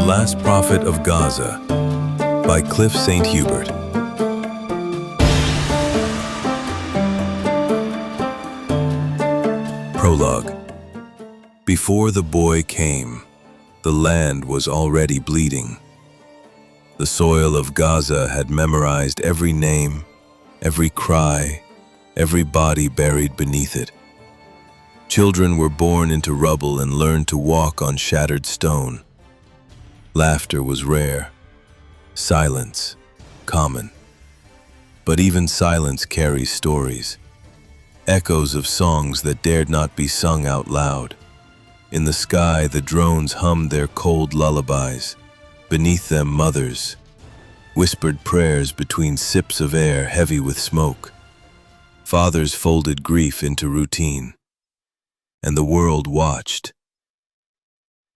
Last Prophet of Gaza by Cliff St. Hubert. Prologue. Before the boy came, the land was already bleeding. The soil of Gaza had memorized every name, every cry, every body buried beneath it. Children were born into rubble and learned to walk on shattered stone. Laughter was rare, silence common. But even silence carries stories, echoes of songs that dared not be sung out loud. In the sky, the drones hummed their cold lullabies. Beneath them, mothers whispered prayers between sips of air heavy with smoke. Fathers folded grief into routine. And the world watched,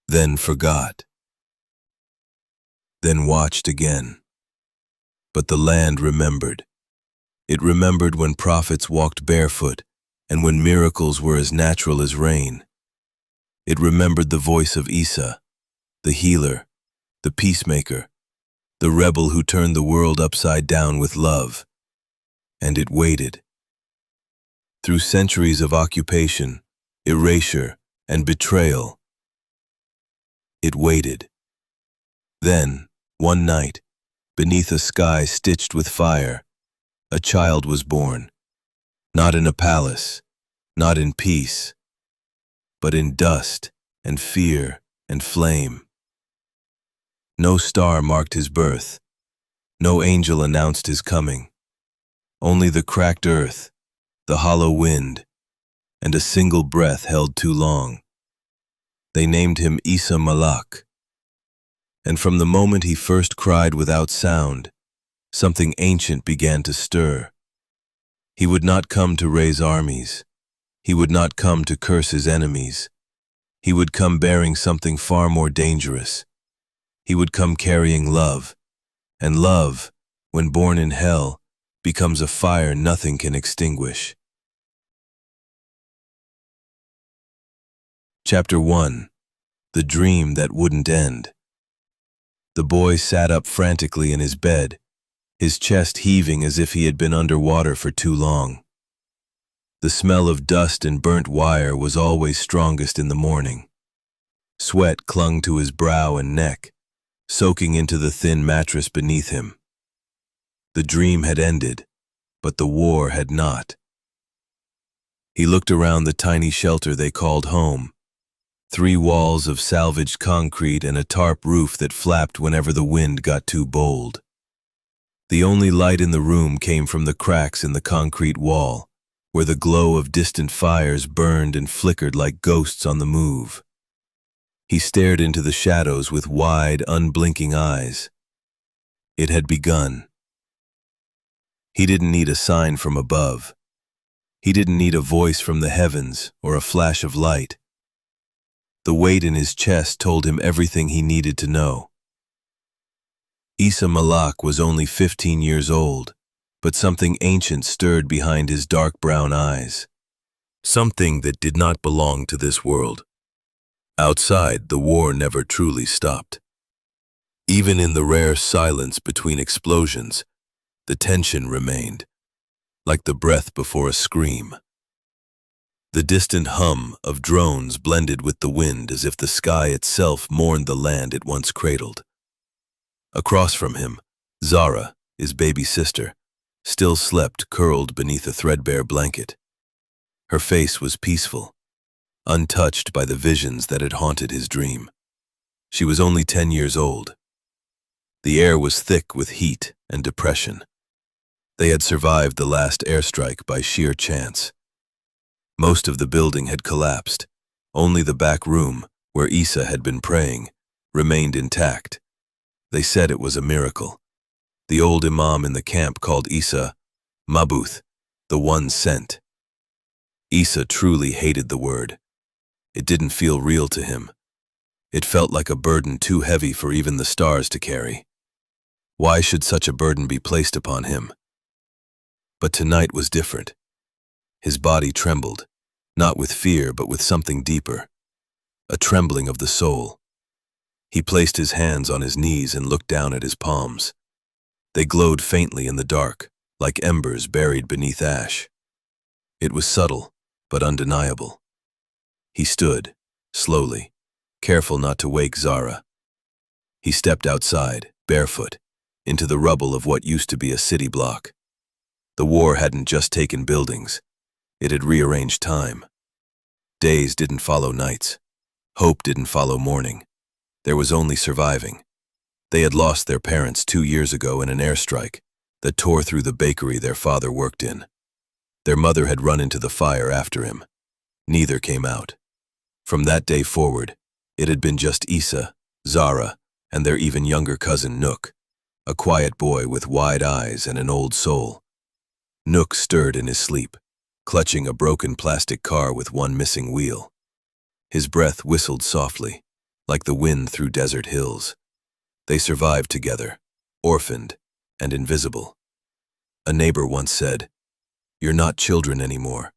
then forgot, then watched again. But the land remembered. It remembered when prophets walked barefoot and when miracles were as natural as rain. It remembered the voice of Issa, the healer, the peacemaker, the rebel who turned the world upside down with love. And it waited. Through centuries of occupation, erasure, and betrayal, it waited. Then, one night, beneath a sky stitched with fire, a child was born, not in a palace, not in peace, but in dust and fear and flame. No star marked his birth, no angel announced his coming, only the cracked earth, the hollow wind, and a single breath held too long. They named him Issa Malak. And from the moment he first cried without sound, something ancient began to stir. He would not come to raise armies. He would not come to curse his enemies. He would come bearing something far more dangerous. He would come carrying love. And love, when born in hell, becomes a fire nothing can extinguish. Chapter 1. The Dream That Wouldn't End. The boy sat up frantically in his bed, his chest heaving as if he had been underwater for too long. The smell of dust and burnt wire was always strongest in the morning. Sweat clung to his brow and neck, soaking into the thin mattress beneath him. The dream had ended, but the war had not. He looked around the tiny shelter they called home. 3 walls of salvaged concrete and a tarp roof that flapped whenever the wind got too bold. The only light in the room came from the cracks in the concrete wall, where the glow of distant fires burned and flickered like ghosts on the move. He stared into the shadows with wide, unblinking eyes. It had begun. He didn't need a sign from above. He didn't need a voice from the heavens or a flash of light. The weight in his chest told him everything he needed to know. Issa Malak was only 15 years old, but something ancient stirred behind his dark brown eyes. Something that did not belong to this world. Outside, the war never truly stopped. Even in the rare silence between explosions, the tension remained, like the breath before a scream. The distant hum of drones blended with the wind as if the sky itself mourned the land it once cradled. Across from him, Zara, his baby sister, still slept curled beneath a threadbare blanket. Her face was peaceful, untouched by the visions that had haunted his dream. She was only 10 years old. The air was thick with heat and depression. They had survived the last airstrike by sheer chance. Most of the building had collapsed. Only the back room, where Issa had been praying, remained intact. They said it was a miracle. The old imam in the camp called Issa Mabuth, the one sent. Issa truly hated the word. It didn't feel real to him. It felt like a burden too heavy for even the stars to carry. Why should such a burden be placed upon him? But tonight was different. His body trembled, not with fear but with something deeper, a trembling of the soul. He placed his hands on his knees and looked down at his palms. They glowed faintly in the dark, like embers buried beneath ash. It was subtle, but undeniable. He stood, slowly, careful not to wake Zara. He stepped outside, barefoot, into the rubble of what used to be a city block. The war hadn't just taken buildings. It had rearranged time. Days didn't follow nights. Hope didn't follow morning. There was only surviving. They had lost their parents 2 years ago in an airstrike that tore through the bakery their father worked in. Their mother had run into the fire after him. Neither came out. From that day forward, it had been just Issa, Zara, and their even younger cousin Nook, a quiet boy with wide eyes and an old soul. Nook stirred in his sleep, clutching a broken plastic car with one missing wheel. His breath whistled softly, like the wind through desert hills. They survived together, orphaned and invisible. A neighbor once said, "You're not children anymore.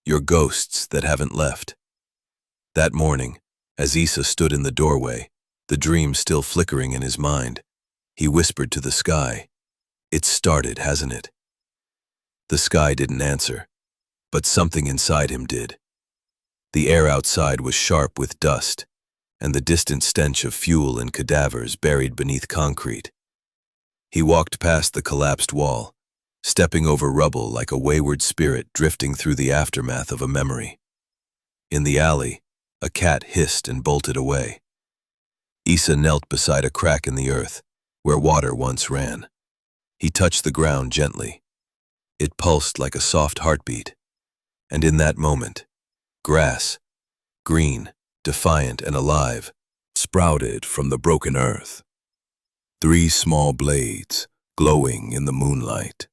You're ghosts that haven't left." That morning, as Issa stood in the doorway, the dream still flickering in his mind, he whispered to the sky, "It's started, hasn't it?" The sky didn't answer, but something inside him did. The air outside was sharp with dust, and the distant stench of fuel and cadavers buried beneath concrete. He walked past the collapsed wall, stepping over rubble like a wayward spirit drifting through the aftermath of a memory. In the alley, a cat hissed and bolted away. Issa knelt beside a crack in the earth, where water once ran. He touched the ground gently. It pulsed like a soft heartbeat, and in that moment, grass, green, defiant and alive, sprouted from the broken earth. 3 small blades, glowing in the moonlight.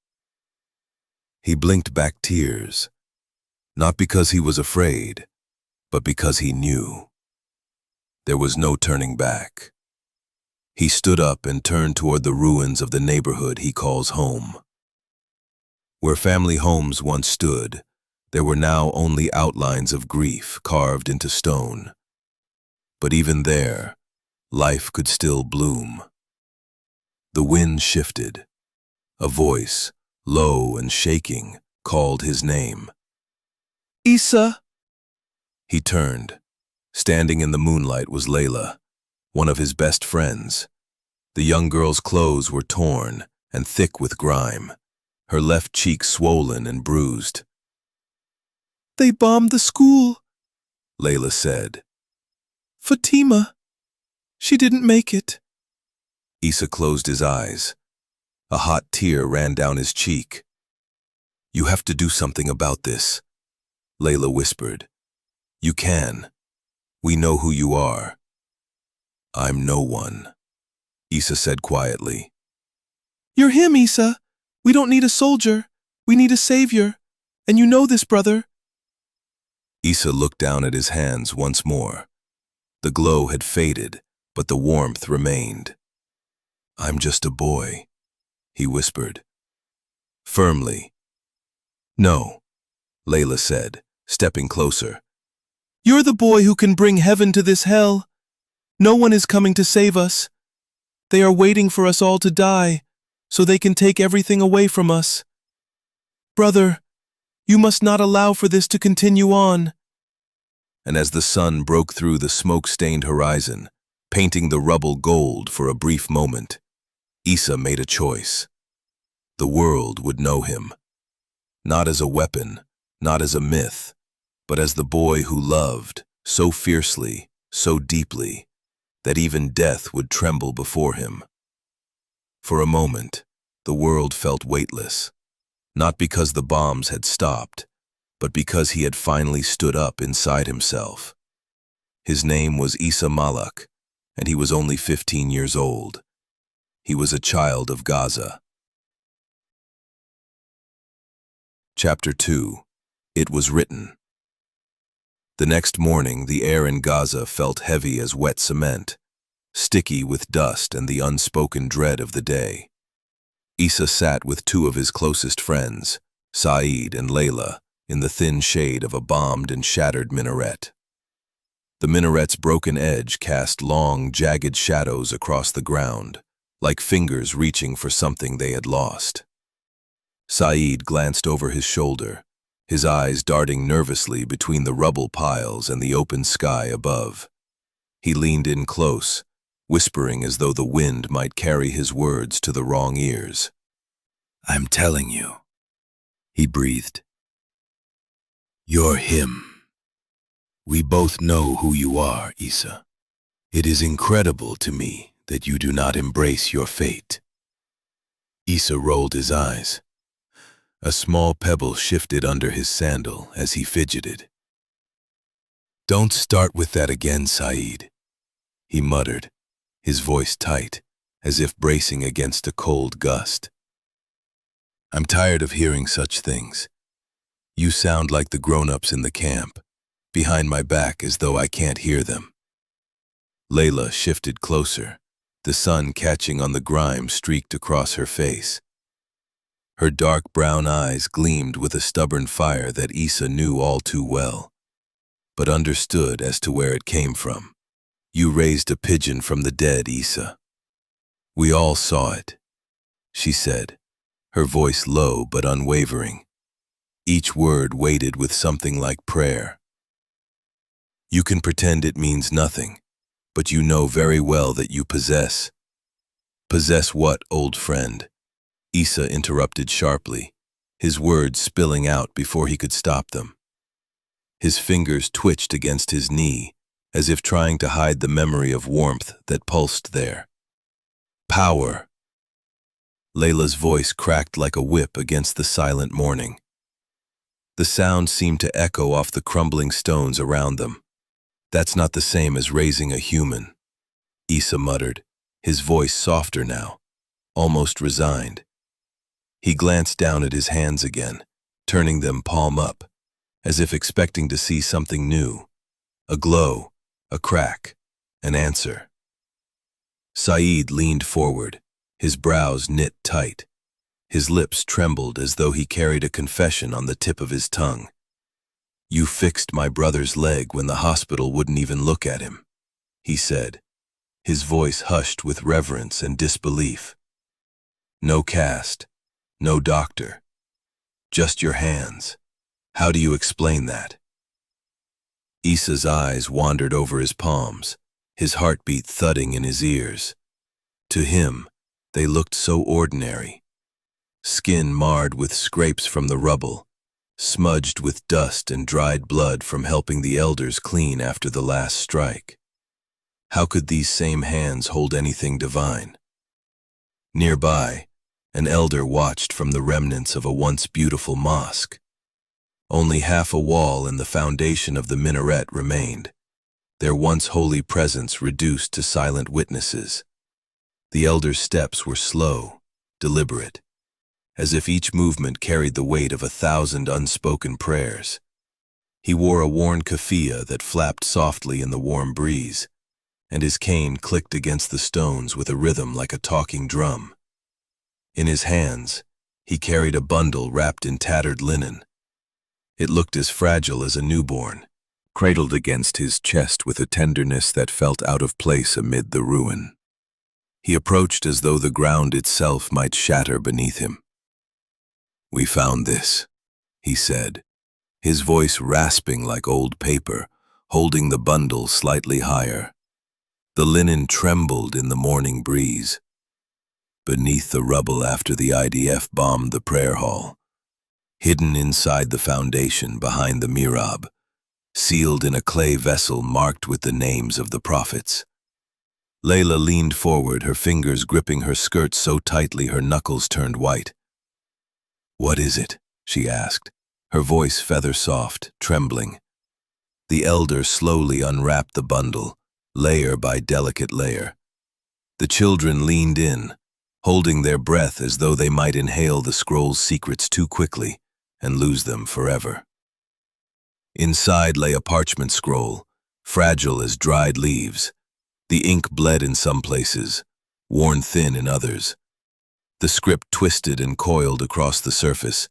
He blinked back tears, not because he was afraid, but because he knew. There was no turning back. He stood up and turned toward the ruins of the neighborhood he calls home. Where family homes once stood, there were now only outlines of grief carved into stone. But even there, life could still bloom. The wind shifted. A voice, low and shaking, called his name. "Issa!" He turned. Standing in the moonlight was Layla, one of his best friends. The young girl's clothes were torn and thick with grime, her left cheek swollen and bruised. "They bombed the school," Layla said. "Fatima, she didn't make it." Issa closed his eyes. A hot tear ran down his cheek. "You have to do something about this," Layla whispered. "You can. We know who you are." "I'm no one," Issa said quietly. "You're him, Issa. We don't need a soldier. We need a savior. And you know this, brother." Issa looked down at his hands once more. The glow had faded, but the warmth remained. "I'm just a boy," he whispered. Firmly. "No," Layla said, stepping closer. "You're the boy who can bring heaven to this hell. No one is coming to save us. They are waiting for us all to die, so they can take everything away from us. Brother, you must not allow for this to continue on." And as the sun broke through the smoke-stained horizon, painting the rubble gold for a brief moment, Issa made a choice. The world would know him. Not as a weapon, not as a myth, but as the boy who loved so fiercely, so deeply, that even death would tremble before him. For a moment, the world felt weightless, not because the bombs had stopped, but because he had finally stood up inside himself. His name was Issa Malak, and he was only 15 years old. He was a child of Gaza. Chapter 2. It was written. The next morning, the air in Gaza felt heavy as wet cement, sticky with dust and the unspoken dread of the day. Issa sat with 2 of his closest friends, Saeed and Layla, in the thin shade of a bombed and shattered minaret. The minaret's broken edge cast long, jagged shadows across the ground, like fingers reaching for something they had lost. Saeed glanced over his shoulder, his eyes darting nervously between the rubble piles and the open sky above. He leaned in close, whispering as though the wind might carry his words to the wrong ears. "I'm telling you," he breathed. "You're him. We both know who you are, Issa. It is incredible to me that you do not embrace your fate." Issa rolled his eyes. A small pebble shifted under his sandal as he fidgeted. "Don't start with that again, Saeed," he muttered, his voice tight, as if bracing against a cold gust. "I'm tired of hearing such things. You sound like the grown-ups in the camp, behind my back as though I can't hear them." Layla shifted closer, the sun catching on the grime streaked across her face. Her dark brown eyes gleamed with a stubborn fire that Issa knew all too well, but understood as to where it came from. "You raised a pigeon from the dead, Issa. We all saw it," she said, her voice low but unwavering. Each word weighted with something like prayer. "You can pretend it means nothing, but you know very well that you possess." "Possess what, old friend?" Issa interrupted sharply, his words spilling out before he could stop them. His fingers twitched against his knee, as if trying to hide the memory of warmth that pulsed there. "Power." Layla's voice cracked like a whip against the silent morning. The sound seemed to echo off the crumbling stones around them. "That's not the same as raising a human," Issa muttered, his voice softer now, almost resigned. He glanced down at his hands again, turning them palm up, as if expecting to see something new. A glow, a crack, an answer. Saeed leaned forward, his brows knit tight. His lips trembled as though he carried a confession on the tip of his tongue. "You fixed my brother's leg when the hospital wouldn't even look at him," he said, his voice hushed with reverence and disbelief. "No cast, no doctor, just your hands. How do you explain that?" Issa's eyes wandered over his palms, his heartbeat thudding in his ears. To him, they looked so ordinary. Skin marred with scrapes from the rubble, smudged with dust and dried blood from helping the elders clean after the last strike. How could these same hands hold anything divine? Nearby, an elder watched from the remnants of a once beautiful mosque. Only half a wall and the foundation of the minaret remained, their once holy presence reduced to silent witnesses. The elder's steps were slow, deliberate, as if each movement carried the weight of 1,000 unspoken prayers. He wore a worn keffiyeh that flapped softly in the warm breeze, and his cane clicked against the stones with a rhythm like a talking drum. In his hands, he carried a bundle wrapped in tattered linen. It looked as fragile as a newborn, cradled against his chest with a tenderness that felt out of place amid the ruin. He approached as though the ground itself might shatter beneath him. "We found this," he said, his voice rasping like old paper, holding the bundle slightly higher. The linen trembled in the morning breeze. "Beneath the rubble after the IDF bombed the prayer hall, hidden inside the foundation behind the mihrab, sealed in a clay vessel marked with the names of the prophets." Layla leaned forward, her fingers gripping her skirt so tightly her knuckles turned white. "What is it?" she asked, her voice feather-soft, trembling. The elder slowly unwrapped the bundle, layer by delicate layer. The children leaned in, holding their breath as though they might inhale the scroll's secrets too quickly and lose them forever. Inside lay a parchment scroll, fragile as dried leaves. The ink bled in some places, worn thin in others. The script twisted and coiled across the surface,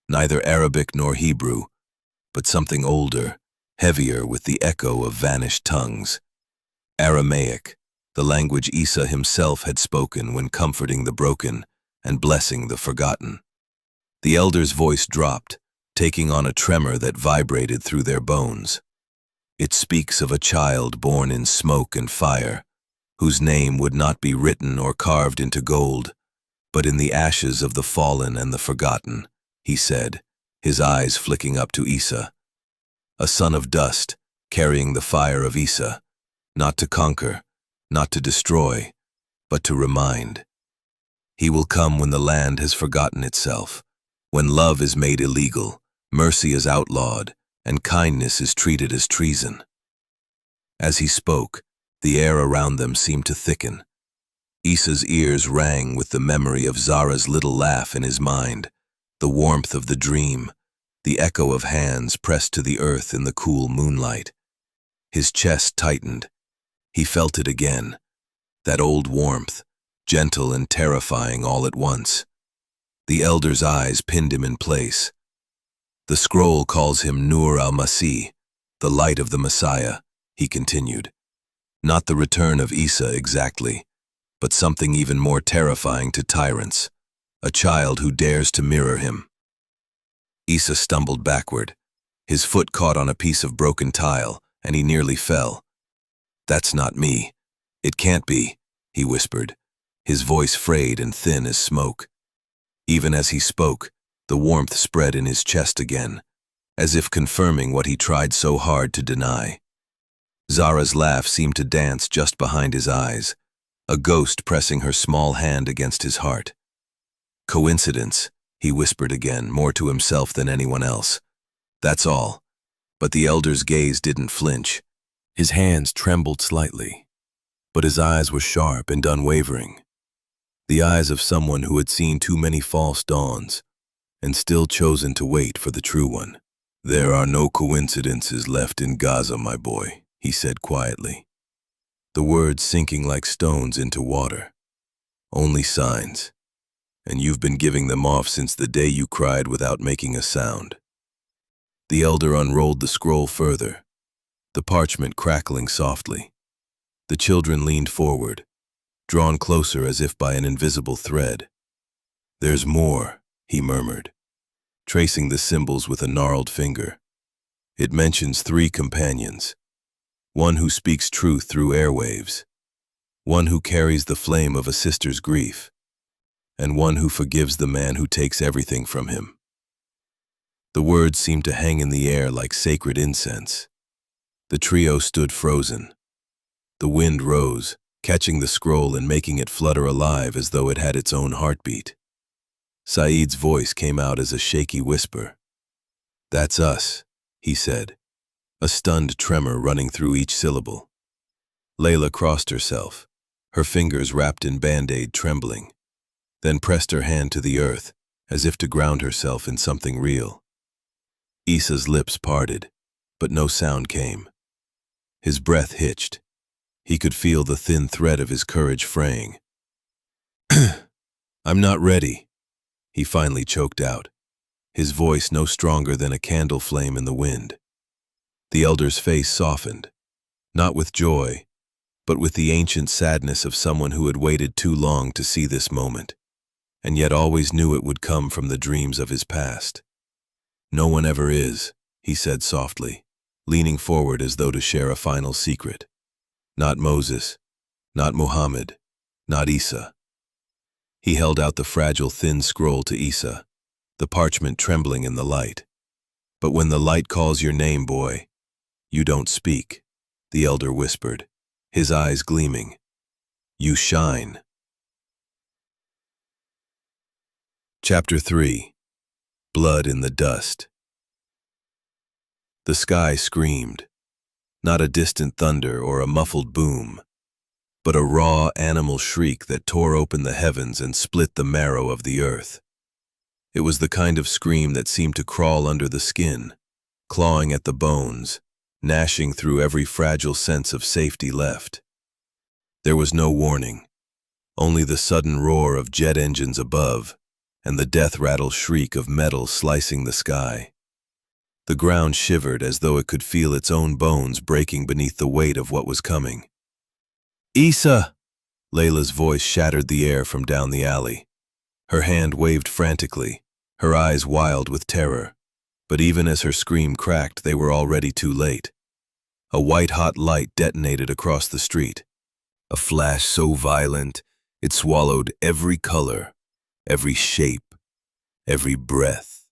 neither Arabic nor Hebrew, but something older, heavier with the echo of vanished tongues. Aramaic, the language Issa himself had spoken when comforting the broken and blessing the forgotten. The elder's voice dropped, taking on a tremor that vibrated through their bones. It speaks of a child born in smoke and fire, whose name would not be written or carved into gold, but in the ashes of the fallen and the forgotten, he said, his eyes flicking up to Issa. A son of dust, carrying the fire of Issa, not to conquer, not to destroy, but to remind. He will come when the land has forgotten itself, when love is made illegal, mercy is outlawed, and kindness is treated as treason. As he spoke, the air around them seemed to thicken. Issa's ears rang with the memory of Zara's little laugh in his mind, the warmth of the dream, the echo of hands pressed to the earth in the cool moonlight. His chest tightened. He felt it again, that old warmth, gentle and terrifying all at once. The elder's eyes pinned him in place. The scroll calls him Nur al-Masih, the light of the Messiah, he continued. Not the return of Issa exactly, but something even more terrifying to tyrants, a child who dares to mirror him. Issa stumbled backward. His foot caught on a piece of broken tile, and he nearly fell. "That's not me. It can't be," he whispered, his voice frayed and thin as smoke. Even as he spoke, the warmth spread in his chest again, as if confirming what he tried so hard to deny. Zara's laugh seemed to dance just behind his eyes, a ghost pressing her small hand against his heart. "Coincidence," he whispered again, more to himself than anyone else. "That's all." But the elder's gaze didn't flinch. His hands trembled slightly, but his eyes were sharp and unwavering. The eyes of someone who had seen too many false dawns and still chosen to wait for the true one. "There are no coincidences left in Gaza, my boy," he said quietly, the words sinking like stones into water. "Only signs, and you've been giving them off since the day you cried without making a sound." The elder unrolled the scroll further, the parchment crackling softly. The children leaned forward, drawn closer as if by an invisible thread. "There's more," he murmured, tracing the symbols with a gnarled finger. "It mentions 3 companions, one who speaks truth through airwaves, one who carries the flame of a sister's grief, and one who forgives the man who takes everything from him." The words seemed to hang in the air like sacred incense. The trio stood frozen. The wind rose, catching the scroll and making it flutter alive as though it had its own heartbeat. Saeed's voice came out as a shaky whisper. "That's us," he said, a stunned tremor running through each syllable. Layla crossed herself, her fingers wrapped in Band-Aid trembling, then pressed her hand to the earth as if to ground herself in something real. Issa's lips parted, but no sound came. His breath hitched. He could feel the thin thread of his courage fraying. "I'm not ready," he finally choked out, his voice no stronger than a candle flame in the wind. The elder's face softened, not with joy, but with the ancient sadness of someone who had waited too long to see this moment, and yet always knew it would come from the dreams of his past. "No one ever is," he said softly, leaning forward as though to share a final secret. "Not Moses, not Muhammad, not Issa." He held out the fragile thin scroll to Issa, the parchment trembling in the light. "But when the light calls your name, boy, you don't speak," the elder whispered, his eyes gleaming. "You shine." Chapter 3. Blood in the Dust. The sky screamed, not a distant thunder or a muffled boom, but a raw animal shriek that tore open the heavens and split the marrow of the earth. It was the kind of scream that seemed to crawl under the skin, clawing at the bones, gnashing through every fragile sense of safety left. There was no warning, only the sudden roar of jet engines above and the death-rattle shriek of metal slicing the sky. The ground shivered as though it could feel its own bones breaking beneath the weight of what was coming. "Issa!" Layla's voice shattered the air from down the alley. Her hand waved frantically, her eyes wild with terror. But even as her scream cracked, they were already too late. A white-hot light detonated across the street. A flash so violent, it swallowed every color, every shape, every breath.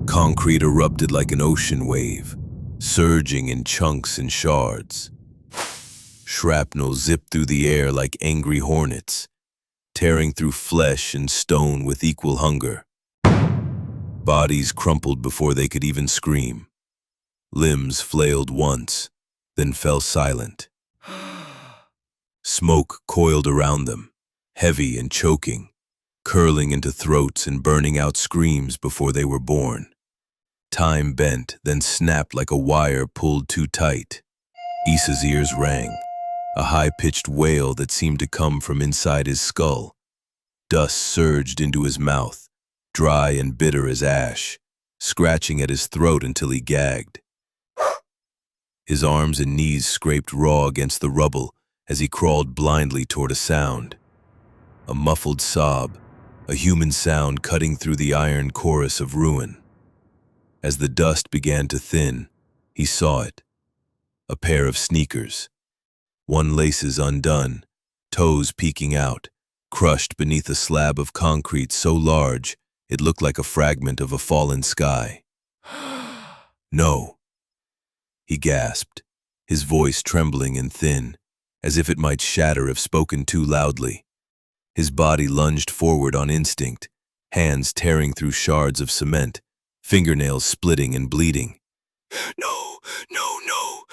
Concrete erupted like an ocean wave, surging in chunks and shards. Shrapnel zipped through the air like angry hornets, tearing through flesh and stone with equal hunger. Bodies crumpled before they could even scream. Limbs flailed once, then fell silent. Smoke coiled around them, heavy and choking, curling into throats and burning out screams before they were born. Time bent, then snapped like a wire pulled too tight. Issa's ears rang, a high-pitched wail that seemed to come from inside his skull. Dust surged into his mouth, dry and bitter as ash, scratching at his throat until he gagged. His arms and knees scraped raw against the rubble as he crawled blindly toward a sound. A muffled sob, a human sound cutting through the iron chorus of ruin. As the dust began to thin, he saw it. A pair of sneakers. One laces undone, toes peeking out, crushed beneath a slab of concrete so large it looked like a fragment of a fallen sky. "No," he gasped, his voice trembling and thin, as if it might shatter if spoken too loudly. His body lunged forward on instinct, hands tearing through shards of cement, fingernails splitting and bleeding. "No, no, no."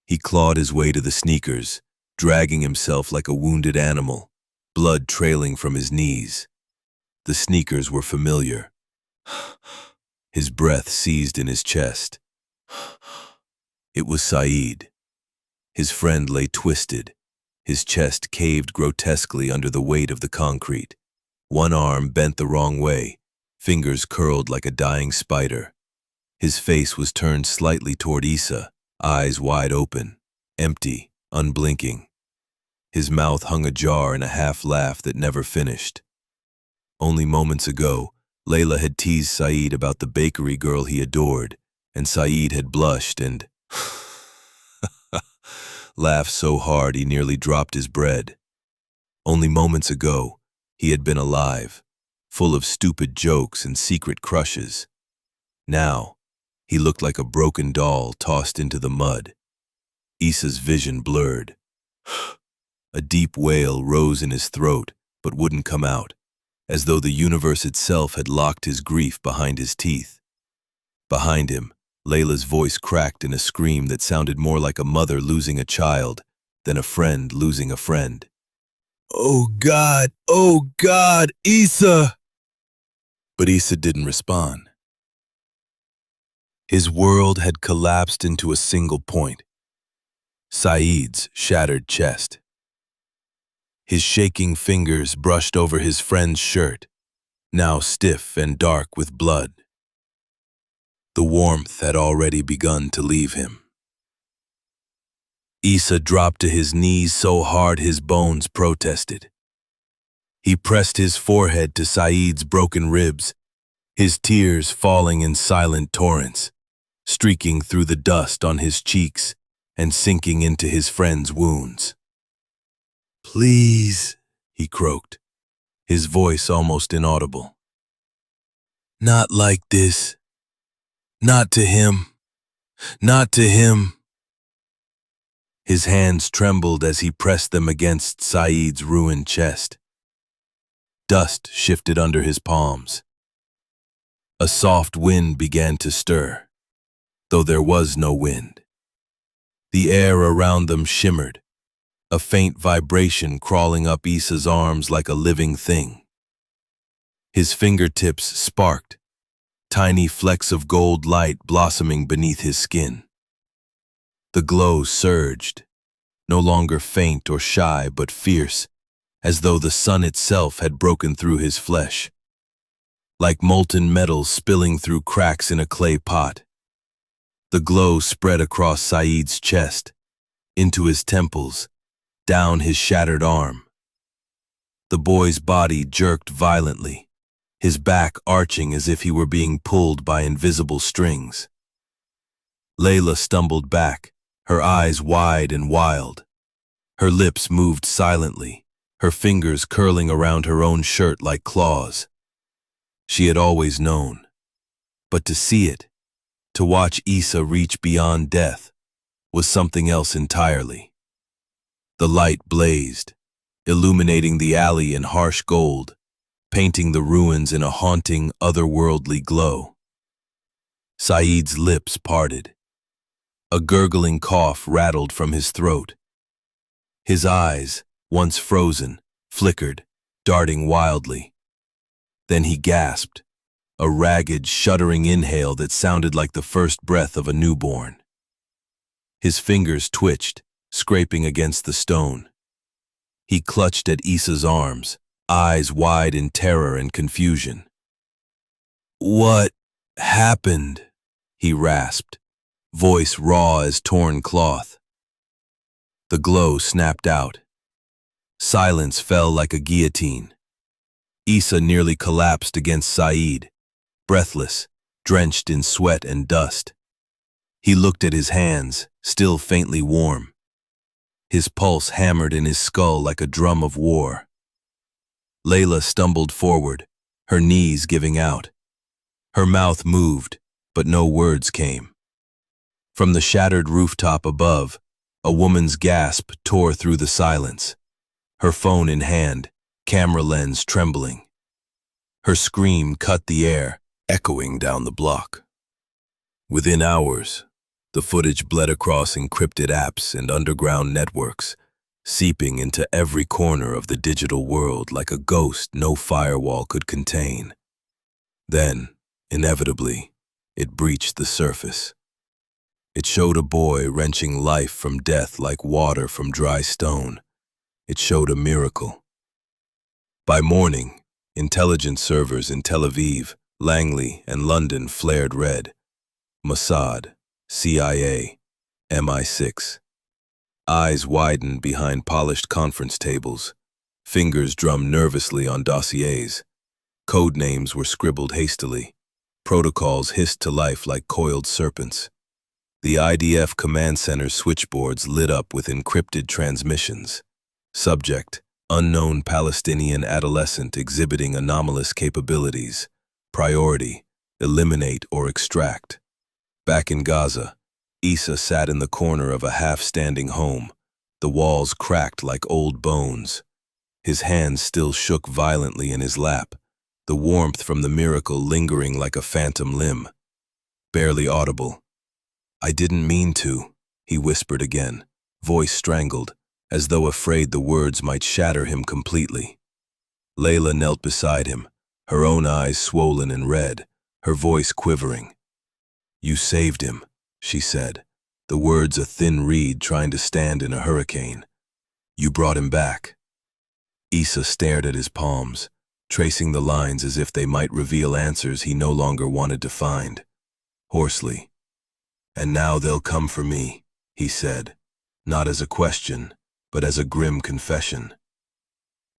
He clawed his way to the sneakers, dragging himself like a wounded animal, blood trailing from his knees. The sneakers were familiar. His breath seized in his chest. It was Saeed. His friend lay twisted, his chest caved grotesquely under the weight of the concrete. One arm bent the wrong way, fingers curled like a dying spider. His face was turned slightly toward Issa, eyes wide open, empty, unblinking. His mouth hung ajar in a half-laugh that never finished. Only moments ago, Layla had teased Saeed about the bakery girl he adored, and Saeed had blushed and laughed so hard he nearly dropped his bread. Only moments ago, he had been alive, full of stupid jokes and secret crushes. Now, he looked like a broken doll tossed into the mud. Issa's vision blurred. A deep wail rose in his throat, but wouldn't come out, as though the universe itself had locked his grief behind his teeth. Behind him, Layla's voice cracked in a scream that sounded more like a mother losing a child than a friend losing a friend. Oh God, Issa!" But Issa didn't respond. His world had collapsed into a single point. Saeed's shattered chest. His shaking fingers brushed over his friend's shirt, now stiff and dark with blood. The warmth had already begun to leave him. Issa dropped to his knees so hard his bones protested. He pressed his forehead to Saeed's broken ribs, his tears falling in silent torrents, streaking through the dust on his cheeks and sinking into his friend's wounds. "Please," he croaked, his voice almost inaudible. "Not like this. Not to him. Not to him." His hands trembled as he pressed them against Saeed's ruined chest. Dust shifted under his palms. A soft wind began to stir, though there was no wind. The air around them shimmered, a faint vibration crawling up Issa's arms like a living thing. His fingertips sparked, tiny flecks of gold light blossoming beneath his skin. The glow surged, no longer faint or shy but fierce, as though the sun itself had broken through his flesh. like molten metal spilling through cracks in a clay pot. The glow spread across Saeed's chest, into his temples, down his shattered arm. The boy's body jerked violently, his back arching as if he were being pulled by invisible strings. Layla stumbled back, her eyes wide and wild. Her lips moved silently, her fingers curling around her own shirt like claws. She had always known. But to see it, to watch Issa reach beyond death, was something else entirely. The light blazed, illuminating the alley in harsh gold, painting the ruins in a haunting, otherworldly glow. Saeed's lips parted. A gurgling cough rattled from his throat. His eyes, once frozen, flickered, darting wildly. Then he gasped, a ragged, shuddering inhale that sounded like the first breath of a newborn. His fingers twitched, scraping against the stone. He clutched at Issa's arms, eyes wide in terror and confusion. "What happened?" he rasped, voice raw as torn cloth. The glow snapped out. Silence fell like a guillotine. Issa nearly collapsed against Saeed, breathless, drenched in sweat and dust. He looked at his hands, still faintly warm. His pulse hammered in his skull like a drum of war. Layla stumbled forward, her knees giving out. Her mouth moved, but no words came. From the shattered rooftop above, a woman's gasp tore through the silence, her phone in hand, camera lens trembling. Her scream cut the air, echoing down the block. Within hours, the footage bled across encrypted apps and underground networks, seeping into every corner of the digital world like a ghost no firewall could contain. Then, inevitably, it breached the surface. It showed a boy wrenching life from death like water from dry stone. It showed a miracle. By morning, intelligence servers in Tel Aviv, Langley, and London flared red. Mossad, CIA, MI6. Eyes widened behind polished conference tables. Fingers drummed nervously on dossiers. Code names were scribbled hastily. Protocols hissed to life like coiled serpents. The IDF command center switchboards lit up with encrypted transmissions. Subject, unknown Palestinian adolescent exhibiting anomalous capabilities. Priority, eliminate or extract. Back in Gaza, Issa sat in the corner of a half-standing home, the walls cracked like old bones. His hands still shook violently in his lap, the warmth from the miracle lingering like a phantom limb. Barely audible. "I didn't mean to," he whispered again, voice strangled, as though afraid the words might shatter him completely. Layla knelt beside him, her own eyes swollen and red, her voice quivering. "You saved him," she said, the words a thin reed trying to stand in a hurricane. "You brought him back." Issa stared at his palms, tracing the lines as if they might reveal answers he no longer wanted to find. Hoarsely, "And now they'll come for me," he said, not as a question, but as a grim confession.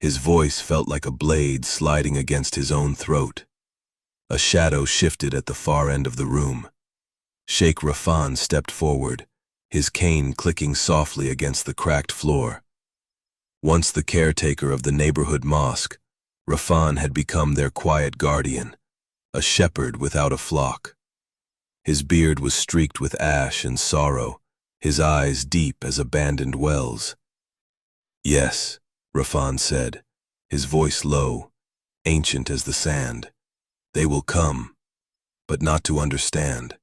His voice felt like a blade sliding against his own throat. A shadow shifted at the far end of the room. Sheikh Rafan stepped forward, his cane clicking softly against the cracked floor. Once the caretaker of the neighborhood mosque, Rafan had become their quiet guardian, a shepherd without a flock. His beard was streaked with ash and sorrow, his eyes deep as abandoned wells. "Yes," Rafan said, his voice low, ancient as the sand. "They will come, but not to understand.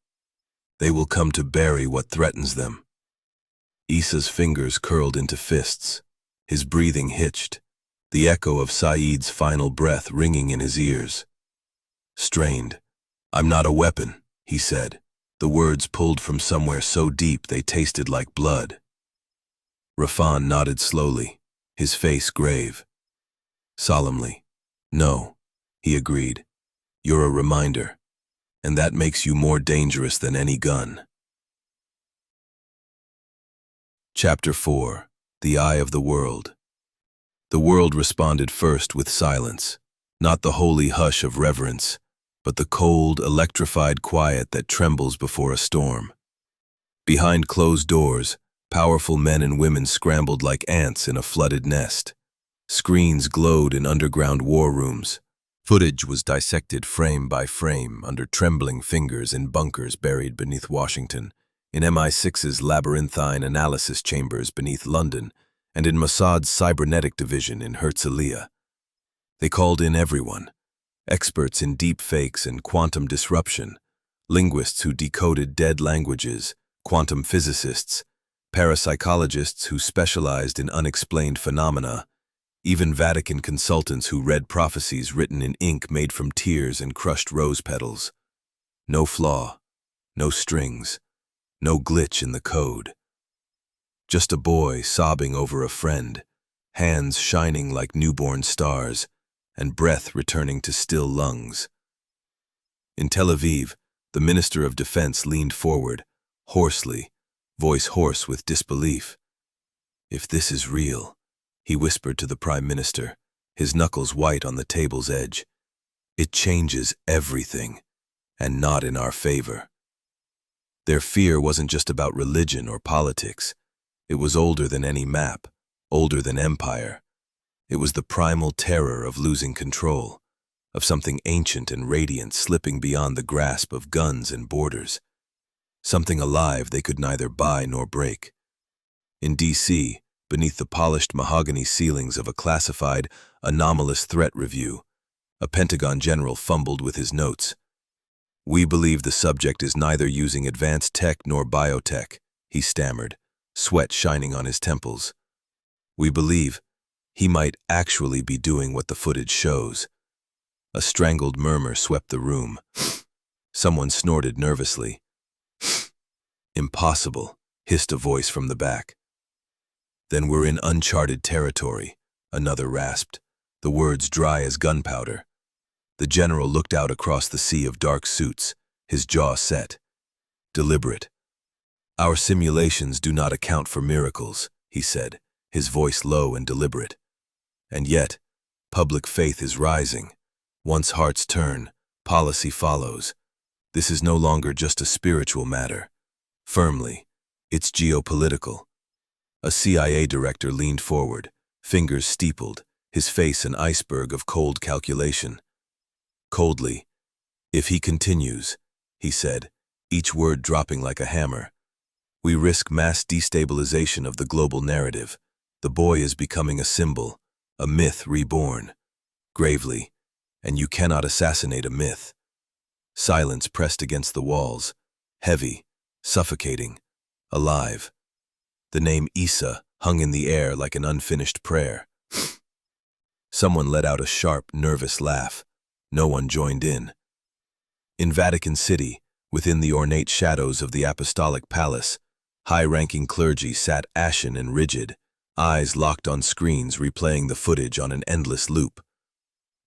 They will come to bury what threatens them." Issa's fingers curled into fists, his breathing hitched, the echo of Saeed's final breath ringing in his ears. Strained, "I'm not a weapon," he said, the words pulled from somewhere so deep they tasted like blood. Rafan nodded slowly, his face grave. Solemnly, "No," he agreed. You're a reminder, and that makes you more dangerous than any gun. Chapter 4. The Eye of the World. The world responded first with silence, not the holy hush of reverence, but the cold, electrified quiet that trembles before a storm. Behind closed doors, powerful men and women scrambled like ants in a flooded nest. Screens glowed in underground war rooms. Footage was dissected frame by frame under trembling fingers in bunkers buried beneath Washington, in MI6's labyrinthine analysis chambers beneath London, and in Mossad's cybernetic division in Herzliya. They called in everyone, experts in deep fakes and quantum disruption, linguists who decoded dead languages, quantum physicists, parapsychologists who specialized in unexplained phenomena, even Vatican consultants who read prophecies written in ink made from tears and crushed rose petals. No flaw, no strings, no glitch in the code. Just a boy sobbing over a friend, hands shining like newborn stars, and breath returning to still lungs. In Tel Aviv, the Minister of Defense leaned forward, hoarsely, voice hoarse with disbelief. "If this is real," he whispered to the Prime Minister, his knuckles white on the table's edge, "it changes everything, and not in our favor." Their fear wasn't just about religion or politics. It was older than any map, older than empire. It was the primal terror of losing control, of something ancient and radiant slipping beyond the grasp of guns and borders. Something alive they could neither buy nor break. In D.C., beneath the polished mahogany ceilings of a classified, anomalous threat review, a Pentagon general fumbled with his notes. "We believe the subject is neither using advanced tech nor biotech," he stammered, sweat shining on his temples. "We believe he might actually be doing what the footage shows." A strangled murmur swept the room. Someone snorted nervously. "Impossible," hissed a voice from the back. "Then we're in uncharted territory," another rasped, the words dry as gunpowder. The general looked out across the sea of dark suits, his jaw set. Deliberate. "Our simulations do not account for miracles," he said, his voice low and deliberate. "And yet, public faith is rising. Once hearts turn, policy follows. This is no longer just a spiritual matter. Firmly, it's geopolitical." A CIA director leaned forward, fingers steepled, his face an iceberg of cold calculation. Coldly, "If he continues," he said, each word dropping like a hammer, "we risk mass destabilization of the global narrative. The boy is becoming a symbol, a myth reborn." Gravely, "And you cannot assassinate a myth." Silence pressed against the walls, heavy, suffocating, alive. The name Issa hung in the air like an unfinished prayer. Someone let out a sharp, nervous laugh. No one joined in. In Vatican City, within the ornate shadows of the Apostolic Palace, high-ranking clergy sat ashen and rigid, eyes locked on screens replaying the footage on an endless loop.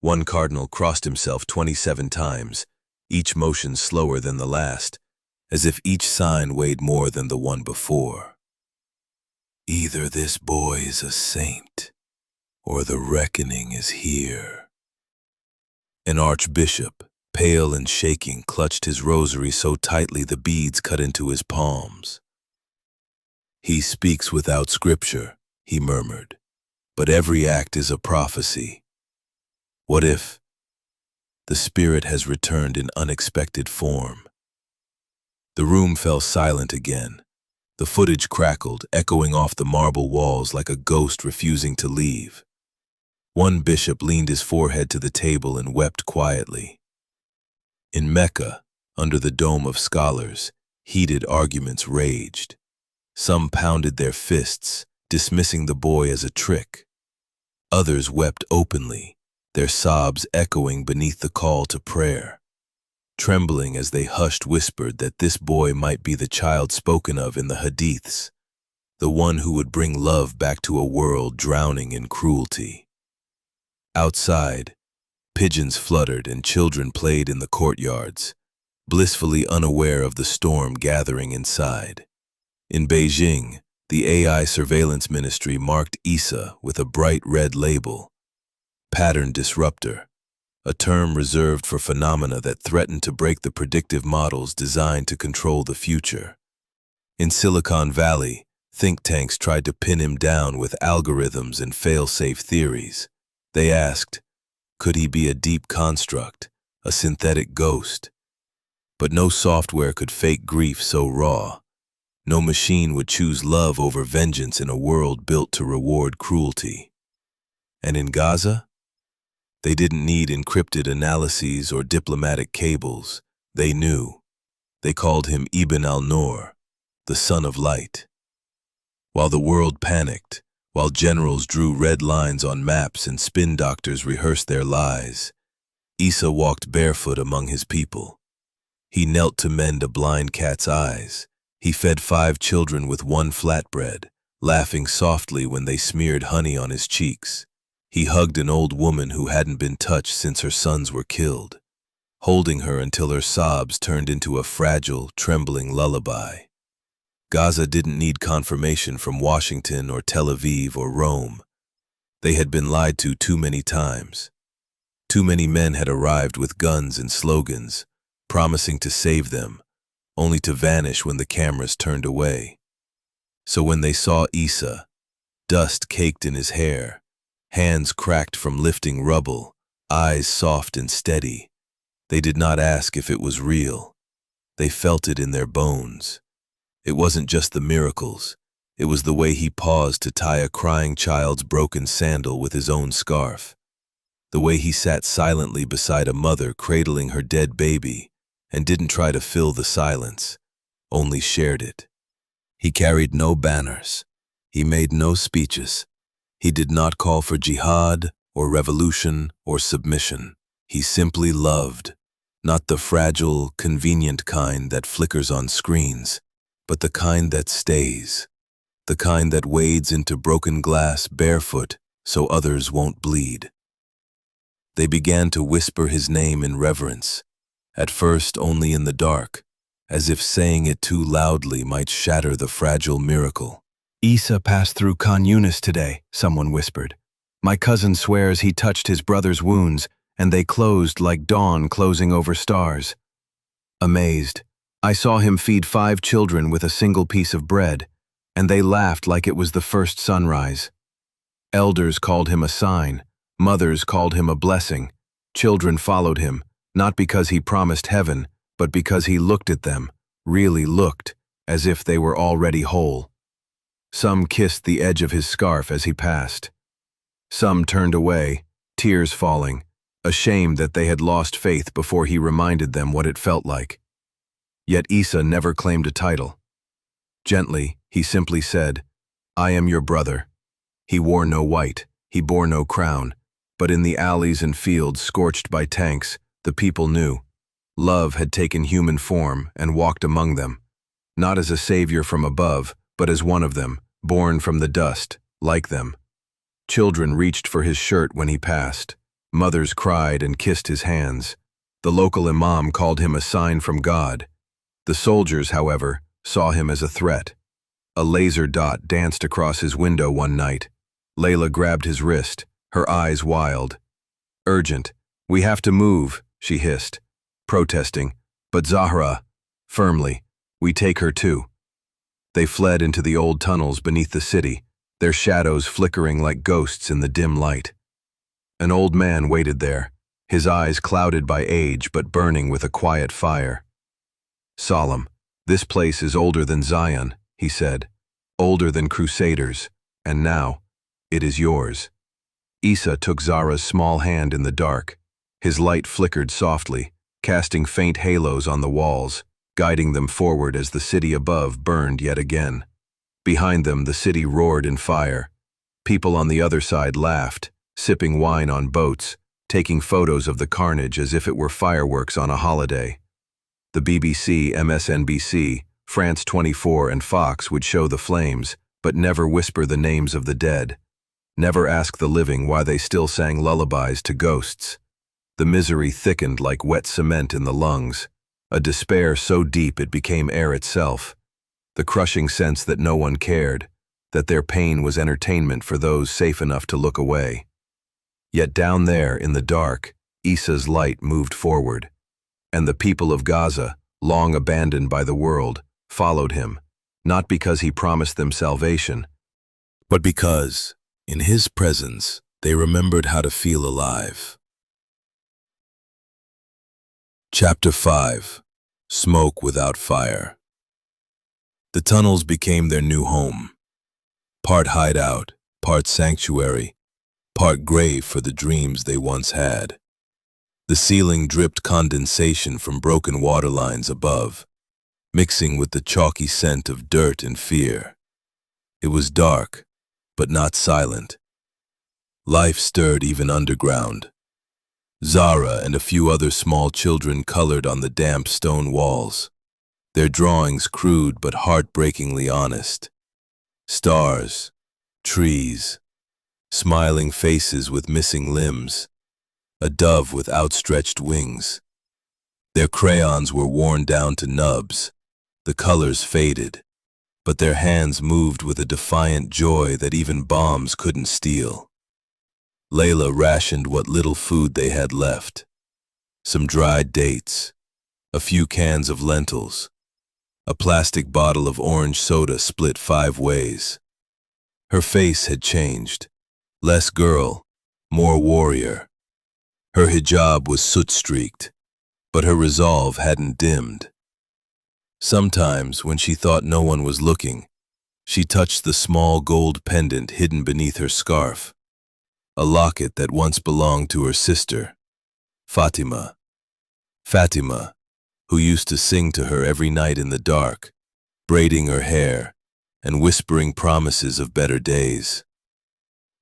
One cardinal crossed himself 27 times, each motion slower than the last, as if each sign weighed more than the one before. "Either this boy is a saint, or the reckoning is here." An archbishop, pale and shaking, clutched his rosary so tightly the beads cut into his palms. "He speaks without scripture," he murmured, "but every act is a prophecy. What if the Spirit has returned in unexpected form?" The room fell silent again. The footage crackled, echoing off the marble walls like a ghost refusing to leave. One bishop leaned his forehead to the table and wept quietly. In Mecca, under the dome of scholars, heated arguments raged. Some pounded their fists, dismissing the boy as a trick. Others wept openly, their sobs echoing beneath the call to prayer. Trembling as they hushed whispered that this boy might be the child spoken of in the Hadiths, the one who would bring love back to a world drowning in cruelty. Outside, Pigeons fluttered and children played in the courtyards, blissfully unaware of the storm gathering inside. In Beijing, the AI surveillance ministry marked Issa with a bright red label, pattern disruptor, a term reserved for phenomena that threatened to break the predictive models designed to control the future. In Silicon Valley, think tanks tried to pin him down with algorithms and fail-safe theories. They asked, could he be a deep construct, a synthetic ghost? But no software could fake grief so raw. No machine would choose love over vengeance in a world built to reward cruelty. And in Gaza? They didn't need encrypted analyses or diplomatic cables. They knew. They called him Ibn al-Nur, the son of light. While the world panicked, while generals drew red lines on maps and spin doctors rehearsed their lies, Issa walked barefoot among his people. He knelt to mend a blind cat's eyes. He fed 5 children with 1 flatbread, laughing softly when they smeared honey on his cheeks. He hugged an old woman who hadn't been touched since her sons were killed, holding her until her sobs turned into a fragile, trembling lullaby. Gaza didn't need confirmation from Washington or Tel Aviv or Rome. They had been lied to too many times. Too many men had arrived with guns and slogans, promising to save them, only to vanish when the cameras turned away. So when they saw Issa, dust caked in his hair, hands cracked from lifting rubble, eyes soft and steady, they did not ask if it was real. They felt it in their bones. It wasn't just the miracles. It was the way he paused to tie a crying child's broken sandal with his own scarf. The way he sat silently beside a mother cradling her dead baby and didn't try to fill the silence, only shared it. He carried no banners. He made no speeches. He did not call for jihad or revolution or submission. He simply loved, not the fragile, convenient kind that flickers on screens, but the kind that stays, the kind that wades into broken glass barefoot so others won't bleed. They began to whisper his name in reverence, at first only in the dark, as if saying it too loudly might shatter the fragile miracle. Issa passed through Khan Yunis today, someone whispered. My cousin swears he touched his brother's wounds, and they closed like dawn closing over stars. Amazed, I saw him feed 5 children with a single piece of bread, and they laughed like it was the first sunrise. Elders called him a sign, mothers called him a blessing. Children followed him, not because he promised heaven, but because he looked at them, really looked, as if they were already whole. Some kissed the edge of his scarf as he passed. Some turned away, tears falling, ashamed that they had lost faith before he reminded them what it felt like. Yet Issa never claimed a title. Gently, he simply said, I am your brother. He wore no white, he bore no crown, but in the alleys and fields scorched by tanks, the people knew. Love had taken human form and walked among them, not as a savior from above, but as one of them, born from the dust, like them. Children reached for his shirt when he passed. Mothers cried and kissed his hands. The local imam called him a sign from God. The soldiers, however, saw him as a threat. A laser dot danced across his window one night. Layla grabbed his wrist, her eyes wild. Urgent, we have to move, she hissed, protesting. But Zahra, firmly, we take her too. They fled into the old tunnels beneath the city, their shadows flickering like ghosts in the dim light. An old man waited there, his eyes clouded by age but burning with a quiet fire. Solemn, this place is older than Zion, he said, older than Crusaders, and now, it is yours. Issa took Zahra's small hand in the dark. His light flickered softly, casting faint halos on the walls, guiding them forward as the city above burned yet again. Behind them, the city roared in fire. People on the other side laughed, sipping wine on boats, taking photos of the carnage as if it were fireworks on a holiday. The BBC, MSNBC, France 24, and Fox would show the flames, but never whisper the names of the dead. Never ask the living why they still sang lullabies to ghosts. The misery thickened like wet cement in the lungs, a despair so deep it became air itself, the crushing sense that no one cared, that their pain was entertainment for those safe enough to look away. Yet down there, in the dark, Issa's light moved forward, and the people of Gaza, long abandoned by the world, followed him, not because he promised them salvation, but because, in his presence, they remembered how to feel alive. Chapter 5. Smoke Without Fire. The tunnels became their new home. Part hideout, part sanctuary, part grave for the dreams they once had. The ceiling dripped condensation from broken water lines above, mixing with the chalky scent of dirt and fear. It was dark, but not silent. Life stirred even underground. Zara and a few other small children colored on the damp stone walls, their drawings crude but heartbreakingly honest. Stars, trees, smiling faces with missing limbs, a dove with outstretched wings. Their crayons were worn down to nubs, the colors faded, but their hands moved with a defiant joy that even bombs couldn't steal. Layla rationed what little food they had left. Some dried dates, a few cans of lentils, a plastic bottle of orange soda split 5 ways. Her face had changed. Less girl, more warrior. Her hijab was soot-streaked, but her resolve hadn't dimmed. Sometimes, when she thought no one was looking, she touched the small gold pendant hidden beneath her scarf, a locket that once belonged to her sister, Fatima. Fatima, who used to sing to her every night in the dark, braiding her hair and whispering promises of better days.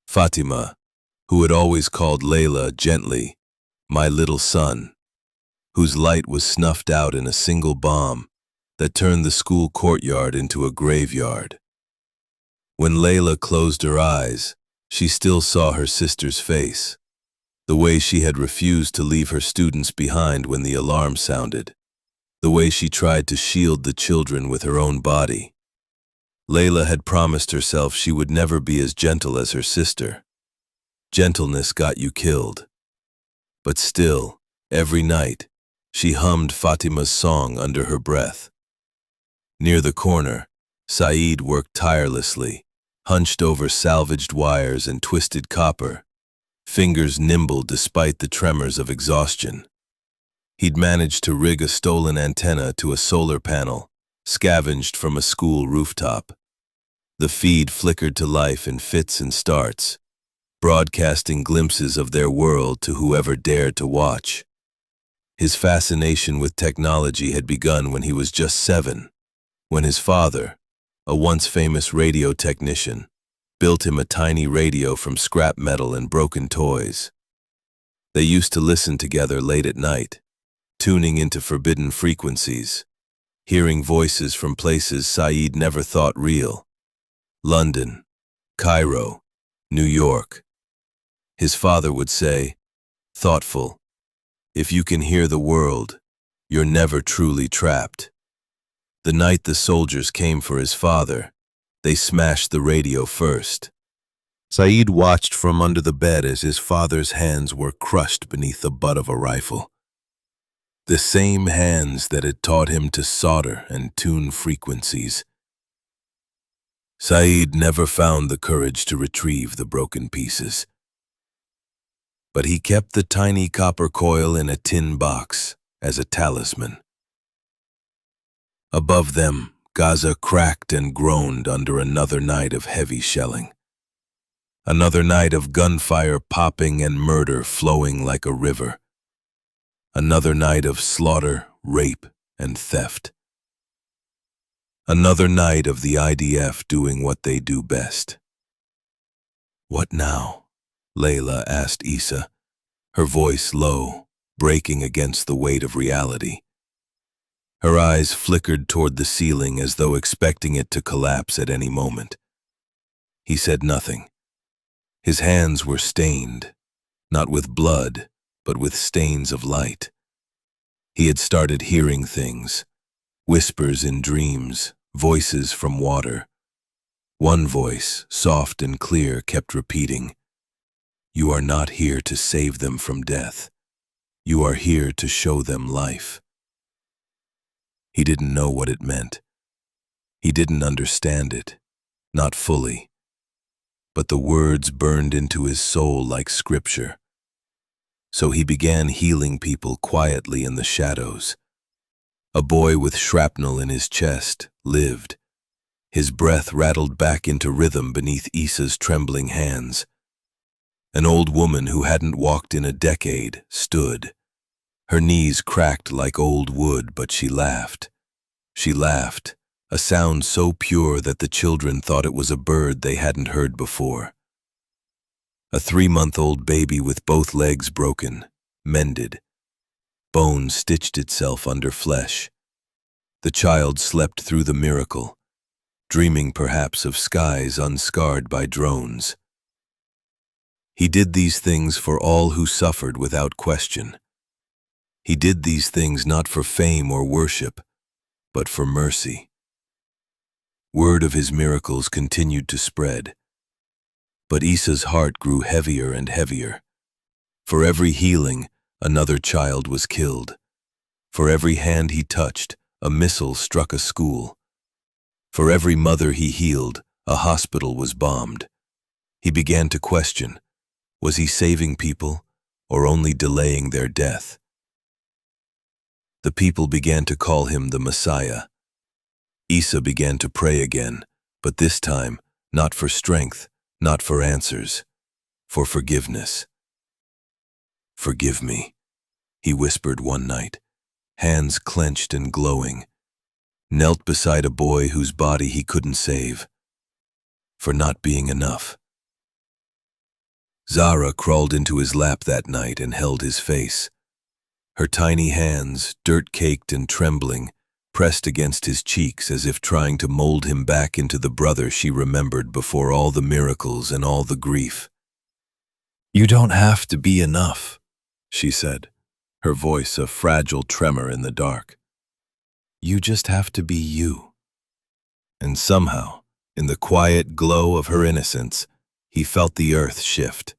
Fatima, who had always called Layla gently, "my little son," whose light was snuffed out in a single bomb that turned the school courtyard into a graveyard. When Layla closed her eyes, she still saw her sister's face, the way she had refused to leave her students behind when the alarm sounded, the way she tried to shield the children with her own body. Layla had promised herself she would never be as gentle as her sister. Gentleness got you killed. But still, every night, she hummed Fatima's song under her breath. Near the corner, Saeed worked tirelessly, hunched over salvaged wires and twisted copper, fingers nimble despite the tremors of exhaustion. He'd managed to rig a stolen antenna to a solar panel, scavenged from a school rooftop. The feed flickered to life in fits and starts, broadcasting glimpses of their world to whoever dared to watch. His fascination with technology had begun when he was just 7, when his father, a once famous radio technician, built him a tiny radio from scrap metal and broken toys. They used to listen together late at night, tuning into forbidden frequencies, hearing voices from places Saeed never thought real. London, Cairo, New York. His father would say, thoughtful, "If you can hear the world, you're never truly trapped." The night the soldiers came for his father, they smashed the radio first. Saeed watched from under the bed as his father's hands were crushed beneath the butt of a rifle. The same hands that had taught him to solder and tune frequencies. Saeed never found the courage to retrieve the broken pieces. But he kept the tiny copper coil in a tin box as a talisman. Above them, Gaza cracked and groaned under another night of heavy shelling. Another night of gunfire popping and murder flowing like a river. Another night of slaughter, rape, and theft. Another night of the IDF doing what they do best. "What now?" Layla asked Issa, her voice low, breaking against the weight of reality. Her eyes flickered toward the ceiling as though expecting it to collapse at any moment. He said nothing. His hands were stained, not with blood, but with stains of light. He had started hearing things, whispers in dreams, voices from water. One voice, soft and clear, kept repeating, "You are not here to save them from death. You are here to show them life." He didn't know what it meant. He didn't understand it, not fully. But the words burned into his soul like scripture. So he began healing people quietly in the shadows. A boy with shrapnel in his chest lived. His breath rattled back into rhythm beneath Issa's trembling hands. An old woman who hadn't walked in a decade stood. Her knees cracked like old wood, but she laughed. She laughed, a sound so pure that the children thought it was a bird they hadn't heard before. A 3-month-old baby with both legs broken, mended. Bone stitched itself under flesh. The child slept through the miracle, dreaming perhaps of skies unscarred by drones. He did these things for all who suffered without question. He did these things not for fame or worship, but for mercy. Word of his miracles continued to spread. But Issa's heart grew heavier and heavier. For every healing, another child was killed. For every hand he touched, a missile struck a school. For every mother he healed, a hospital was bombed. He began to question, was he saving people or only delaying their death? The people began to call him the Messiah. Issa began to pray again, but this time, not for strength, not for answers, for forgiveness. "Forgive me," he whispered one night, hands clenched and glowing, knelt beside a boy whose body he couldn't save, for not being enough. Zara crawled into his lap that night and held his face. Her tiny hands, dirt-caked and trembling, pressed against his cheeks as if trying to mold him back into the brother she remembered before all the miracles and all the grief. "You don't have to be enough," she said, her voice a fragile tremor in the dark. "You just have to be you." And somehow, in the quiet glow of her innocence, he felt the earth shift.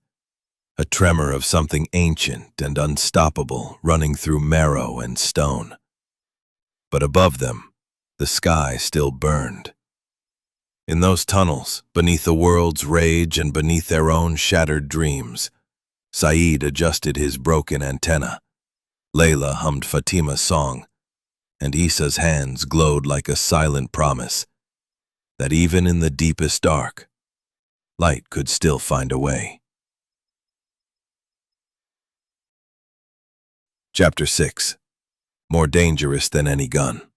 A tremor of something ancient and unstoppable running through marrow and stone. But above them, the sky still burned. In those tunnels, beneath the world's rage and beneath their own shattered dreams, Saeed adjusted his broken antenna. Layla hummed Fatima's song, and Issa's hands glowed like a silent promise that even in the deepest dark, light could still find a way. Chapter 6. More dangerous than any gun.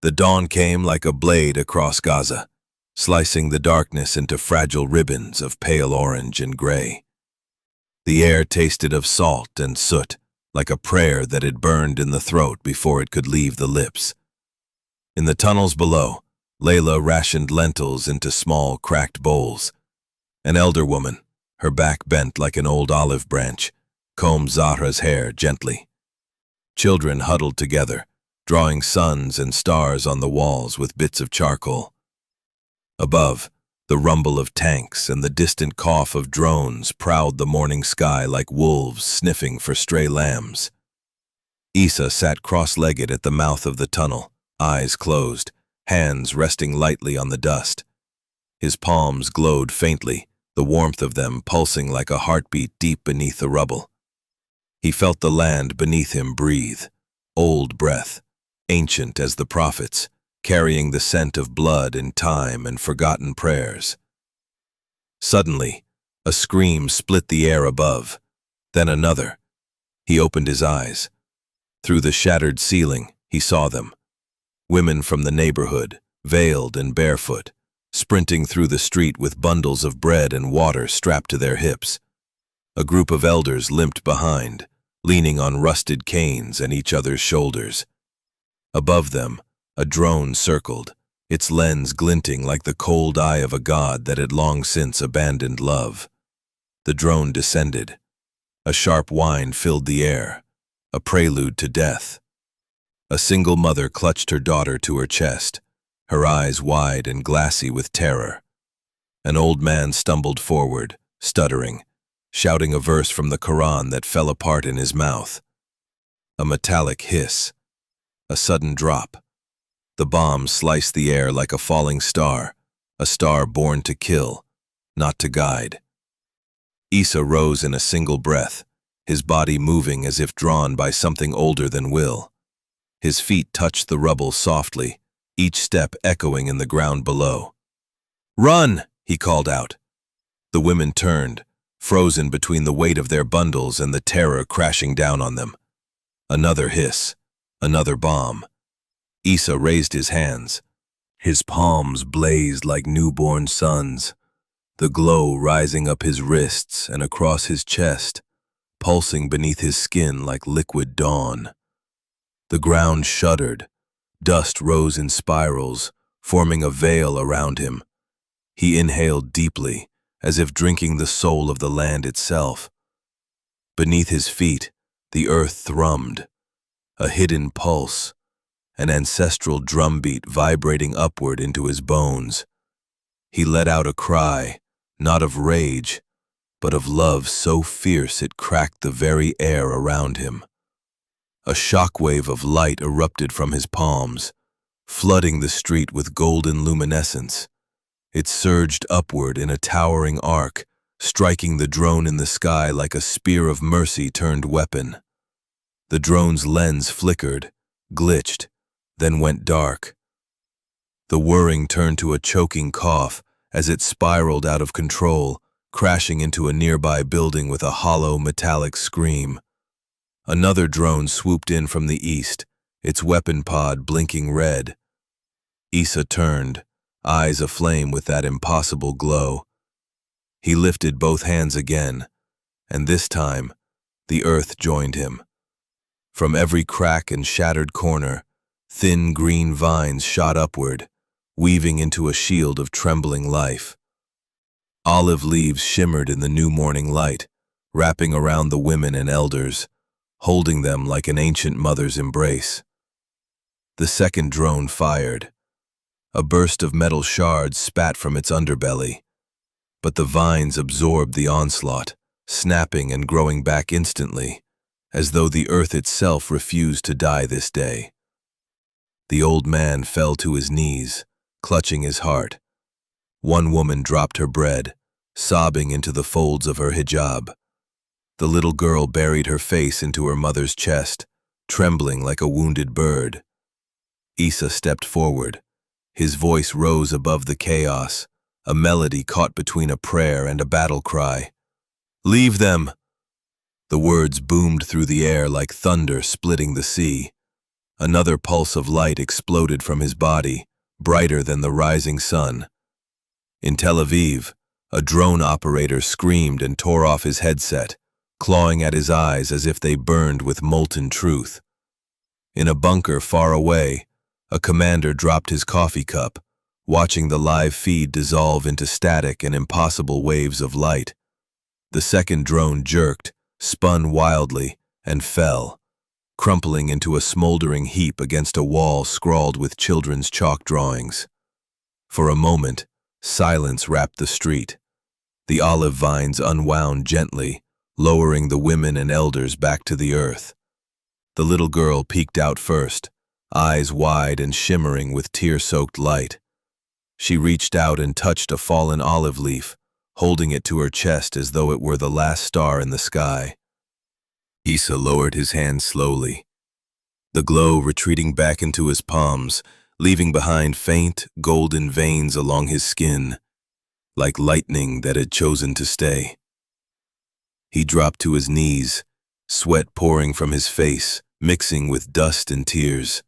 The dawn came like a blade across Gaza, slicing the darkness into fragile ribbons of pale orange and gray. The air tasted of salt and soot, like a prayer that had burned in the throat before it could leave the lips. In the tunnels below, Layla rationed lentils into small, cracked bowls. An elder woman, her back bent like an old olive branch, combed Zahra's hair gently. Children huddled together, drawing suns and stars on the walls with bits of charcoal. Above, the rumble of tanks and the distant cough of drones prowled the morning sky like wolves sniffing for stray lambs. Issa sat cross-legged at the mouth of the tunnel, eyes closed, hands resting lightly on the dust. His palms glowed faintly, the warmth of them pulsing like a heartbeat deep beneath the rubble. He felt the land beneath him breathe, old breath, ancient as the prophets, carrying the scent of blood and time and forgotten prayers. Suddenly, a scream split the air above, then another. He opened his eyes. Through the shattered ceiling, he saw them. Women from the neighborhood, veiled and barefoot, sprinting through the street with bundles of bread and water strapped to their hips. A group of elders limped behind, leaning on rusted canes and each other's shoulders. Above them, a drone circled, its lens glinting like the cold eye of a god that had long since abandoned love. The drone descended. A sharp whine filled the air, a prelude to death. A single mother clutched her daughter to her chest, her eyes wide and glassy with terror. An old man stumbled forward, stuttering, shouting a verse from the Quran that fell apart in his mouth. A metallic hiss. A sudden drop. The bomb sliced the air like a falling star, a star born to kill, not to guide. Issa rose in a single breath, his body moving as if drawn by something older than will. His feet touched the rubble softly, each step echoing in the ground below. "Run!" he called out. The women turned, frozen between the weight of their bundles and the terror crashing down on them. Another hiss, another bomb. Issa raised his hands. His palms blazed like newborn suns, the glow rising up his wrists and across his chest, pulsing beneath his skin like liquid dawn. The ground shuddered. Dust rose in spirals, forming a veil around him. He inhaled deeply, as if drinking the soul of the land itself. Beneath his feet, the earth thrummed, a hidden pulse, an ancestral drumbeat vibrating upward into his bones. He let out a cry, not of rage, but of love so fierce it cracked the very air around him. A shockwave of light erupted from his palms, flooding the street with golden luminescence. It surged upward in a towering arc, striking the drone in the sky like a spear of mercy turned weapon. The drone's lens flickered, glitched, then went dark. The whirring turned to a choking cough as it spiraled out of control, crashing into a nearby building with a hollow, metallic scream. Another drone swooped in from the east, its weapon pod blinking red. Issa turned, eyes aflame with that impossible glow. He lifted both hands again, and this time, the earth joined him. From every crack and shattered corner, thin green vines shot upward, weaving into a shield of trembling life. Olive leaves shimmered in the new morning light, wrapping around the women and elders, holding them like an ancient mother's embrace. The second drone fired. A burst of metal shards spat from its underbelly, but the vines absorbed the onslaught, snapping and growing back instantly, as though the earth itself refused to die this day. The old man fell to his knees, clutching his heart. One woman dropped her bread, sobbing into the folds of her hijab. The little girl buried her face into her mother's chest, trembling like a wounded bird. Issa stepped forward. His voice rose above the chaos, a melody caught between a prayer and a battle cry. "Leave them!" The words boomed through the air like thunder splitting the sea. Another pulse of light exploded from his body, brighter than the rising sun. In Tel Aviv, a drone operator screamed and tore off his headset, clawing at his eyes as if they burned with molten truth. In a bunker far away, a commander dropped his coffee cup, watching the live feed dissolve into static and impossible waves of light. The second drone jerked, spun wildly, and fell, crumpling into a smoldering heap against a wall scrawled with children's chalk drawings. For a moment, silence wrapped the street. The olive vines unwound gently, lowering the women and elders back to the earth. The little girl peeked out first, eyes wide and shimmering with tear-soaked light. She reached out and touched a fallen olive leaf, holding it to her chest as though it were the last star in the sky. Issa lowered his hand slowly, the glow retreating back into his palms, leaving behind faint, golden veins along his skin, like lightning that had chosen to stay. He dropped to his knees, sweat pouring from his face, mixing with dust and tears.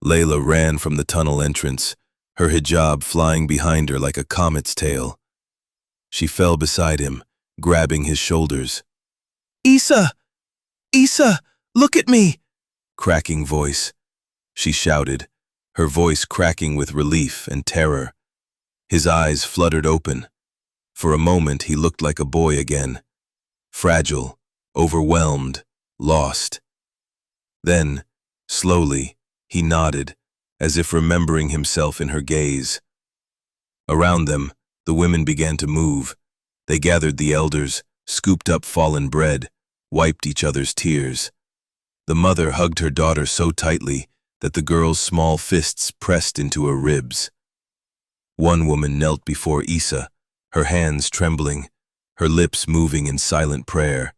Layla ran from the tunnel entrance, her hijab flying behind her like a comet's tail. She fell beside him, grabbing his shoulders. "Issa! Issa, look at me!" Cracking voice. She shouted, her voice cracking with relief and terror. His eyes fluttered open. For a moment he looked like a boy again, fragile, overwhelmed, lost. Then, slowly, he nodded, as if remembering himself in her gaze. Around them, the women began to move. They gathered the elders, scooped up fallen bread, wiped each other's tears. The mother hugged her daughter so tightly that the girl's small fists pressed into her ribs. One woman knelt before Issa, her hands trembling, her lips moving in silent prayer.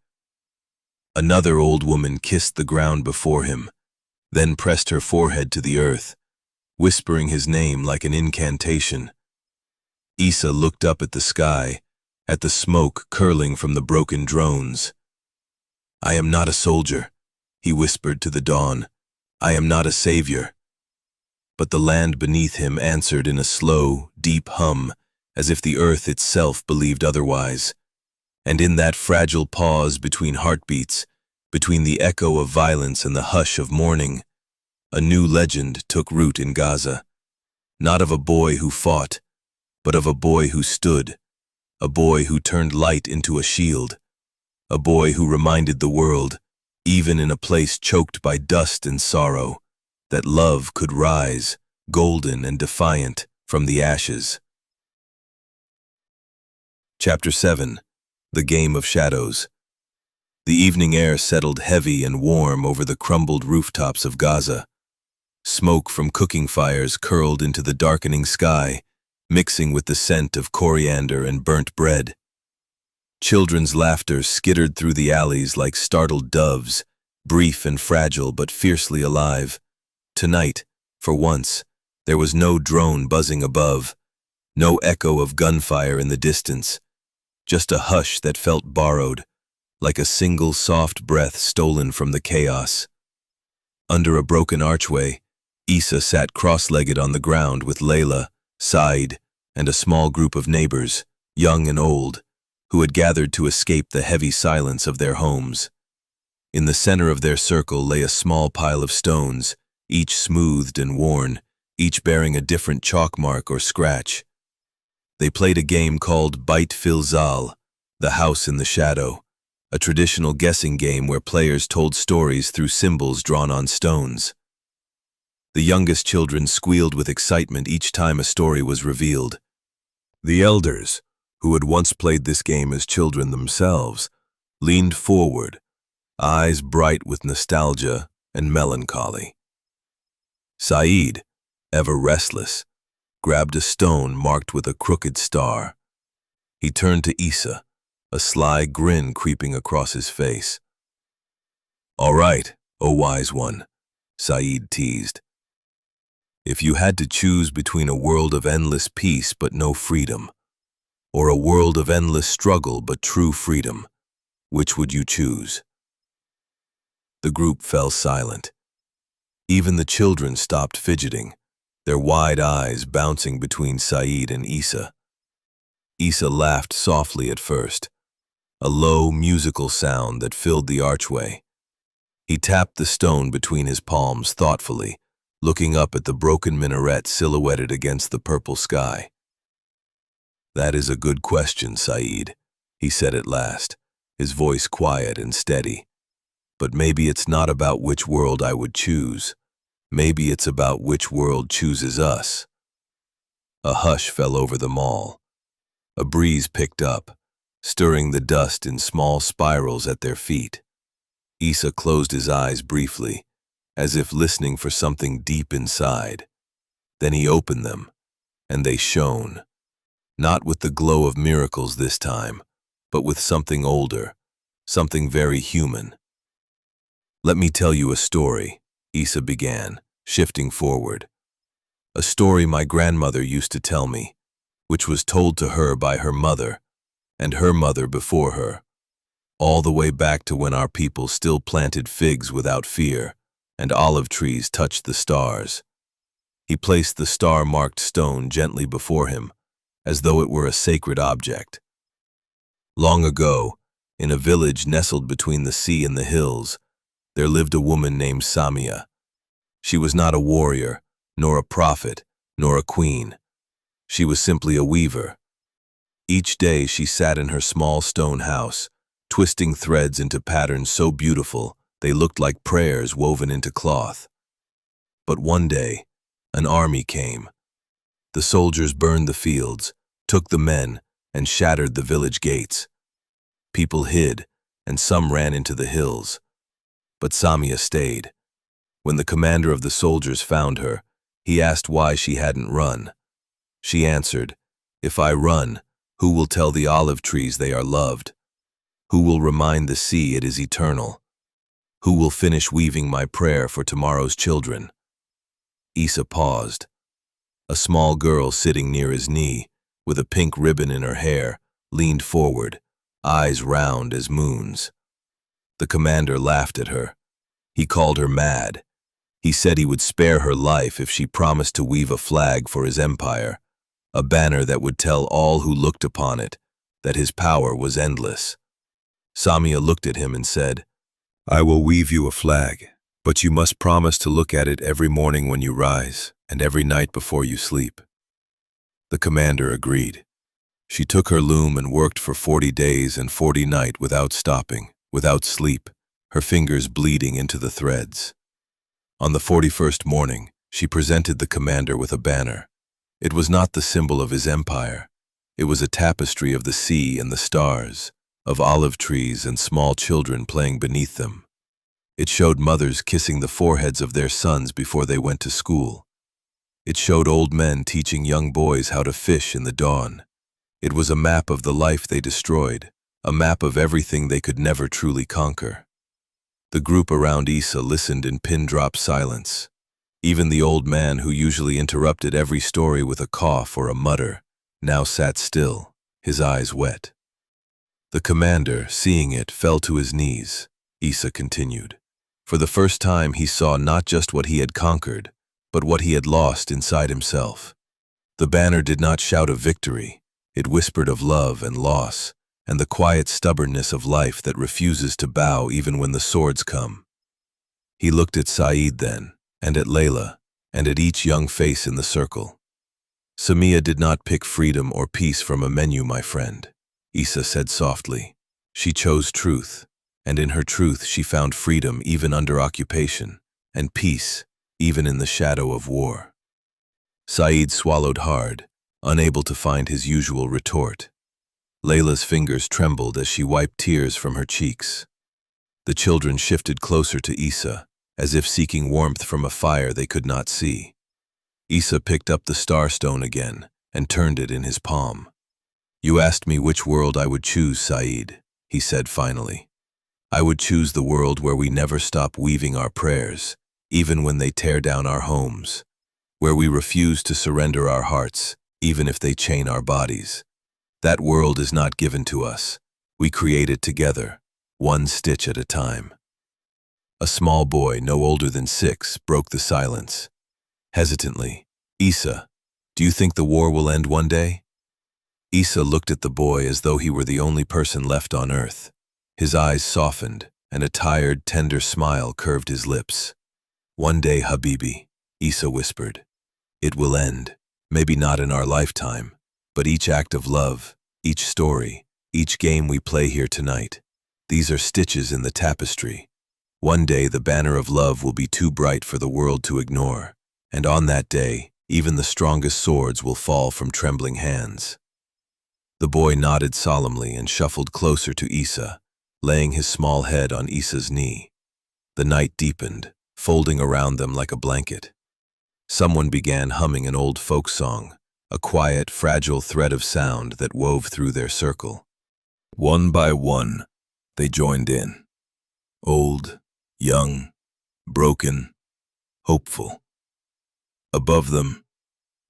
Another old woman kissed the ground before him, then pressed her forehead to the earth, whispering his name like an incantation. Issa looked up at the sky, at the smoke curling from the broken drones. "I am not a soldier," he whispered to the dawn. "I am not a savior." But the land beneath him answered in a slow, deep hum, as if the earth itself believed otherwise. And in that fragile pause between heartbeats, between the echo of violence and the hush of mourning, a new legend took root in Gaza. Not of a boy who fought, but of a boy who stood, a boy who turned light into a shield, a boy who reminded the world, even in a place choked by dust and sorrow, that love could rise, golden and defiant, from the ashes. Chapter 7. The Game of Shadows. The evening air settled heavy and warm over the crumbled rooftops of Gaza. Smoke from cooking fires curled into the darkening sky, mixing with the scent of coriander and burnt bread. Children's laughter skittered through the alleys like startled doves, brief and fragile but fiercely alive. Tonight, for once, there was no drone buzzing above, no echo of gunfire in the distance, just a hush that felt borrowed, like a single soft breath stolen from the chaos. Under a broken archway, Issa sat cross-legged on the ground with Layla, Said, and a small group of neighbors, young and old, who had gathered to escape the heavy silence of their homes. In the center of their circle lay a small pile of stones, each smoothed and worn, each bearing a different chalk mark or scratch. They played a game called Bait Fil Zal, the house in the shadow, a traditional guessing game where players told stories through symbols drawn on stones. The youngest children squealed with excitement each time a story was revealed. The elders, who had once played this game as children themselves, leaned forward, eyes bright with nostalgia and melancholy. Said, ever restless, grabbed a stone marked with a crooked star. He turned to Issa, a sly grin creeping across his face. "All right, O wise one," Said teased. "If you had to choose between a world of endless peace but no freedom, or a world of endless struggle but true freedom, which would you choose?" The group fell silent. Even the children stopped fidgeting, their wide eyes bouncing between Said and Issa. Issa laughed softly at first, a low, musical sound that filled the archway. He tapped the stone between his palms thoughtfully, looking up at the broken minaret silhouetted against the purple sky. "That is a good question, Said," he said at last, his voice quiet and steady. "But maybe it's not about which world I would choose. Maybe it's about which world chooses us." A hush fell over them all. A breeze picked up, stirring the dust in small spirals at their feet. Issa closed his eyes briefly, as if listening for something deep inside. Then he opened them, and they shone, not with the glow of miracles this time, but with something older, something very human. "Let me tell you a story," Issa began, shifting forward. "A story my grandmother used to tell me, which was told to her by her mother, and her mother before her, all the way back to when our people still planted figs without fear, and olive trees touched the stars." He placed the star-marked stone gently before him, as though it were a sacred object. "Long ago, in a village nestled between the sea and the hills, there lived a woman named Samia. She was not a warrior, nor a prophet, nor a queen. She was simply a weaver. Each day she sat in her small stone house, twisting threads into patterns so beautiful they looked like prayers woven into cloth. But one day, an army came. The soldiers burned the fields, took the men, and shattered the village gates. People hid, and some ran into the hills. But Samia stayed. When the commander of the soldiers found her, he asked why she hadn't run. She answered, "If I run, who will tell the olive trees they are loved? Who will remind the sea it is eternal? Who will finish weaving my prayer for tomorrow's children?" Issa paused. A small girl sitting near his knee, with a pink ribbon in her hair, leaned forward, eyes round as moons. The commander laughed at her. He called her mad. He said he would spare her life if she promised to weave a flag for his empire, a banner that would tell all who looked upon it that his power was endless. Samia looked at him and said, "I will weave you a flag, but you must promise to look at it every morning when you rise and every night before you sleep." The commander agreed. She took her loom and worked for 40 days and 40 nights without stopping, without sleep, her fingers bleeding into the threads. On the 41st morning, she presented the commander with a banner. It was not the symbol of his empire. It was a tapestry of the sea and the stars, of olive trees and small children playing beneath them. It showed mothers kissing the foreheads of their sons before they went to school. It showed old men teaching young boys how to fish in the dawn. It was a map of the life they destroyed, a map of everything they could never truly conquer. The group around Issa listened in pin-drop silence. Even the old man who usually interrupted every story with a cough or a mutter now sat still, his eyes wet. The commander, seeing it, fell to his knees. Issa continued. For the first time he saw not just what he had conquered, but what he had lost inside himself. The banner did not shout of victory. It whispered of love and loss, and the quiet stubbornness of life that refuses to bow even when the swords come. He looked at Saeed then, and at Layla, and at each young face in the circle. "Samia did not pick freedom or peace from a menu, my friend," Issa said softly. "She chose truth, and in her truth she found freedom even under occupation, and peace even in the shadow of war." Saeed swallowed hard, unable to find his usual retort. Layla's fingers trembled as she wiped tears from her cheeks. The children shifted closer to Issa, as if seeking warmth from a fire they could not see. Issa picked up the starstone again and turned it in his palm. "You asked me which world I would choose, Saeed," he said finally. "I would choose the world where we never stop weaving our prayers, even when they tear down our homes, where we refuse to surrender our hearts, even if they chain our bodies. That world is not given to us. We create it together, one stitch at a time." A small boy, no older than 6, broke the silence. Hesitantly, "Issa, do you think the war will end one day?" Issa looked at the boy as though he were the only person left on earth. His eyes softened, and a tired, tender smile curved his lips. "One day, Habibi," Issa whispered. "It will end. Maybe not in our lifetime, but each act of love, each story, each game we play here tonight. These are stitches in the tapestry. One day the banner of love will be too bright for the world to ignore, and on that day, even the strongest swords will fall from trembling hands." The boy nodded solemnly and shuffled closer to Issa, laying his small head on Issa's knee. The night deepened, folding around them like a blanket. Someone began humming an old folk song, a quiet, fragile thread of sound that wove through their circle. One by one, they joined in. Old, young, broken, hopeful. Above them,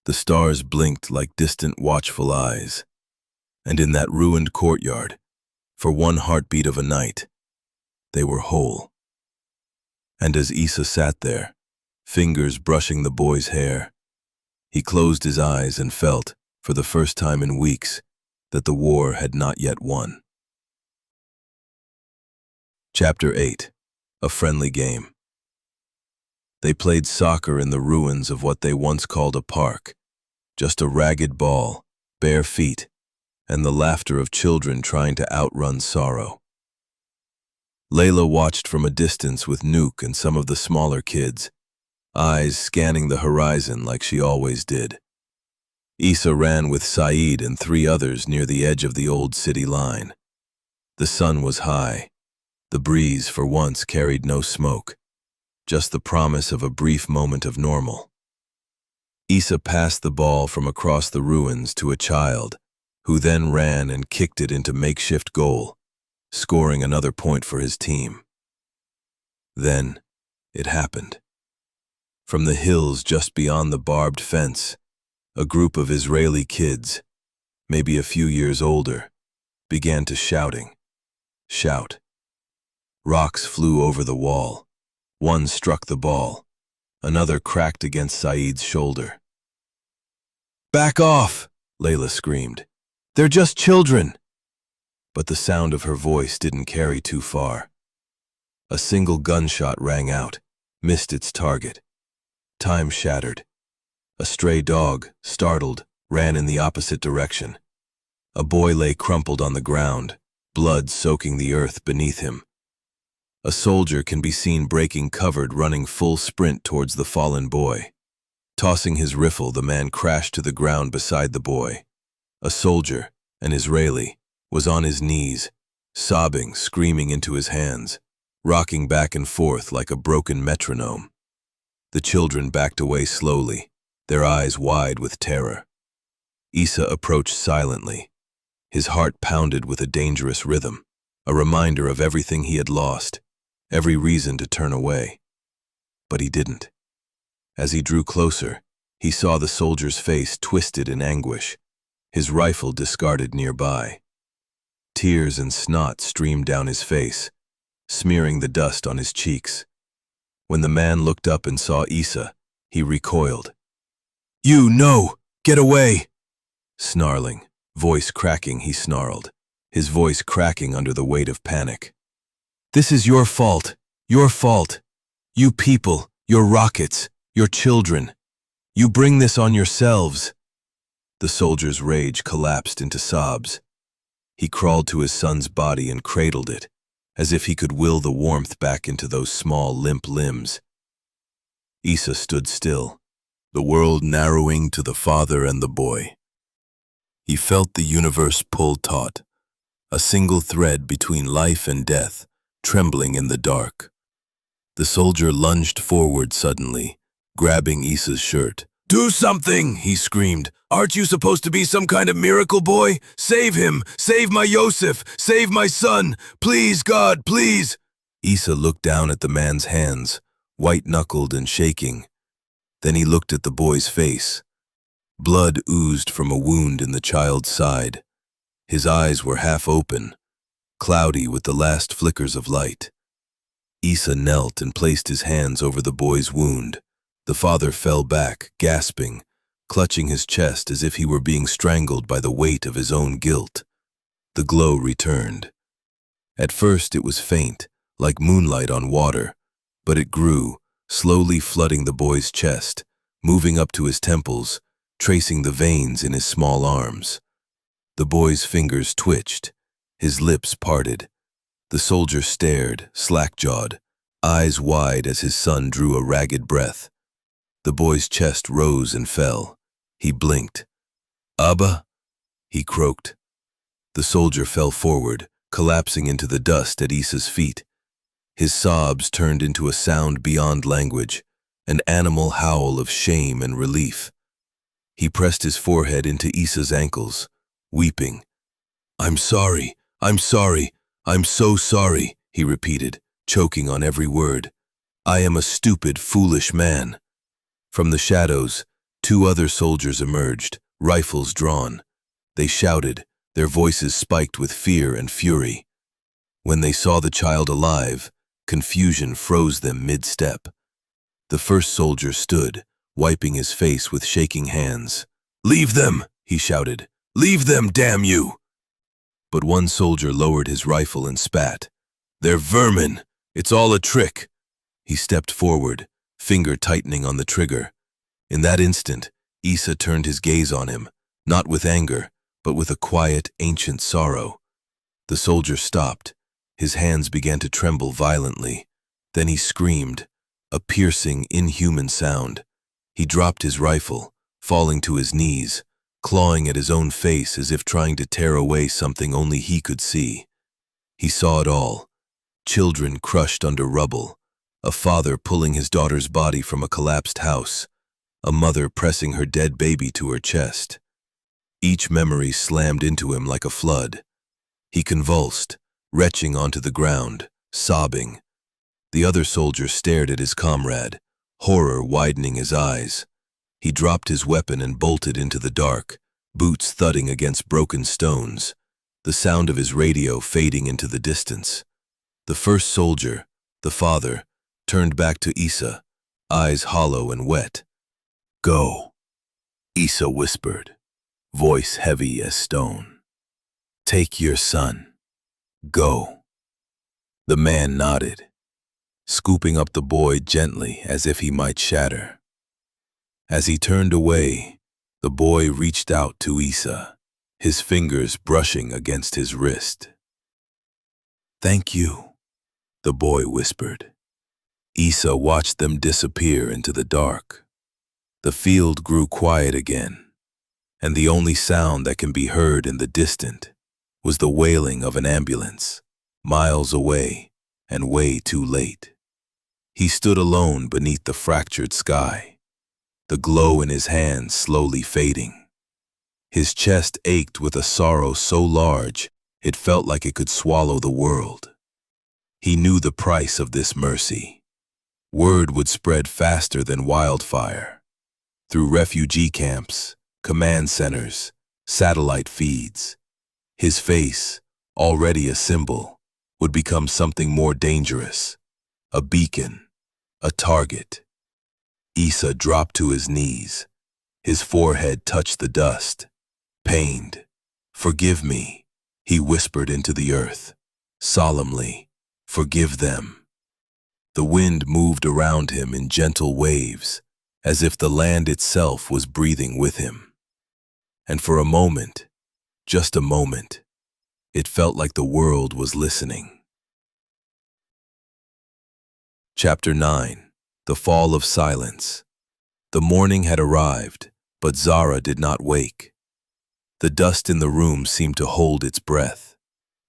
the stars blinked like distant watchful eyes, and in that ruined courtyard, for one heartbeat of a night, they were whole. And as Issa sat there, fingers brushing the boy's hair, he closed his eyes and felt, for the first time in weeks, that the war had not yet won. Chapter 8. A Friendly Game. They played soccer in the ruins of what they once called a park, just a ragged ball, bare feet, and the laughter of children trying to outrun sorrow. Layla watched from a distance with Nuke and some of the smaller kids, eyes scanning the horizon like she always did. Issa ran with Saeed and 3 others near the edge of the old city line. The sun was high. The breeze, for once, carried no smoke, just the promise of a brief moment of normal. Issa passed the ball from across the ruins to a child, who then ran and kicked it into makeshift goal, scoring another point for his team. Then, it happened. From the hills just beyond the barbed fence, a group of Israeli kids, maybe a few years older, began to shout. Rocks flew over the wall. One struck the ball. Another cracked against Saeed's shoulder. "Back off!" Layla screamed. "They're just children!" But the sound of her voice didn't carry too far. A single gunshot rang out, missed its target. Time shattered. A stray dog, startled, ran in the opposite direction. A boy lay crumpled on the ground, blood soaking the earth beneath him. A soldier can be seen breaking cover, running full sprint towards the fallen boy. Tossing his rifle, the man crashed to the ground beside the boy. A soldier, an Israeli, was on his knees, sobbing, screaming into his hands, rocking back and forth like a broken metronome. The children backed away slowly, their eyes wide with terror. Issa approached silently. His heart pounded with a dangerous rhythm, a reminder of everything he had lost, every reason to turn away. But he didn't. As he drew closer, he saw the soldier's face twisted in anguish, his rifle discarded nearby. Tears and snot streamed down his face, smearing the dust on his cheeks. When the man looked up and saw Issa, he recoiled. "You, no! Get away!" Snarling, voice cracking, he snarled, his voice cracking under the weight of panic. "This is your fault, your fault. You people, your rockets, your children. You bring this on yourselves." The soldier's rage collapsed into sobs. He crawled to his son's body and cradled it, as if he could will the warmth back into those small, limp limbs. Issa stood still, the world narrowing to the father and the boy. He felt the universe pull taut, a single thread between life and death, trembling in the dark. The soldier lunged forward suddenly, grabbing Issa's shirt. "Do something!" he screamed. "Aren't you supposed to be some kind of miracle boy? Save him! Save my Yosef! Save my son! Please, God, please!" Issa looked down at the man's hands, white-knuckled and shaking. Then he looked at the boy's face. Blood oozed from a wound in the child's side. His eyes were half open, cloudy with the last flickers of light. Issa knelt and placed his hands over the boy's wound. The father fell back, gasping, clutching his chest as if he were being strangled by the weight of his own guilt. The glow returned. At first it was faint, like moonlight on water, but it grew, slowly flooding the boy's chest, moving up to his temples, tracing the veins in his small arms. The boy's fingers twitched, his lips parted. The soldier stared, slack-jawed, eyes wide as his son drew a ragged breath. The boy's chest rose and fell. He blinked. "Abba?" he croaked. The soldier fell forward, collapsing into the dust at Issa's feet. His sobs turned into a sound beyond language, an animal howl of shame and relief. He pressed his forehead into Issa's ankles, weeping. I'm sorry, I'm so sorry, he repeated, choking on every word. I am a stupid, foolish man. From the shadows, 2 other soldiers emerged, rifles drawn. They shouted, their voices spiked with fear and fury. When they saw the child alive, confusion froze them mid-step. The first soldier stood, wiping his face with shaking hands. "Leave them!" he shouted. "Leave them, damn you!" But one soldier lowered his rifle and spat. "They're vermin! It's all a trick!" He stepped forward, finger tightening on the trigger. In that instant, Issa turned his gaze on him, not with anger, but with a quiet, ancient sorrow. The soldier stopped, His hands began to tremble violently. Then he screamed, a piercing, inhuman sound. He dropped his rifle, falling to his knees, clawing at his own face as if trying to tear away something only he could see. He saw it all. Children crushed under rubble, a father pulling his daughter's body from a collapsed house, a mother pressing her dead baby to her chest. Each memory slammed into him like a flood. He convulsed, retching onto the ground, sobbing. The other soldier stared at his comrade, horror widening his eyes. He dropped his weapon and bolted into the dark, boots thudding against broken stones, the sound of his radio fading into the distance. The first soldier, the father, turned back to Issa, eyes hollow and wet. "Go," Issa whispered, voice heavy as stone. "Take your son. Go." The man nodded, scooping up the boy gently as if he might shatter. As he turned away, the boy reached out to Issa, his fingers brushing against his wrist. "Thank you," the boy whispered. Issa watched them disappear into the dark. The field grew quiet again, and the only sound that can be heard in the distant was the wailing of an ambulance, miles away and way too late. He stood alone beneath the fractured sky, the glow in his hands slowly fading. His chest ached with a sorrow so large it felt like it could swallow the world. He knew the price of this mercy. Word would spread faster than wildfire, through refugee camps, command centers, satellite feeds. His face, already a symbol, would become something more dangerous, a beacon, a target. Issa dropped to his knees. His forehead touched the dust. Pained. "Forgive me," he whispered into the earth, solemnly. "Forgive them." The wind moved around him in gentle waves, as if the land itself was breathing with him. And for a moment, just a moment, it felt like the world was listening. Chapter 9. The Fall of Silence. The morning had arrived, but Zara did not wake. The dust in the room seemed to hold its breath.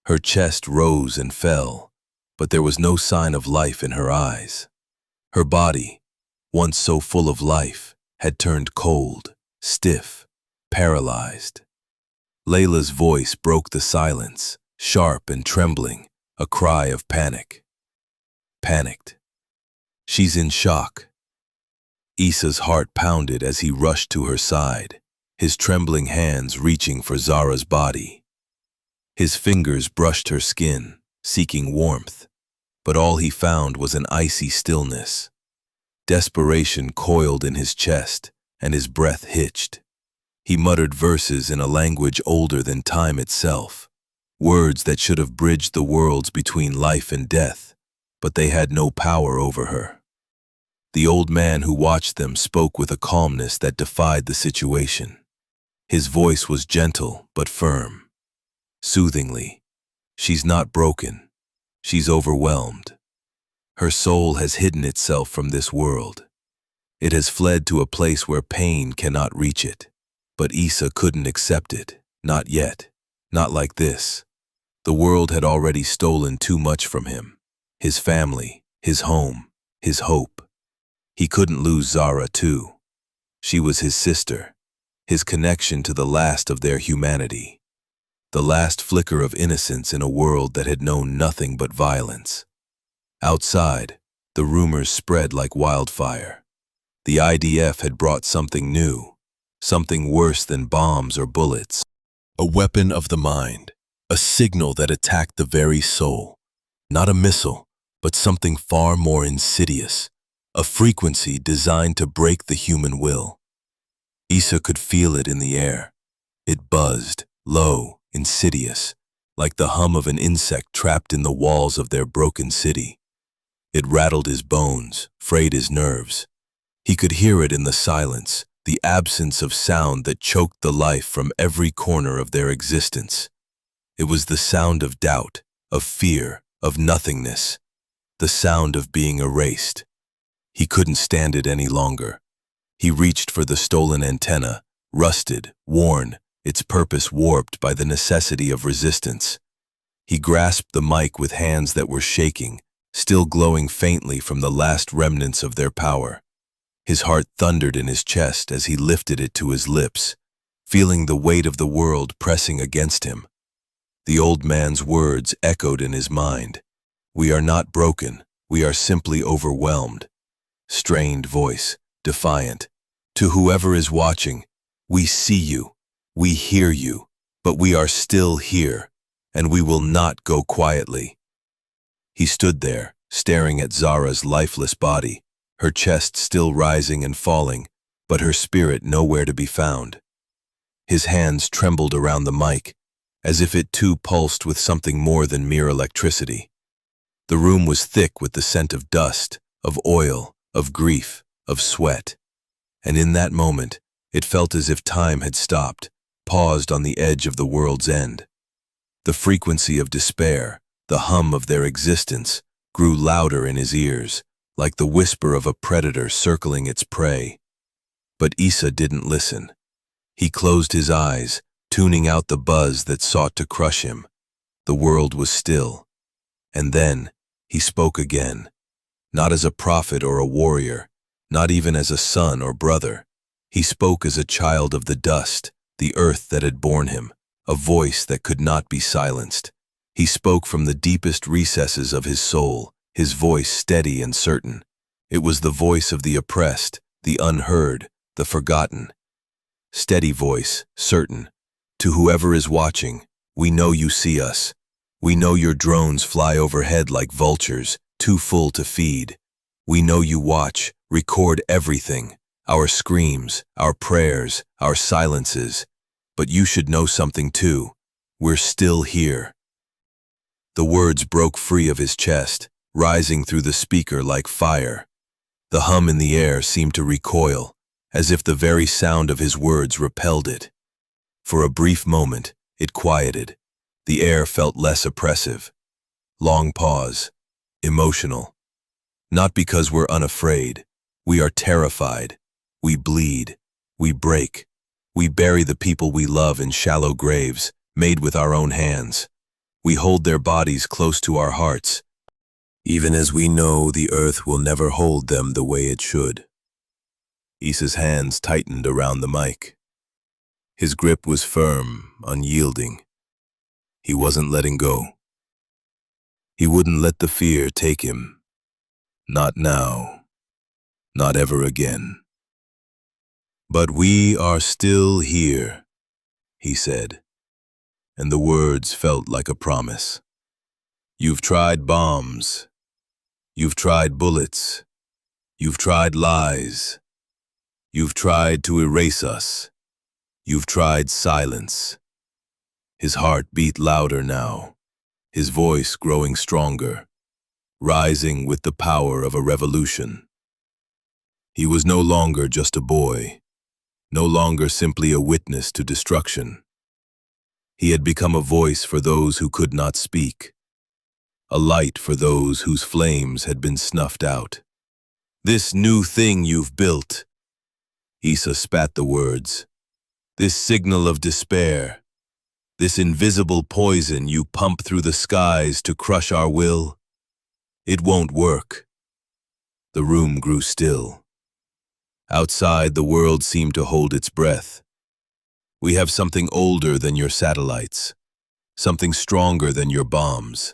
Her chest rose and fell, but there was no sign of life in her eyes. Her body, once so full of life, had turned cold, stiff, paralyzed. Layla's voice broke the silence, sharp and trembling, a cry of panic. Panicked. "She's in shock." Issa's heart pounded as he rushed to her side, his trembling hands reaching for Zara's body. His fingers brushed her skin, seeking warmth, but all he found was an icy stillness. Desperation coiled in his chest, and his breath hitched. He muttered verses in a language older than time itself, words that should have bridged the worlds between life and death, but they had no power over her. The old man who watched them spoke with a calmness that defied the situation. His voice was gentle but firm. Soothingly, "She's not broken. She's overwhelmed. Her soul has hidden itself from this world. It has fled to a place where pain cannot reach it. But Issa couldn't accept it, not yet, not like this. The world had already stolen too much from him. His family, his home, his hope. He couldn't lose Zara too. She was his sister, his connection to the last of their humanity. The last flicker of innocence in a world that had known nothing but violence. Outside, the rumors spread like wildfire. The IDF had brought something new, something worse than bombs or bullets. A weapon of the mind, a signal that attacked the very soul. Not a missile, but something far more insidious, a frequency designed to break the human will. Issa could feel it in the air. It buzzed, low, insidious, like the hum of an insect trapped in the walls of their broken city. It rattled his bones, frayed his nerves. He could hear it in the silence, the absence of sound that choked the life from every corner of their existence. It was the sound of doubt, of fear, of nothingness, the sound of being erased. He couldn't stand it any longer. He reached for the stolen antenna, rusted, worn, its purpose warped by the necessity of resistance. He grasped the mic with hands that were shaking, still glowing faintly from the last remnants of their power. His heart thundered in his chest as he lifted it to his lips, feeling the weight of the world pressing against him. The old man's words echoed in his mind. "We are not broken, we are simply overwhelmed." Strained voice, defiant. "To whoever is watching, we see you, we hear you, but we are still here, and we will not go quietly." He stood there, staring at Zara's lifeless body, her chest still rising and falling, but her spirit nowhere to be found. His hands trembled around the mic, as if it too pulsed with something more than mere electricity. The room was thick with the scent of dust, of oil, of grief, of sweat. And in that moment, it felt as if time had stopped, paused on the edge of the world's end. The frequency of despair, the hum of their existence, grew louder in his ears, like the whisper of a predator circling its prey. But Issa didn't listen. He closed his eyes, tuning out the buzz that sought to crush him. The world was still. And then, he spoke again, not as a prophet or a warrior, not even as a son or brother. He spoke as a child of the dust, the earth that had borne him, a voice that could not be silenced. He spoke from the deepest recesses of his soul, his voice steady and certain. It was the voice of the oppressed, the unheard, the forgotten. Steady voice, certain. "To whoever is watching, we know you see us. We know your drones fly overhead like vultures, too full to feed. We know you watch, record everything, our screams, our prayers, our silences. But you should know something too. We're still here." The words broke free of his chest, rising through the speaker like fire. The hum in the air seemed to recoil, as if the very sound of his words repelled it. For a brief moment, it quieted. The air felt less oppressive. Long pause. Emotional. Not because we're unafraid. We are terrified. We bleed. We break. We bury the people we love in shallow graves, made with our own hands. We hold their bodies close to our hearts, even as we know the earth will never hold them the way it should. Issa's hands tightened around the mic. His grip was firm, unyielding. He wasn't letting go. He wouldn't let the fear take him. Not now. Not ever again. "But we are still here," he said, and the words felt like a promise. "You've tried bombs. You've tried bullets. You've tried lies. You've tried to erase us. You've tried silence." His heart beat louder now, his voice growing stronger, rising with the power of a revolution. He was no longer just a boy, no longer simply a witness to destruction. He had become a voice for those who could not speak, a light for those whose flames had been snuffed out. "This new thing you've built," Issa spat the words, "this signal of despair, this invisible poison you pump through the skies to crush our will, it won't work." The room grew still. Outside, the world seemed to hold its breath. "We have something older than your satellites, something stronger than your bombs,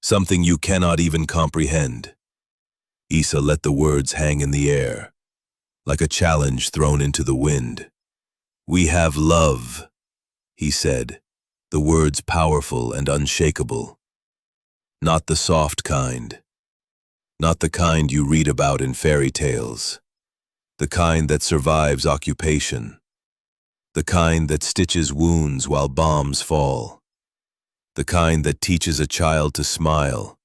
something you cannot even comprehend." Issa let the words hang in the air, like a challenge thrown into the wind. "We have love," he said, the words powerful and unshakable. "Not the soft kind, not the kind you read about in fairy tales, the kind that survives occupation, the kind that stitches wounds while bombs fall, the kind that teaches a child to smile,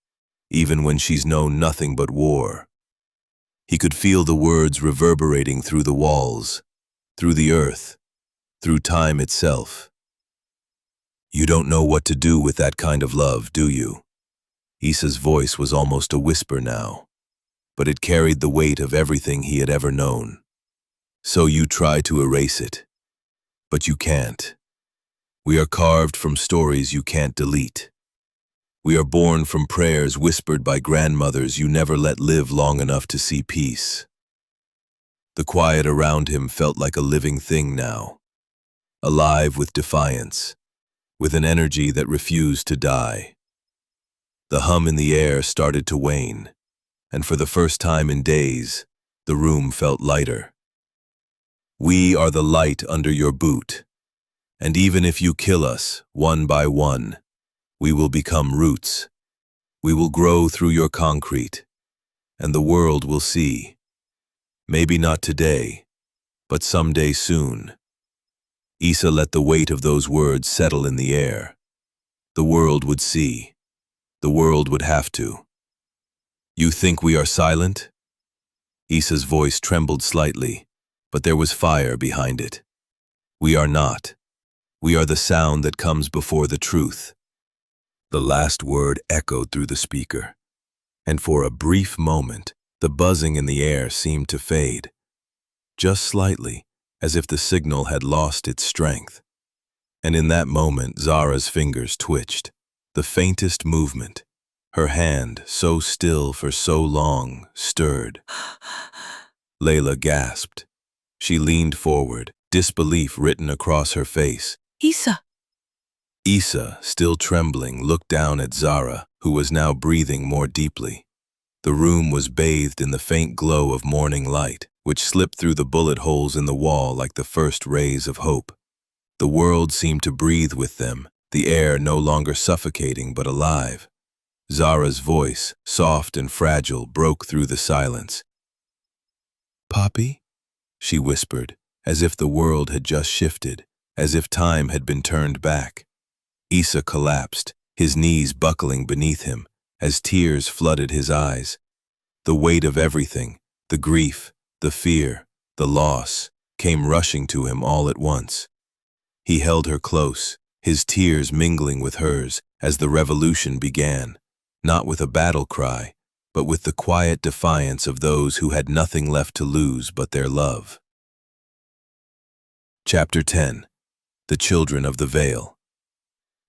even when she's known nothing but war." He could feel the words reverberating through the walls, through the earth, through time itself. "You don't know what to do with that kind of love, do you?" Issa's voice was almost a whisper now, but it carried the weight of everything he had ever known. So you try to erase it, but you can't. We are carved from stories you can't delete. We are born from prayers whispered by grandmothers you never let live long enough to see peace. The quiet around him felt like a living thing now, alive with defiance, with an energy that refused to die. The hum in the air started to wane, and for the first time in days, the room felt lighter. We are the light under your boot, and even if you kill us, one by one, we will become roots. We will grow through your concrete, and the world will see. Maybe not today, but someday soon. Issa let the weight of those words settle in the air. The world would see. The world would have to. You think we are silent? Issa's voice trembled slightly, but there was fire behind it. We are not. We are the sound that comes before the truth. The last word echoed through the speaker, and for a brief moment, the buzzing in the air seemed to fade, just slightly, as if the signal had lost its strength. And in that moment, Zara's fingers twitched, the faintest movement. Her hand, so still for so long, stirred. Layla gasped. She leaned forward, disbelief written across her face. Issa! Issa, still trembling, looked down at Zara, who was now breathing more deeply. The room was bathed in the faint glow of morning light, which slipped through the bullet holes in the wall like the first rays of hope. The world seemed to breathe with them, the air no longer suffocating but alive. Zara's voice, soft and fragile, broke through the silence. "Poppy?" she whispered, as if the world had just shifted, as if time had been turned back. Issa collapsed, his knees buckling beneath him, as tears flooded his eyes. The weight of everything, the grief, the fear, the loss, came rushing to him all at once. He held her close, his tears mingling with hers as the revolution began, not with a battle cry, but with the quiet defiance of those who had nothing left to lose but their love. Chapter 10. The Children of the Veil.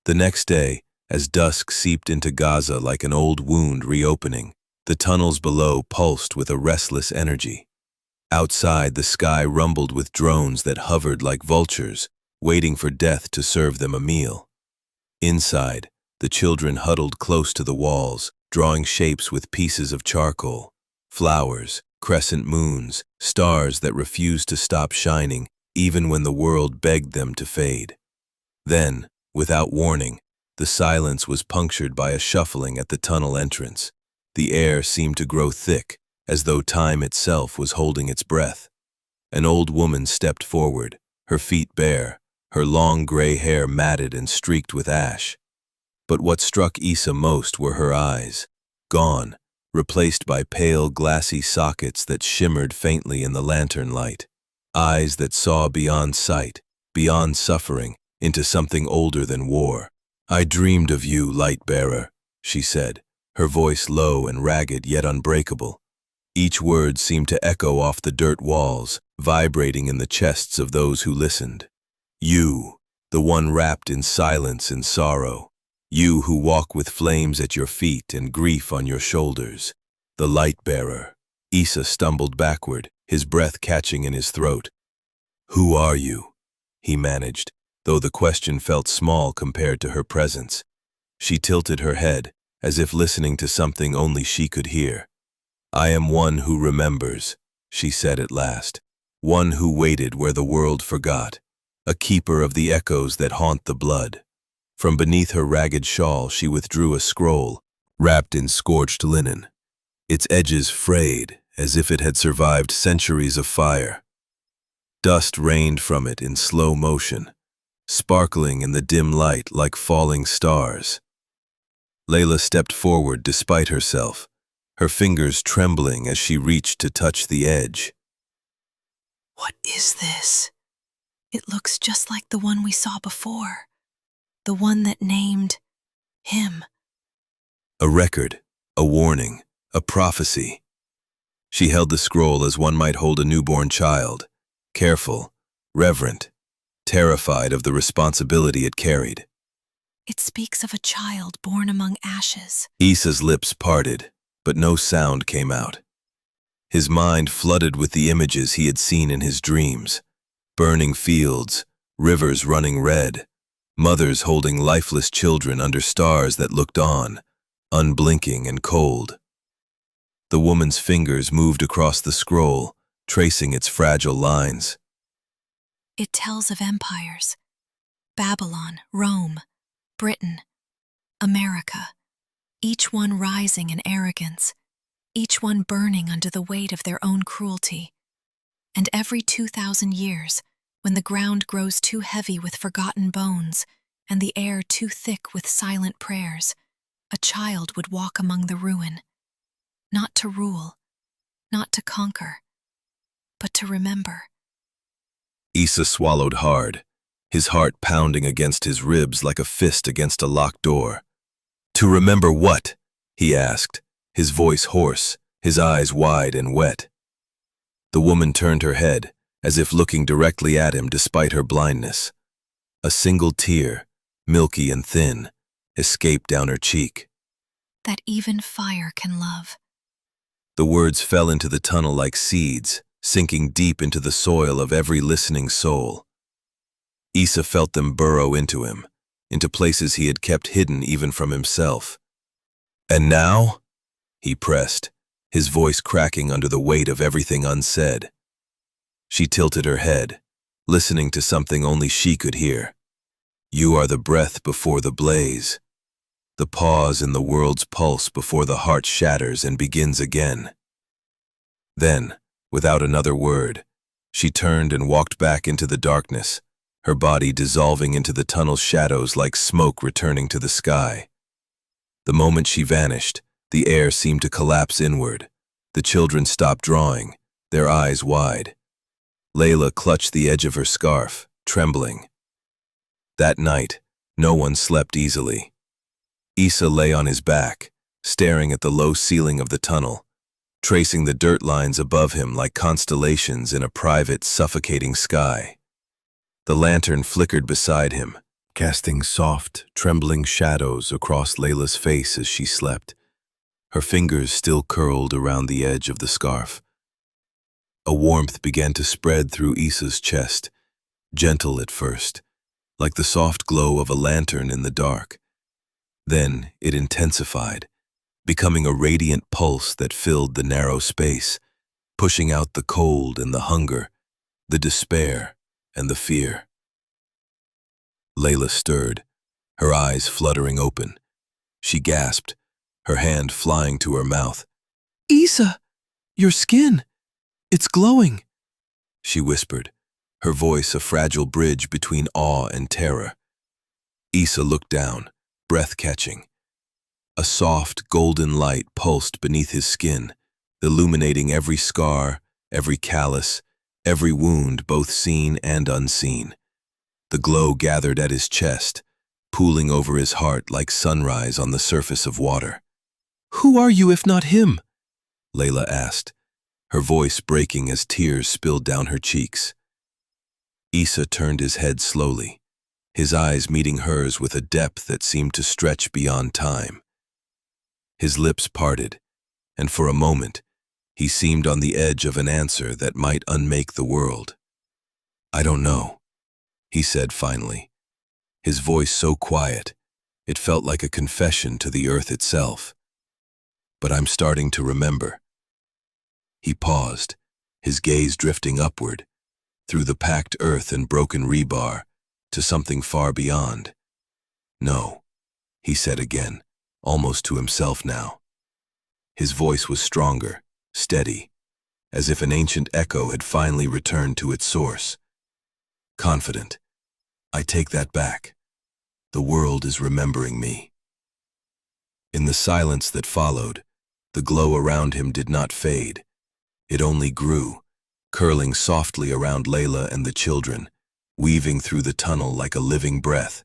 The next day, as dusk seeped into Gaza like an old wound reopening, the tunnels below pulsed with a restless energy. Outside, the sky rumbled with drones that hovered like vultures, waiting for death to serve them a meal. Inside, the children huddled close to the walls, drawing shapes with pieces of charcoal, flowers, crescent moons, stars that refused to stop shining even when the world begged them to fade. Then, without warning, the silence was punctured by a shuffling at the tunnel entrance. The air seemed to grow thick, as though time itself was holding its breath. An old woman stepped forward, her feet bare, her long gray hair matted and streaked with ash. But what struck Issa most were her eyes, gone, replaced by pale, glassy sockets that shimmered faintly in the lantern light. Eyes that saw beyond sight, beyond suffering, into something older than war. "I dreamed of you, light-bearer," she said, her voice low and ragged yet unbreakable. Each word seemed to echo off the dirt walls, vibrating in the chests of those who listened. "You, the one wrapped in silence and sorrow. You who walk with flames at your feet and grief on your shoulders. The light-bearer." Issa stumbled backward, his breath catching in his throat. "Who are you?" he managed, though the question felt small compared to her presence. She tilted her head, as if listening to something only she could hear. "I am one who remembers," she said at last. "One who waited where the world forgot. A keeper of the echoes that haunt the blood." From beneath her ragged shawl she withdrew a scroll, wrapped in scorched linen. Its edges frayed, as if it had survived centuries of fire. Dust rained from it in slow motion, sparkling in the dim light like falling stars. Layla stepped forward despite herself, her fingers trembling as she reached to touch the edge. What is this? It looks just like the one we saw before. The one that named him. A record, a warning, a prophecy. She held the scroll as one might hold a newborn child, careful, reverent, terrified of the responsibility it carried. It speaks of a child born among ashes. Issa's lips parted, but no sound came out. His mind flooded with the images he had seen in his dreams: burning fields, rivers running red, mothers holding lifeless children under stars that looked on, unblinking and cold. The woman's fingers moved across the scroll, tracing its fragile lines. It tells of empires: Babylon, Rome, Britain, America, each one rising in arrogance, each one burning under the weight of their own cruelty. And every 2,000 years, when the ground grows too heavy with forgotten bones and the air too thick with silent prayers, a child would walk among the ruin, not to rule, not to conquer, but to remember. Issa swallowed hard, his heart pounding against his ribs like a fist against a locked door. To remember what? He asked, his voice hoarse, his eyes wide and wet. The woman turned her head, as if looking directly at him despite her blindness. A single tear, milky and thin, escaped down her cheek. That even fire can love. The words fell into the tunnel like seeds, sinking deep into the soil of every listening soul. Issa felt them burrow into him, into places he had kept hidden even from himself. And now? He pressed, his voice cracking under the weight of everything unsaid. She tilted her head, listening to something only she could hear. You are the breath before the blaze, the pause in the world's pulse before the heart shatters and begins again. Then, without another word, she turned and walked back into the darkness, her body dissolving into the tunnel's shadows like smoke returning to the sky. The moment she vanished, the air seemed to collapse inward. The children stopped drawing, their eyes wide. Layla clutched the edge of her scarf, trembling. That night, no one slept easily. Issa lay on his back, staring at the low ceiling of the tunnel, tracing the dirt lines above him like constellations in a private, suffocating sky. The lantern flickered beside him, casting soft, trembling shadows across Layla's face as she slept, her fingers still curled around the edge of the scarf. A warmth began to spread through Issa's chest, gentle at first, like the soft glow of a lantern in the dark. Then it intensified, becoming a radiant pulse that filled the narrow space, pushing out the cold and the hunger, the despair and the fear. Layla stirred, her eyes fluttering open. She gasped, her hand flying to her mouth. "Issa, your skin, it's glowing," she whispered, her voice a fragile bridge between awe and terror. Issa looked down, breath catching. A soft, golden light pulsed beneath his skin, illuminating every scar, every callus, every wound both seen and unseen. The glow gathered at his chest, pooling over his heart like sunrise on the surface of water. "Who are you if not him?" Layla asked, her voice breaking as tears spilled down her cheeks. Issa turned his head slowly, his eyes meeting hers with a depth that seemed to stretch beyond time. His lips parted, and for a moment, he seemed on the edge of an answer that might unmake the world. "I don't know," he said finally, his voice so quiet, it felt like a confession to the earth itself. "But I'm starting to remember." He paused, his gaze drifting upward, through the packed earth and broken rebar, to something far beyond. "No," he said again, almost to himself now. His voice was stronger, steady, as if an ancient echo had finally returned to its source. Confident. "I take that back. The world is remembering me." In the silence that followed, the glow around him did not fade. It only grew, curling softly around Layla and the children, weaving through the tunnel like a living breath.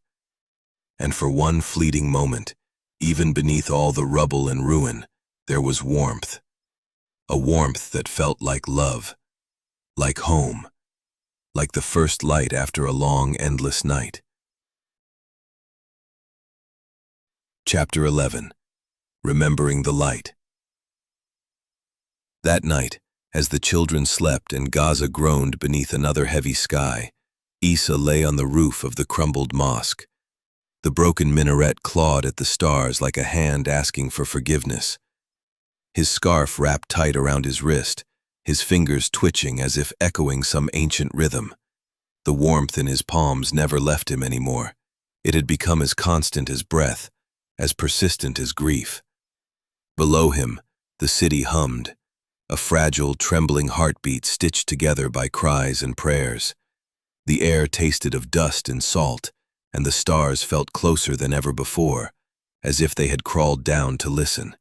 And for one fleeting moment, Even beneath all the rubble and ruin, there was warmth. A warmth that felt like love, like home, like the first light after a long, endless night. Chapter 11. Remembering the Light. That night, as the children slept and Gaza groaned beneath another heavy sky, Issa lay on the roof of the crumbled mosque. The broken minaret clawed at the stars like a hand asking for forgiveness. His scarf wrapped tight around his wrist, his fingers twitching as if echoing some ancient rhythm. The warmth in his palms never left him anymore. It had become as constant as breath, as persistent as grief. Below him, the city hummed, a fragile, trembling heartbeat stitched together by cries and prayers. The air tasted of dust and salt, and the stars felt closer than ever before, as if they had crawled down to listen.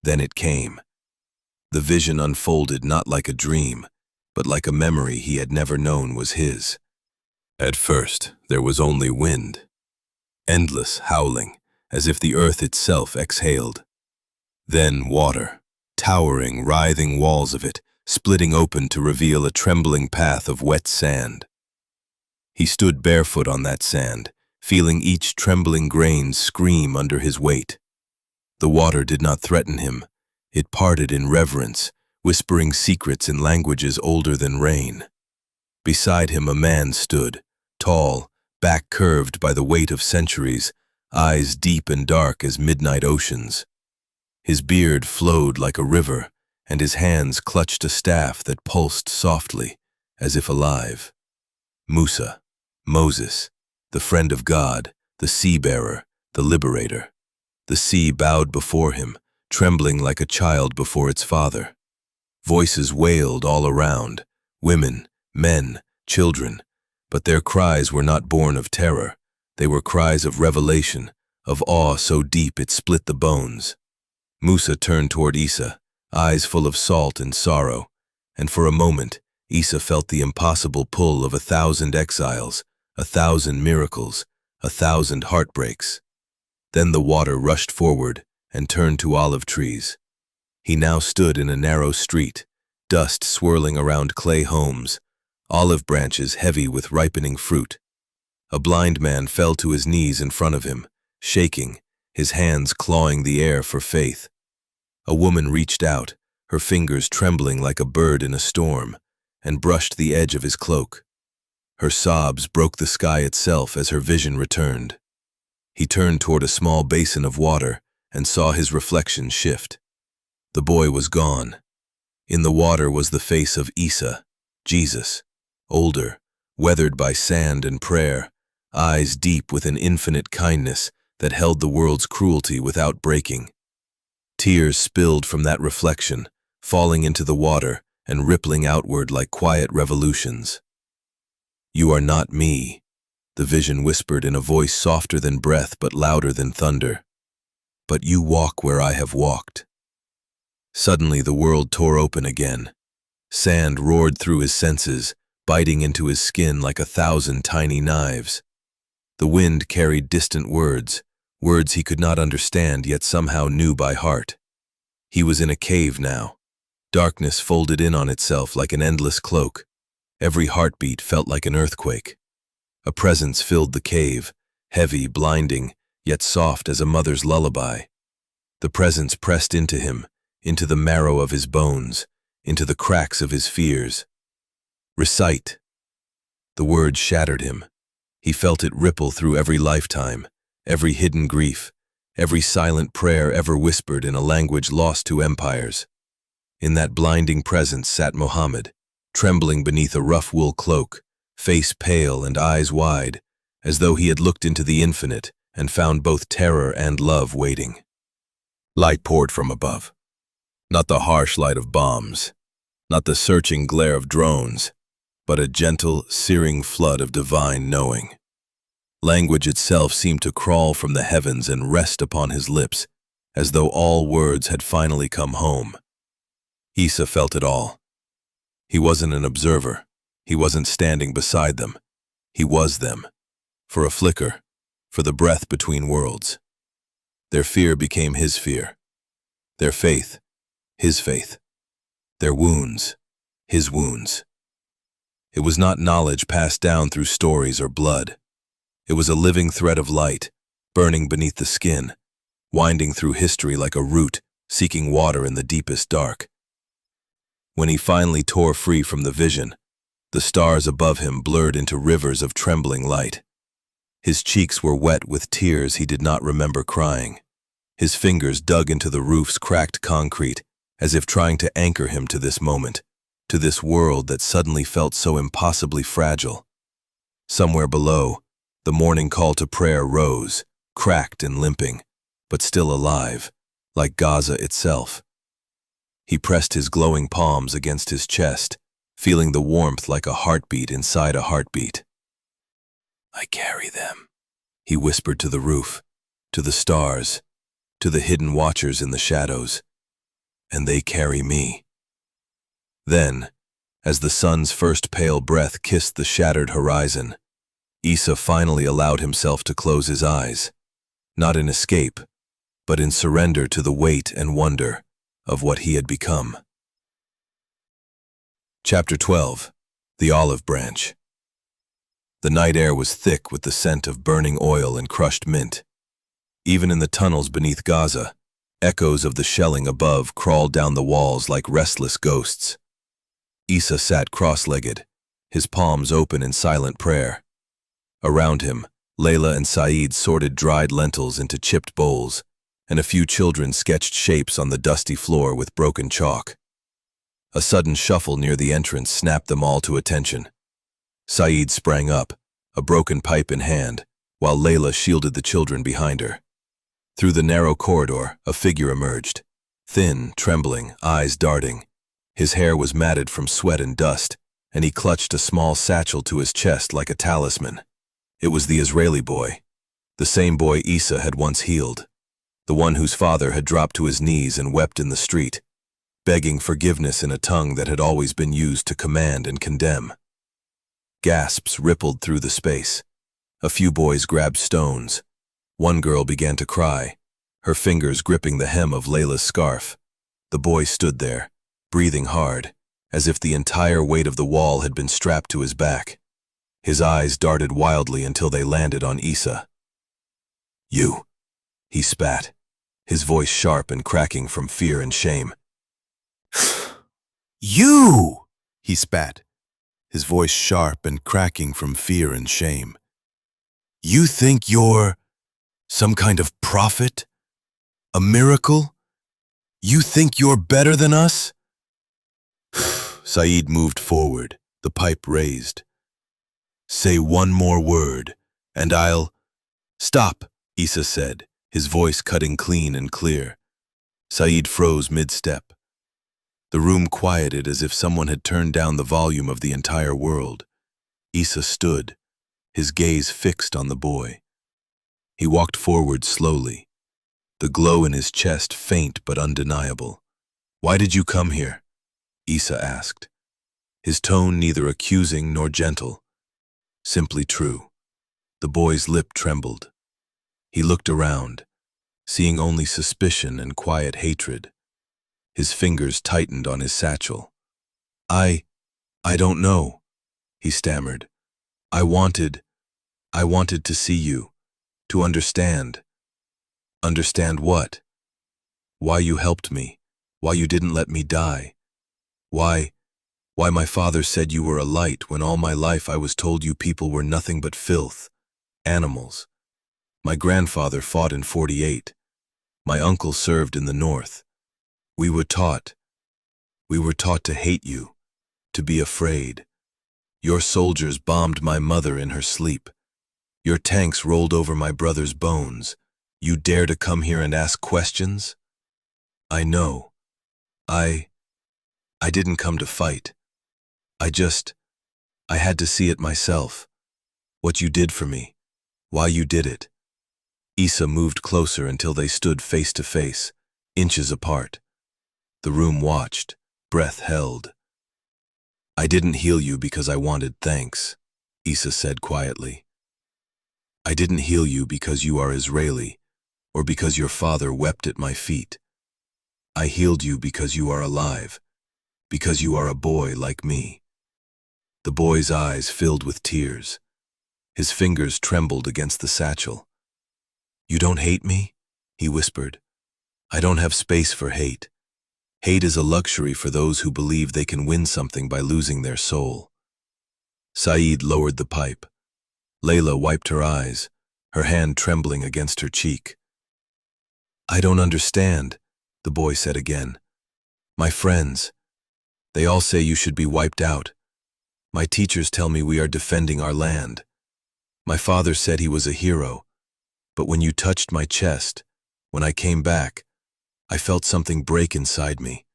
Then it came. The vision unfolded not like a dream, but like a memory he had never known was his. At first, there was only wind, endless howling, as if the earth itself exhaled. Then water, towering, writhing walls of it, splitting open to reveal a trembling path of wet sand. He stood barefoot on that sand, feeling each trembling grain scream under his weight. The water did not threaten him. It parted in reverence, whispering secrets in languages older than rain. Beside him a man stood, tall, back curved by the weight of centuries, eyes deep and dark as midnight oceans. His beard flowed like a river, and his hands clutched a staff that pulsed softly, as if alive. Musa, Moses, the friend of God, the sea-bearer, the liberator. The sea bowed before him, trembling like a child before its father. Voices wailed all around, women, men, children, but their cries were not born of terror. They were cries of revelation, of awe so deep it split the bones. Musa turned toward Issa, eyes full of salt and sorrow, and for a moment, Issa felt the impossible pull of 1,000 exiles, 1,000 miracles, 1,000 heartbreaks. Then the water rushed forward and turned to olive trees. He now stood in a narrow street, dust swirling around clay homes, olive branches heavy with ripening fruit. A blind man fell to his knees in front of him, shaking, his hands clawing the air for faith. A woman reached out, her fingers trembling like a bird in a storm, and brushed the edge of his cloak. Her sobs broke the sky itself as her vision returned. He turned toward a small basin of water and saw his reflection shift. The boy was gone. In the water was the face of Issa, Jesus, older, weathered by sand and prayer, eyes deep with an infinite kindness that held the world's cruelty without breaking. Tears spilled from that reflection, falling into the water and rippling outward like quiet revolutions. "You are not me," the vision whispered in a voice softer than breath but louder than thunder. "But you walk where I have walked." Suddenly the world tore open again. Sand roared through his senses, biting into his skin like 1,000 tiny knives. The wind carried distant words, words he could not understand yet somehow knew by heart. He was in a cave now. Darkness folded in on itself like an endless cloak. Every heartbeat felt like an earthquake. A presence filled the cave, heavy, blinding, yet soft as a mother's lullaby. The presence pressed into him, into the marrow of his bones, into the cracks of his fears. "Recite." The word shattered him. He felt it ripple through every lifetime, every hidden grief, every silent prayer ever whispered in a language lost to empires. In that blinding presence sat Mohammed, trembling beneath a rough wool cloak, face pale and eyes wide, as though he had looked into the infinite and found both terror and love waiting. Light poured from above. Not the harsh light of bombs, not the searching glare of drones, but a gentle, searing flood of divine knowing. Language itself seemed to crawl from the heavens and rest upon his lips, as though all words had finally come home. Issa felt it all. He wasn't an observer. He wasn't standing beside them. He was them. For a flicker, for the breath between worlds. Their fear became his fear. Their faith, his faith. Their wounds, his wounds. It was not knowledge passed down through stories or blood. It was a living thread of light, burning beneath the skin, winding through history like a root seeking water in the deepest dark. When he finally tore free from the vision, the stars above him blurred into rivers of trembling light. His cheeks were wet with tears he did not remember crying. His fingers dug into the roof's cracked concrete, as if trying to anchor him to this moment, to this world that suddenly felt so impossibly fragile. Somewhere below, the morning call to prayer rose, cracked and limping, but still alive, like Gaza itself. He pressed his glowing palms against his chest, feeling the warmth like a heartbeat inside a heartbeat. "I carry them," he whispered to the roof, to the stars, to the hidden watchers in the shadows, "and they carry me." Then, as the sun's first pale breath kissed the shattered horizon, Issa finally allowed himself to close his eyes, not in escape, but in surrender to the weight and wonder of what he had become. Chapter 12. The Olive Branch. The night air was thick with the scent of burning oil and crushed mint. Even in the tunnels beneath Gaza, echoes of the shelling above crawled down the walls like restless ghosts. Issa sat cross-legged, his palms open in silent prayer. Around him, Layla and Saeed sorted dried lentils into chipped bowls, and a few children sketched shapes on the dusty floor with broken chalk. A sudden shuffle near the entrance snapped them all to attention. Saeed sprang up, a broken pipe in hand, while Layla shielded the children behind her. Through the narrow corridor, a figure emerged, thin, trembling, eyes darting. His hair was matted from sweat and dust, and he clutched a small satchel to his chest like a talisman. It was the Israeli boy, the same boy Issa had once healed, the one whose father had dropped to his knees and wept in the street, begging forgiveness in a tongue that had always been used to command and condemn. Gasps rippled through the space. A few boys grabbed stones. One girl began to cry, her fingers gripping the hem of Layla's scarf. The boy stood there, breathing hard, as if the entire weight of the wall had been strapped to his back. His eyes darted wildly until they landed on Issa. "You," he spat, his voice sharp and cracking from fear and shame. "You!" he spat, his voice sharp and cracking from fear and shame. "You think you're some kind of prophet? A miracle? You think you're better than us?" Saeed moved forward, the pipe raised. "Say one more word, and I'll—" "Stop," Issa said, his voice cutting clean and clear. Saeed froze mid-step. The room quieted as if someone had turned down the volume of the entire world. Issa stood, his gaze fixed on the boy. He walked forward slowly, the glow in his chest faint but undeniable. "Why did you come here?" Issa asked, his tone neither accusing nor gentle, simply true. The boy's lip trembled. He looked around, seeing only suspicion and quiet hatred. His fingers tightened on his satchel. I don't know," he stammered. I wanted to see you, to understand." "Understand what?" "Why you helped me, why you didn't let me die. Why my father said you were a light when all my life I was told you people were nothing but filth, animals. My grandfather fought in '48. My uncle served in the North. We were taught to hate you, to be afraid. Your soldiers bombed my mother in her sleep. Your tanks rolled over my brother's bones. You dare to come here and ask questions? I know. I didn't come to fight. I had to see it myself. What you did for me, why you did it." Issa moved closer until they stood face to face, inches apart. The room watched, breath held. "I didn't heal you because I wanted thanks," Issa said quietly. "I didn't heal you because you are Israeli, or because your father wept at my feet. I healed you because you are alive, because you are a boy like me." The boy's eyes filled with tears. His fingers trembled against the satchel. "You don't hate me?" he whispered. "I don't have space for hate. Hate is a luxury for those who believe they can win something by losing their soul." Saeed lowered the pipe. Layla wiped her eyes, her hand trembling against her cheek. "I don't understand," the boy said again. "My friends, they all say you should be wiped out. My teachers tell me we are defending our land. My father said he was a hero, but when you touched my chest, when I came back, I felt something break inside me.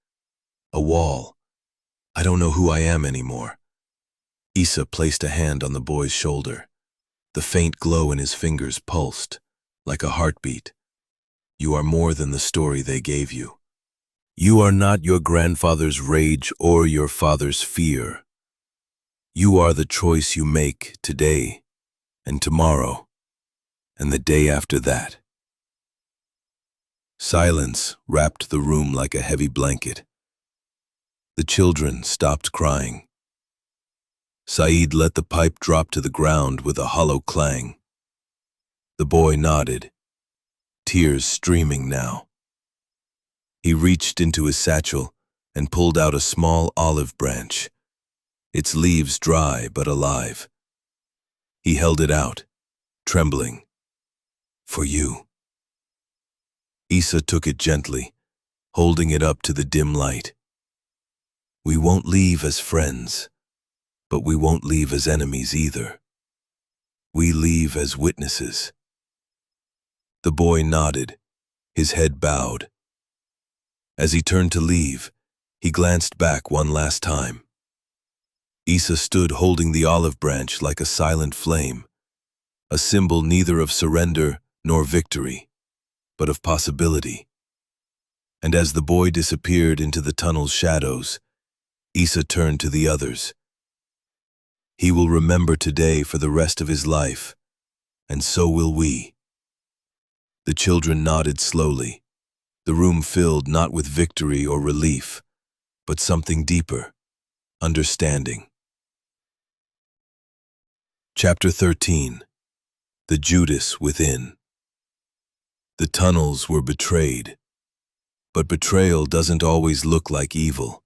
A wall. I don't know who I am anymore." Issa placed a hand on the boy's shoulder. The faint glow in his fingers pulsed, like a heartbeat. "You are more than the story they gave you. You are not your grandfather's rage or your father's fear. You are the choice you make today and tomorrow and the day after that." Silence wrapped the room like a heavy blanket. The children stopped crying. Saeed let the pipe drop to the ground with a hollow clang. The boy nodded, tears streaming now. He reached into his satchel and pulled out a small olive branch, its leaves dry but alive. He held it out, trembling. "For you." Issa took it gently, holding it up to the dim light. "We won't leave as friends, but we won't leave as enemies either. We leave as witnesses." The boy nodded, his head bowed. As he turned to leave, he glanced back one last time. Issa stood holding the olive branch like a silent flame, a symbol neither of surrender nor victory, but of possibility. And as the boy disappeared into the tunnel's shadows, Issa turned to the others. "He will remember today for the rest of his life, and so will we." The children nodded slowly, the room filled not with victory or relief, but something deeper, understanding. Chapter 13. The Judas Within. The tunnels were betrayed, but betrayal doesn't always look like evil.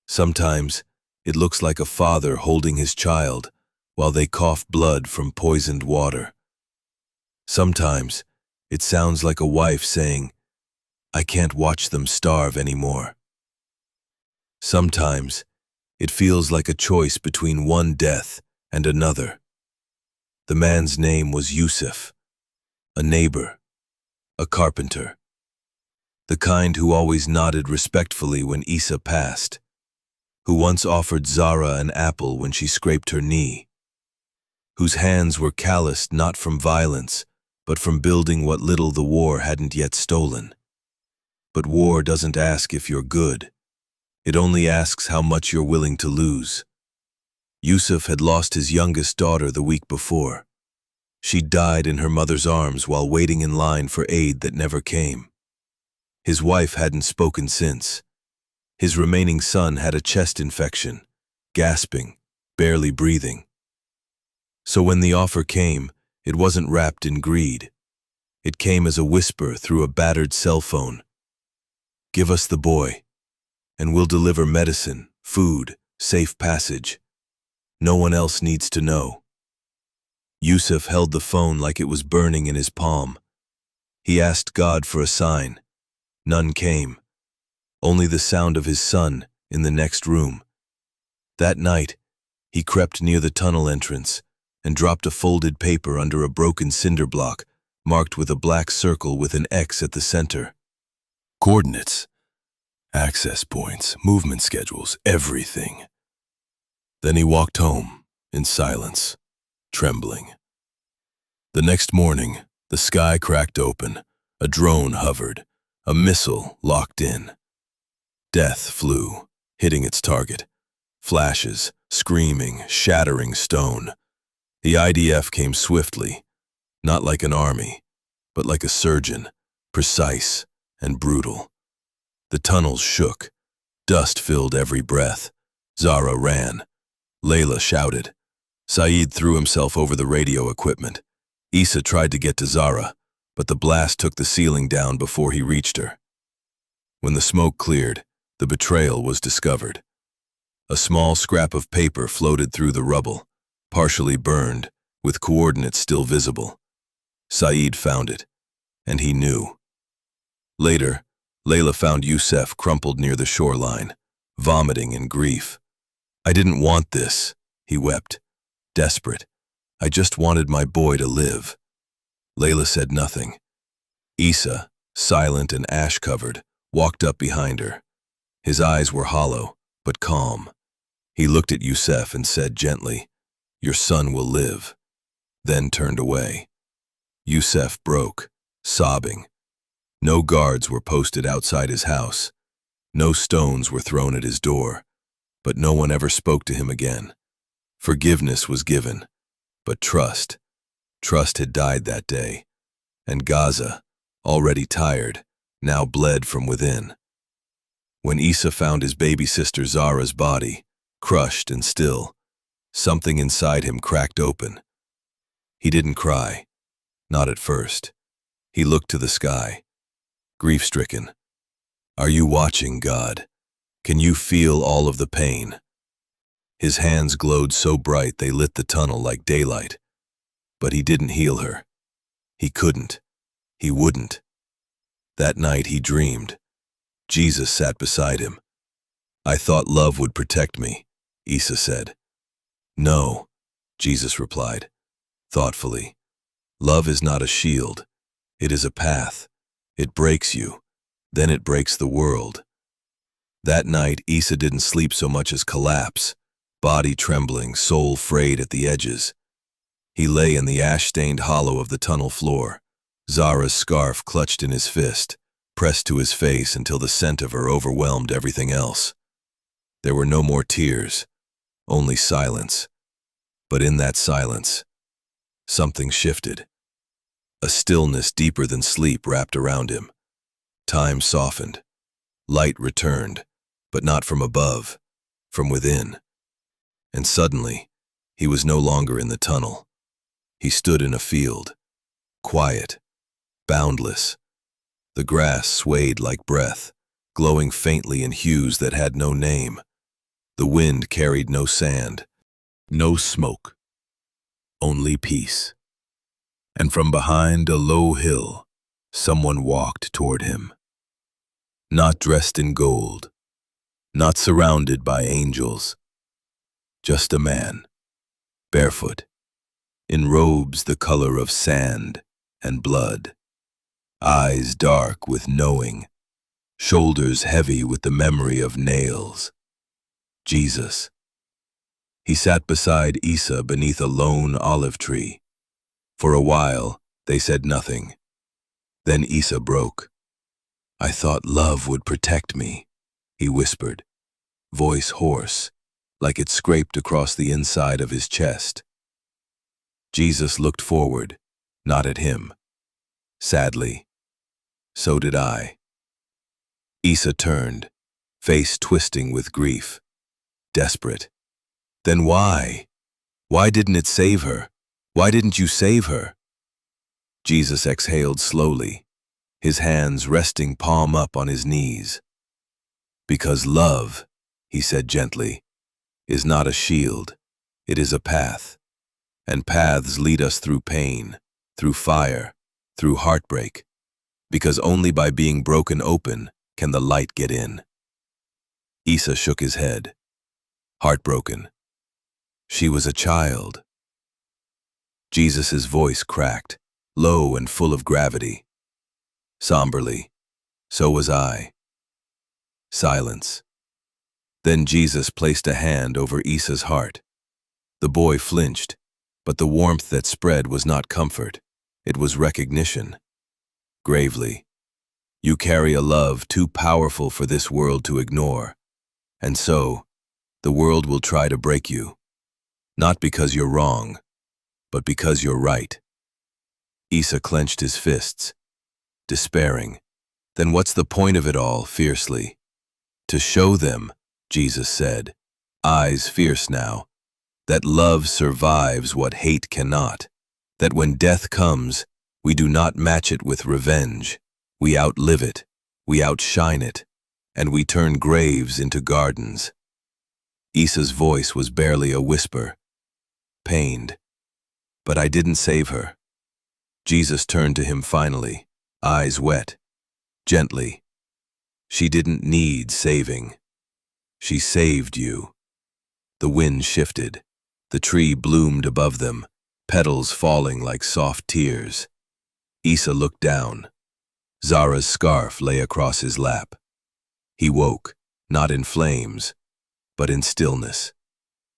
Sometimes it looks like a father holding his child while they cough blood from poisoned water. Sometimes it sounds like a wife saying, "I can't watch them starve anymore." Sometimes it feels like a choice between one death and another. The man's name was Yusuf, a neighbor, a carpenter, the kind who always nodded respectfully when Issa passed, who once offered Zara an apple when she scraped her knee, whose hands were calloused not from violence, but from building what little the war hadn't yet stolen. But war doesn't ask if you're good. It only asks how much you're willing to lose. Yusuf had lost his youngest daughter the week before. She died in her mother's arms while waiting in line for aid that never came. His wife hadn't spoken since. His remaining son had a chest infection, gasping, barely breathing. So when the offer came, it wasn't wrapped in greed. It came as a whisper through a battered cell phone. "Give us the boy, and we'll deliver medicine, food, safe passage. No one else needs to know." Yusuf held the phone like it was burning in his palm. He asked God for a sign. None came. Only the sound of his son in the next room. That night, he crept near the tunnel entrance and dropped a folded paper under a broken cinder block marked with a black circle with an X at the center. Coordinates, access points, movement schedules, everything. Then he walked home in silence, trembling. The next morning, the sky cracked open, a drone hovered, a missile locked in. Death flew, hitting its target. Flashes, screaming, shattering stone. The IDF came swiftly, not like an army, but like a surgeon, precise and brutal. The tunnels shook. Dust filled every breath. Zara ran. Layla shouted. Saeed threw himself over the radio equipment. Issa tried to get to Zara, but the blast took the ceiling down before he reached her. When the smoke cleared, the betrayal was discovered. A small scrap of paper floated through the rubble, partially burned, with coordinates still visible. Saeed found it, and he knew. Later, Layla found Youssef crumpled near the shoreline, vomiting in grief. "I didn't want this," he wept, desperate. "I just wanted my boy to live." Layla said nothing. Issa, silent and ash-covered, walked up behind her. His eyes were hollow, but calm. He looked at Youssef and said gently, "Your son will live," then turned away. Youssef broke, sobbing. No guards were posted outside his house. No stones were thrown at his door, but no one ever spoke to him again. Forgiveness was given, but trust had died that day, and Gaza, already tired, now bled from within. When Issa found his baby sister Zara's body, crushed and still, something inside him cracked open. He didn't cry, not at first. He looked to the sky, grief-stricken. "Are you watching, God? Can you feel all of the pain?" His hands glowed so bright they lit the tunnel like daylight. But he didn't heal her. He couldn't. He wouldn't. That night he dreamed. Jesus sat beside him. "I thought love would protect me," Issa said. "No," Jesus replied, thoughtfully. "Love is not a shield. It is a path. It breaks you. Then it breaks the world." That night, Issa didn't sleep so much as collapse, body trembling, soul frayed at the edges. He lay in the ash-stained hollow of the tunnel floor, Zara's scarf clutched in his fist, pressed to his face until the scent of her overwhelmed everything else. There were no more tears, only silence. But in that silence, something shifted. A stillness deeper than sleep wrapped around him. Time softened. Light returned, but not from above, from within. And suddenly, he was no longer in the tunnel. He stood in a field, quiet, boundless. The grass swayed like breath, glowing faintly in hues that had no name. The wind carried no sand, no smoke, only peace. And from behind a low hill, someone walked toward him. Not dressed in gold, not surrounded by angels, just a man, barefoot, in robes the color of sand and blood, eyes dark with knowing, shoulders heavy with the memory of nails. Jesus. He sat beside Issa beneath a lone olive tree. For a while, they said nothing. Then Issa broke. "I thought love would protect me," he whispered, voice hoarse, like it scraped across the inside of his chest. Jesus looked forward, not at him. Sadly, so did I. Issa turned, face twisting with grief, desperate. "Then why? Why didn't it save her? Why didn't you save her?" Jesus exhaled slowly, his hands resting palm up on his knees. "Because love," he said gently, "is not a shield, it is a path. And paths lead us through pain, through fire, through heartbreak, because only by being broken open can the light get in." Issa shook his head, heartbroken. She was a child. Jesus' voice cracked, low and full of gravity. Somberly, "So was I." Silence. Then Jesus placed a hand over Issa's heart. The boy flinched, but the warmth that spread was not comfort. It was recognition. Gravely, "You carry a love too powerful for this world to ignore. And so, the world will try to break you. Not because you're wrong, but because you're right." Issa clenched his fists, despairing. Then what's the point of it all, fiercely? To show them, Jesus said, eyes fierce now, that love survives what hate cannot, that when death comes, we do not match it with revenge. We outlive it, we outshine it, and we turn graves into gardens. Issa's voice was barely a whisper, pained. But I didn't save her. Jesus turned to him finally, eyes wet, gently. She didn't need saving. She saved you. The wind shifted. The tree bloomed above them, petals falling like soft tears. Issa looked down. Zara's scarf lay across his lap. He woke, not in flames, but in stillness.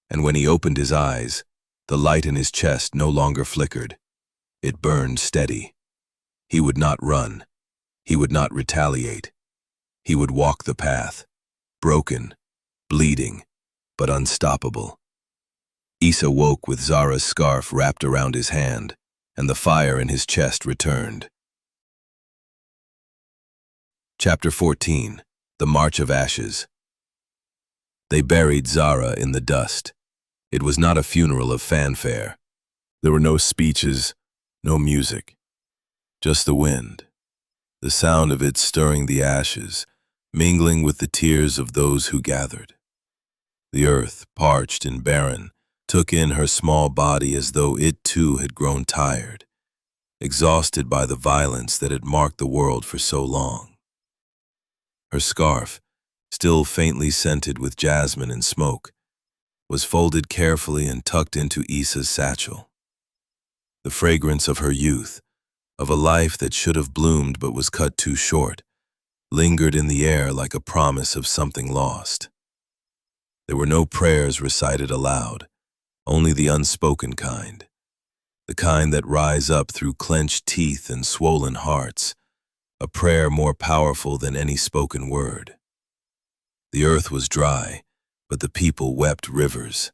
And when he opened his eyes, the light in his chest no longer flickered. It burned steady. He would not run. He would not retaliate. He would walk the path, broken, bleeding, but unstoppable. Issa woke with Zara's scarf wrapped around his hand, and the fire in his chest returned. Chapter 14. The March of Ashes. They buried Zara in the dust. It was not a funeral of fanfare. There were no speeches, no music, just the wind, the sound of it stirring the ashes, mingling with the tears of those who gathered. The earth, parched and barren, took in her small body as though it too had grown tired, exhausted by the violence that had marked the world for so long. Her scarf, still faintly scented with jasmine and smoke, was folded carefully and tucked into Issa's satchel. The fragrance of her youth, of a life that should have bloomed but was cut too short, lingered in the air like a promise of something lost. There were no prayers recited aloud, only the unspoken kind, the kind that rise up through clenched teeth and swollen hearts, a prayer more powerful than any spoken word. The earth was dry, but the people wept rivers.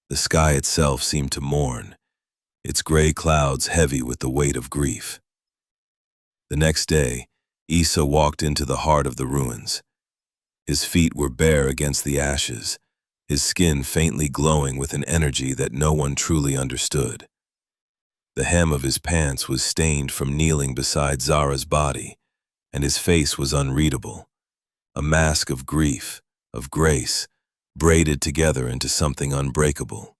The sky itself seemed to mourn, its gray clouds heavy with the weight of grief. The next day, Issa walked into the heart of the ruins. His feet were bare against the ashes, his skin faintly glowing with an energy that no one truly understood. The hem of his pants was stained from kneeling beside Zara's body, and his face was unreadable, a mask of grief, of grace, braided together into something unbreakable.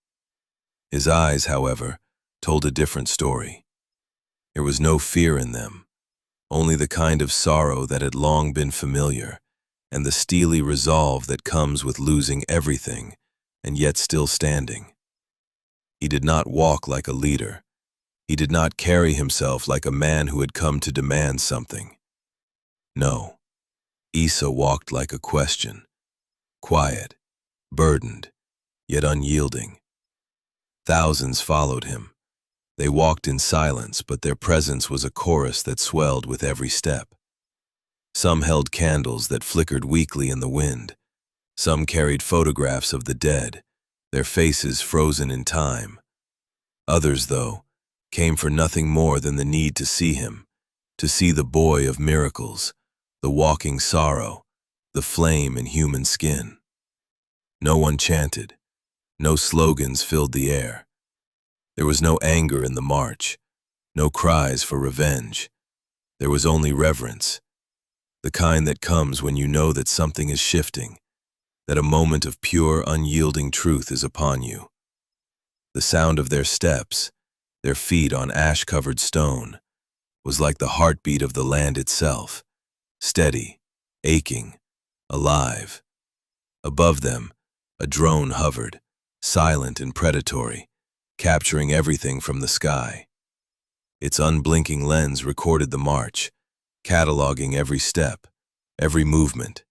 His eyes, however, told a different story. There was no fear in them, only the kind of sorrow that had long been familiar, and the steely resolve that comes with losing everything and yet still standing. He did not walk like a leader. He did not carry himself like a man who had come to demand something. No, Issa walked like a question, quiet, burdened, yet unyielding. Thousands followed him. They walked in silence, but their presence was a chorus that swelled with every step. Some held candles that flickered weakly in the wind. Some carried photographs of the dead, their faces frozen in time. Others, though, came for nothing more than the need to see him, to see the boy of miracles, the walking sorrow, the flame in human skin. No one chanted. No slogans filled the air. There was no anger in the march, no cries for revenge. There was only reverence, the kind that comes when you know that something is shifting, that a moment of pure, unyielding truth is upon you. The sound of their steps, their feet on ash-covered stone, was like the heartbeat of the land itself, steady, aching, alive. Above them, a drone hovered, silent and predatory, capturing everything from the sky. Its unblinking lens recorded the march, cataloging every step, every movement.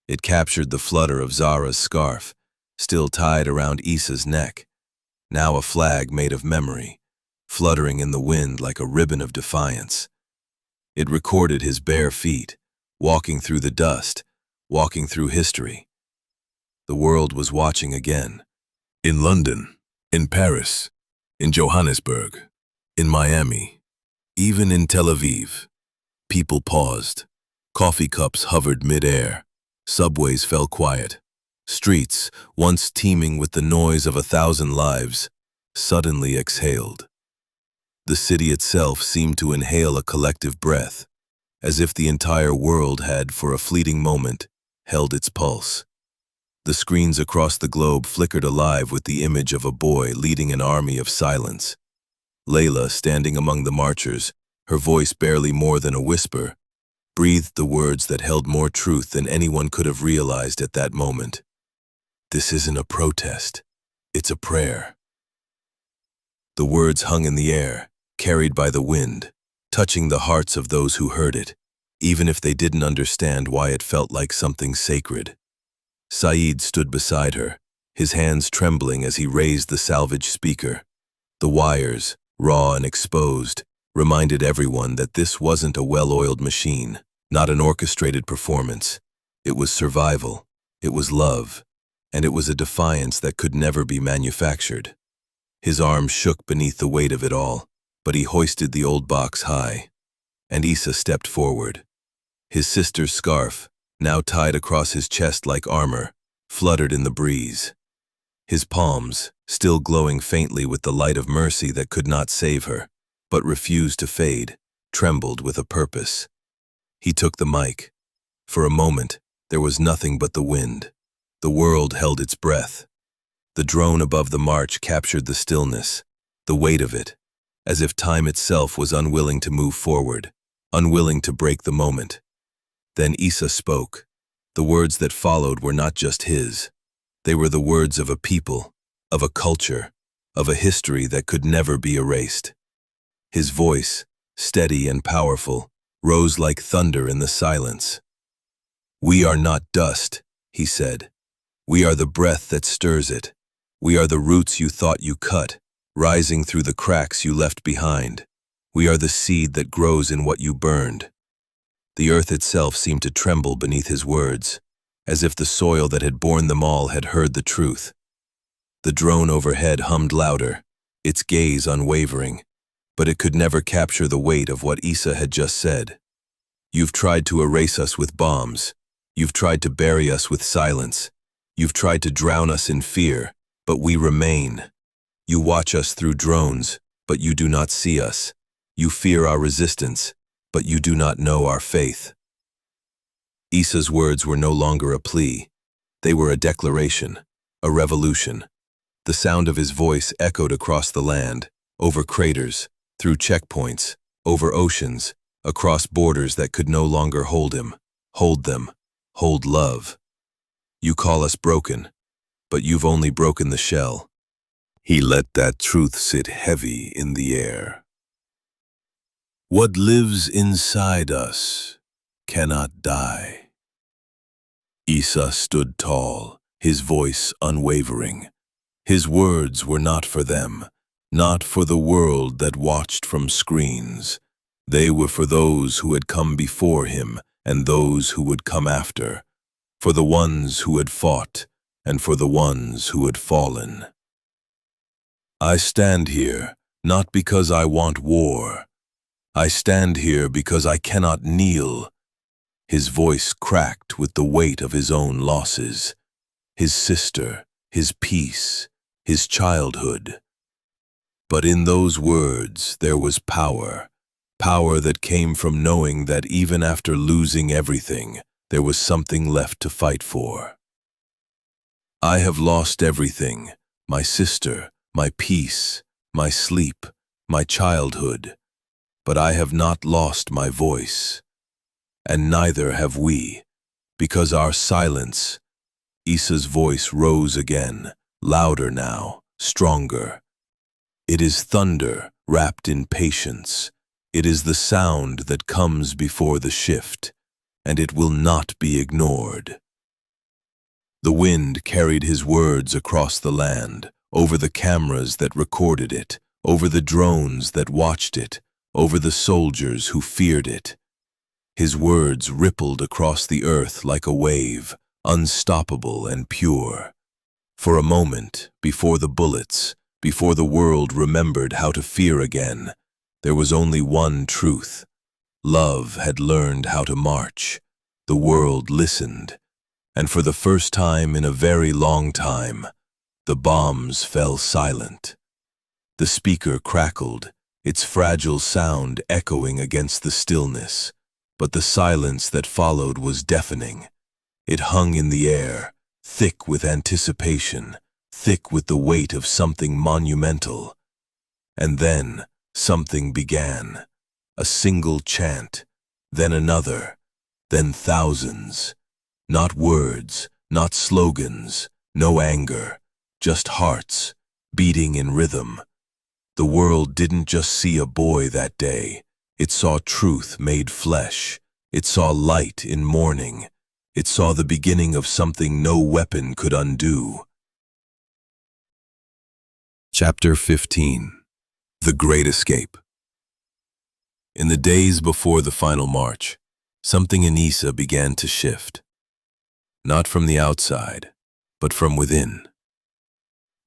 It captured the flutter of Zara's scarf, still tied around Issa's neck, now a flag made of memory, fluttering in the wind like a ribbon of defiance. It recorded his bare feet, walking through the dust, walking through history. The world was watching again. In London, in Paris, in Johannesburg, in Miami, Even in Tel Aviv, people paused. Coffee cups hovered mid-air. Subways fell quiet. Streets, once teeming with the noise of 1,000 lives, suddenly exhaled. The city itself seemed to inhale a collective breath, as if the entire world had, for a fleeting moment, held its pulse. The screens across the globe flickered alive with the image of a boy leading an army of silence. Layla, standing among the marchers, her voice barely more than a whisper, breathed the words that held more truth than anyone could have realized at that moment. This isn't a protest, it's a prayer. The words hung in the air, carried by the wind, touching the hearts of those who heard it, even if they didn't understand why it felt like something sacred. Saeed stood beside her, his hands trembling as he raised the salvage speaker. The wires, raw and exposed, reminded everyone that this wasn't a well-oiled machine, not an orchestrated performance. It was survival, it was love, and it was a defiance that could never be manufactured. His arms shook beneath the weight of it all, but he hoisted the old box high, and Issa stepped forward. His sister's scarf, now tied across his chest like armor, fluttered in the breeze. His palms, still glowing faintly with the light of mercy that could not save her, but refused to fade, trembled with a purpose. He took the mic. For a moment, there was nothing but the wind. The world held its breath. The drone above the march captured the stillness, the weight of it, as if time itself was unwilling to move forward, unwilling to break the moment. Then Issa spoke. The words that followed were not just his. They were the words of a people, of a culture, of a history that could never be erased. His voice, steady and powerful, rose like thunder in the silence. "We are not dust," he said. "We are the breath that stirs it. We are the roots you thought you cut, rising through the cracks you left behind. We are the seed that grows in what you burned." The earth itself seemed to tremble beneath his words, as if the soil that had borne them all had heard the truth. The drone overhead hummed louder, its gaze unwavering, but it could never capture the weight of what Issa had just said. "You've tried to erase us with bombs. You've tried to bury us with silence. You've tried to drown us in fear, but we remain. You watch us through drones, but you do not see us. You fear our resistance, but you do not know our faith." Issa's words were no longer a plea. They were a declaration, a revolution. The sound of his voice echoed across the land, over craters, through checkpoints, over oceans, across borders that could no longer hold him, hold them, hold love. "You call us broken, but you've only broken the shell." He let that truth sit heavy in the air. "What lives inside us cannot die." Issa stood tall, his voice unwavering. His words were not for them, not for the world that watched from screens. They were for those who had come before him and those who would come after, for the ones who had fought and for the ones who had fallen. "I stand here not because I want war. I stand here because I cannot kneel." His voice cracked with the weight of his own losses, his sister, his peace, his childhood. But in those words there was power, power that came from knowing that even after losing everything, there was something left to fight for. "I have lost everything, my sister, my peace, my sleep, my childhood, but I have not lost my voice. And neither have we, because our silence—" Issa's voice rose again, louder now, stronger. "It is thunder wrapped in patience. It is the sound that comes before the shift, and it will not be ignored." The wind carried his words across the land, over the cameras that recorded it, over the drones that watched it, over the soldiers who feared it. His words rippled across the earth like a wave, unstoppable and pure. For a moment, before the bullets, before the world remembered how to fear again, There was only one truth. Love had learned how to march. The world listened, and for the first time in a very long time, the bombs fell silent. The speaker crackled, its fragile sound echoing against the stillness, but the silence that followed was deafening. It hung in the air, thick with anticipation, thick with the weight of something monumental. And then something began. A single chant, then another, then thousands. Not words, not slogans, no anger, just hearts, beating in rhythm. The world didn't just see a boy that day. It saw truth made flesh. It saw light in morning. It saw the beginning of something no weapon could undo. Chapter 15. The Great Escape. In the days before the final march, something in Issa began to shift. Not from the outside, but from within.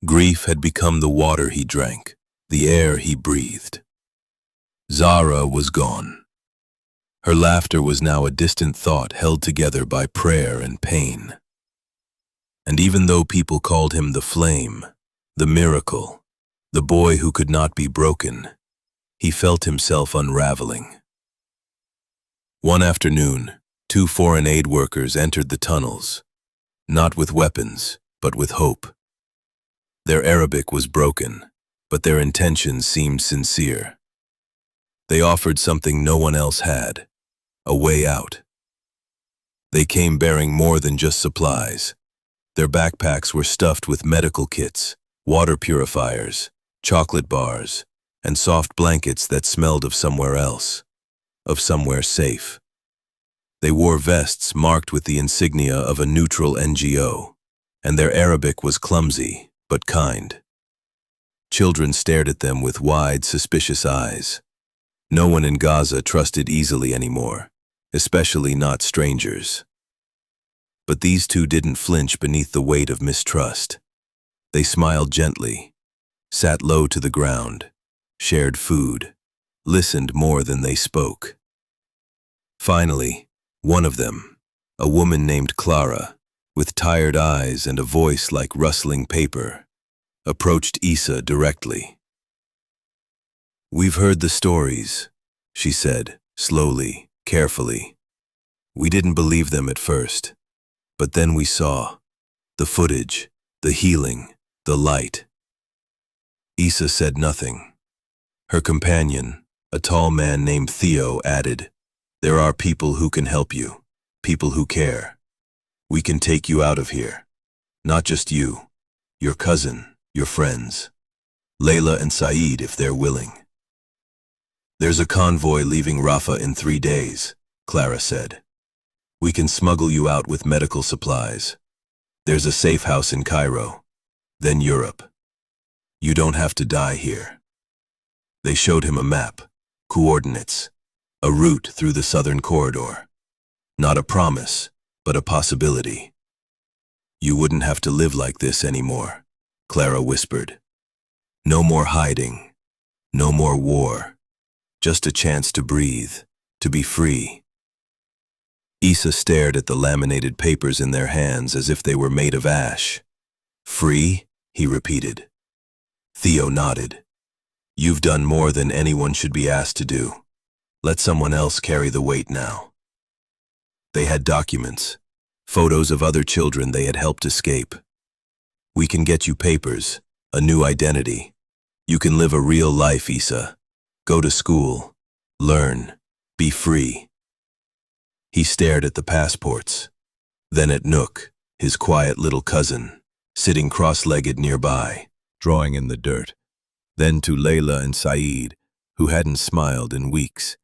Grief had become the water he drank, the air he breathed. Zara was gone. Her laughter was now a distant thought held together by prayer and pain. And even though people called him the flame, the miracle, the boy who could not be broken, he felt himself unraveling. One afternoon, 2 foreign aid workers entered the tunnels, not with weapons, but with hope. Their Arabic was broken, but their intentions seemed sincere. They offered something no one else had, a way out. They came bearing more than just supplies. Their backpacks were stuffed with medical kits, water purifiers, chocolate bars, and soft blankets that smelled of somewhere else, of somewhere safe. They wore vests marked with the insignia of a neutral NGO, and their Arabic was clumsy but kind. Children stared at them with wide, suspicious eyes. No one in Gaza trusted easily anymore, especially not strangers. But these 2 didn't flinch beneath the weight of mistrust. They smiled gently, sat low to the ground, shared food, listened more than they spoke. Finally, one of them, a woman named Clara, with tired eyes and a voice like rustling paper, approached Issa directly. "We've heard the stories," she said, slowly, carefully. "We didn't believe them at first, but then we saw the footage, the healing, the light." Issa said nothing. Her companion, a tall man named Theo, added, "There are people who can help you, people who care. We can take you out of here. Not just you, your cousin, your friends. Layla and Saeed if they're willing." "There's a convoy leaving Rafah in 3 days," Clara said. "We can smuggle you out with medical supplies. There's a safe house in Cairo, then Europe. You don't have to die here." They showed him a map, coordinates, a route through the southern corridor. Not a promise, but a possibility. "You wouldn't have to live like this anymore," Clara whispered. "No more hiding, no more war. Just a chance to breathe, to be free." Issa stared at the laminated papers in their hands as if they were made of ash. "Free?" he repeated. Theo nodded. "You've done more than anyone should be asked to do. Let someone else carry the weight now." They had documents, photos of other children they had helped escape. "We can get you papers, a new identity. You can live a real life, Issa. Go to school, learn, be free." He stared at the passports, then at Nook, his quiet little cousin, sitting cross-legged nearby, drawing in the dirt. Then to Layla and Saeed, who hadn't smiled in weeks.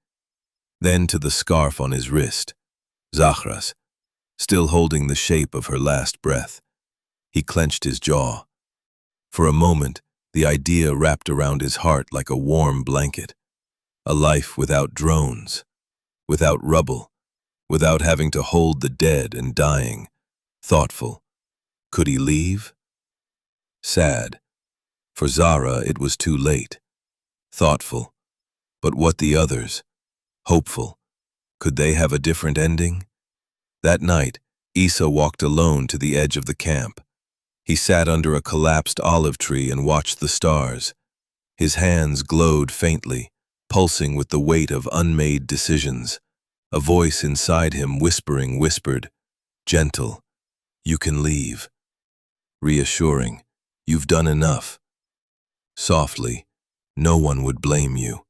Then to the scarf on his wrist, Zahra's, still holding the shape of her last breath. He clenched his jaw. For a moment, the idea wrapped around his heart like a warm blanket. A life without drones, without rubble, without having to hold the dead and dying. Thoughtful. Could he leave? Sad. For Zahra, it was too late. Thoughtful. But what the others? Hopeful. Could they have a different ending? That night, Issa walked alone to the edge of the camp. He sat under a collapsed olive tree and watched the stars. His hands glowed faintly, pulsing with the weight of unmade decisions. A voice inside him whispered, gentle, "You can leave." Reassuring, "You've done enough." Softly, "No one would blame you."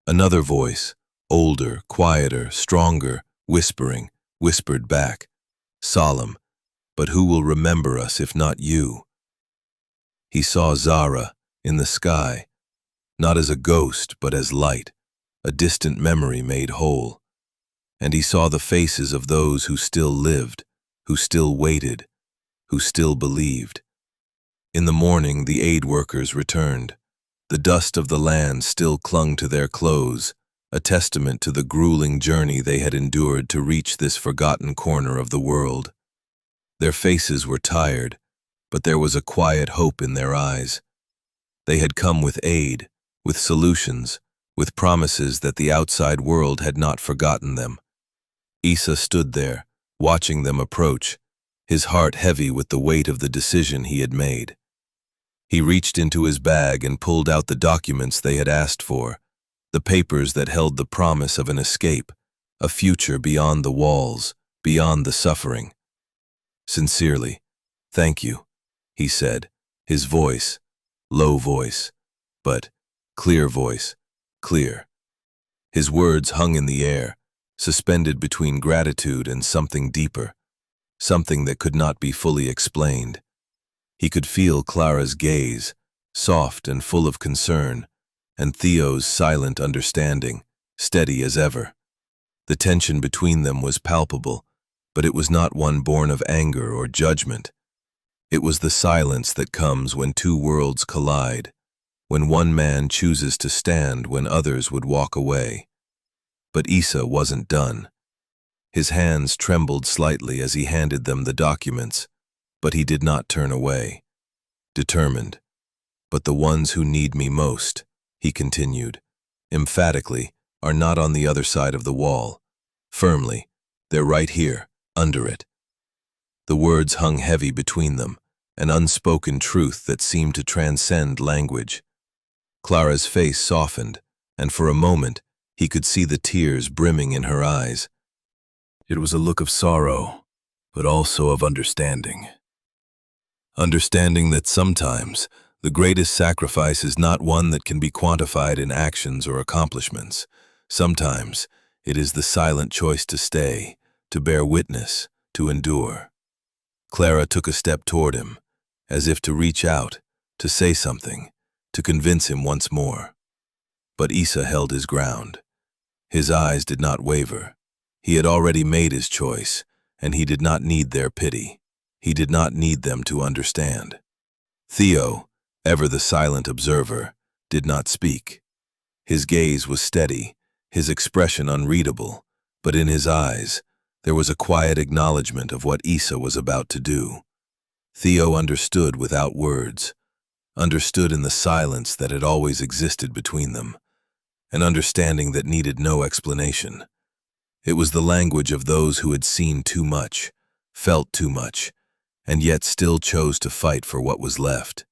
Another voice, older, quieter, stronger, whispered back, solemn, "But who will remember us if not you?" He saw Zara in the sky, not as a ghost but as light, a distant memory made whole. And he saw the faces of those who still lived, who still waited, who still believed. In the morning, the aid workers returned. The dust of the land still clung to their clothes, a testament to the grueling journey they had endured to reach this forgotten corner of the world. Their faces were tired, but there was a quiet hope in their eyes. They had come with aid, with solutions, with promises that the outside world had not forgotten them. Issa stood there, watching them approach, his heart heavy with the weight of the decision he had made. He reached into his bag and pulled out the documents they had asked for, the papers that held the promise of an escape, a future beyond the walls, beyond the suffering. Sincerely, "Thank you," he said, his voice, low voice, but clear voice, clear. His words hung in the air, suspended between gratitude and something deeper, something that could not be fully explained. He could feel Clara's gaze, soft and full of concern, and Theo's silent understanding, steady as ever. The tension between them was palpable, but it was not one born of anger or judgment. It was the silence that comes when two worlds collide, when one man chooses to stand when others would walk away. But Issa wasn't done. His hands trembled slightly as he handed them the documents, but he did not turn away. Determined. "But the ones who need me most," he continued, emphatically, "are not on the other side of the wall. Firmly, they're right here, under it." The words hung heavy between them, an unspoken truth that seemed to transcend language. Clara's face softened, and for a moment, he could see the tears brimming in her eyes. It was a look of sorrow, but also of understanding. Understanding that sometimes the greatest sacrifice is not one that can be quantified in actions or accomplishments. Sometimes it is the silent choice to stay, to bear witness, to endure. Clara took a step toward him, as if to reach out, to say something, to convince him once more. But Issa held his ground. His eyes did not waver. He had already made his choice, and he did not need their pity. He did not need them to understand. Theo, ever the silent observer, did not speak. His gaze was steady, his expression unreadable, but in his eyes, there was a quiet acknowledgement of what Issa was about to do. Theo understood without words, understood in the silence that had always existed between them, an understanding that needed no explanation. It was the language of those who had seen too much, felt too much, and yet still chose to fight for what was left.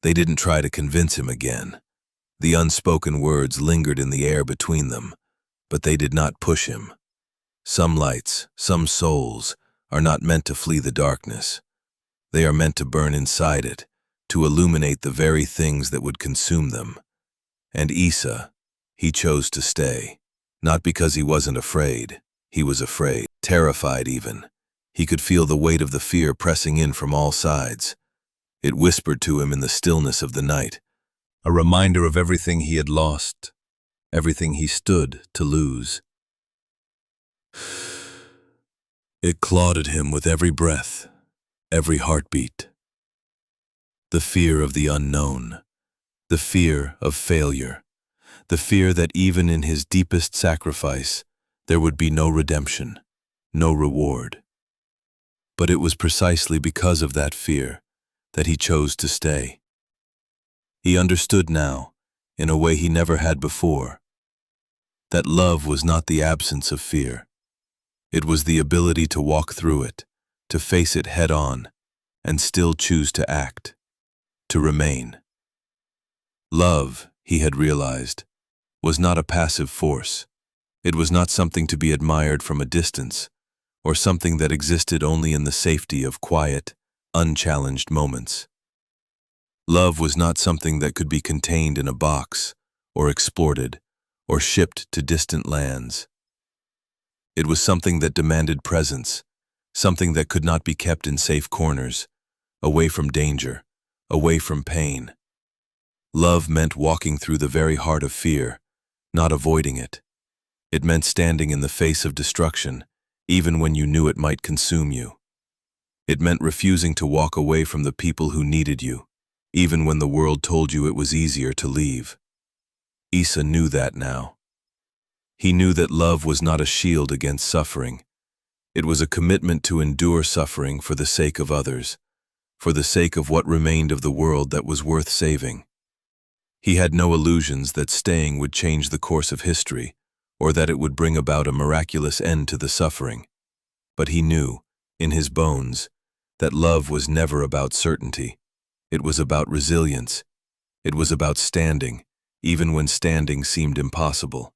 They didn't try to convince him again. The unspoken words lingered in the air between them, but they did not push him. Some lights, some souls, are not meant to flee the darkness. They are meant to burn inside it, to illuminate the very things that would consume them. And Issa, he chose to stay. Not because he wasn't afraid. He was afraid, terrified even. He could feel the weight of the fear pressing in from all sides. It whispered to him in the stillness of the night, a reminder of everything he had lost, everything he stood to lose. It clawed at him with every breath, every heartbeat. The fear of the unknown, the fear of failure, the fear that even in his deepest sacrifice, there would be no redemption, no reward. But it was precisely because of that fear that he chose to stay. He understood now, in a way he never had before. That love was not the absence of fear. It was the ability to walk through it, to face it head on, and still choose to act, to remain. Love, he had realized, was not a passive force. It was not something to be admired from a distance, or something that existed only in the safety of quiet, unchallenged moments. Love was not something that could be contained in a box, or exported, or shipped to distant lands. It was something that demanded presence, something that could not be kept in safe corners, away from danger, away from pain. Love meant walking through the very heart of fear, not avoiding it. It meant standing in the face of destruction, even when you knew it might consume you. It meant refusing to walk away from the people who needed you, even when the world told you it was easier to leave. Issa knew that now. He knew that love was not a shield against suffering. It was a commitment to endure suffering for the sake of others, for the sake of what remained of the world that was worth saving. He had no illusions that staying would change the course of history, or that it would bring about a miraculous end to the suffering. But he knew, in his bones, that love was never about certainty. It was about resilience. It was about standing, even when standing seemed impossible.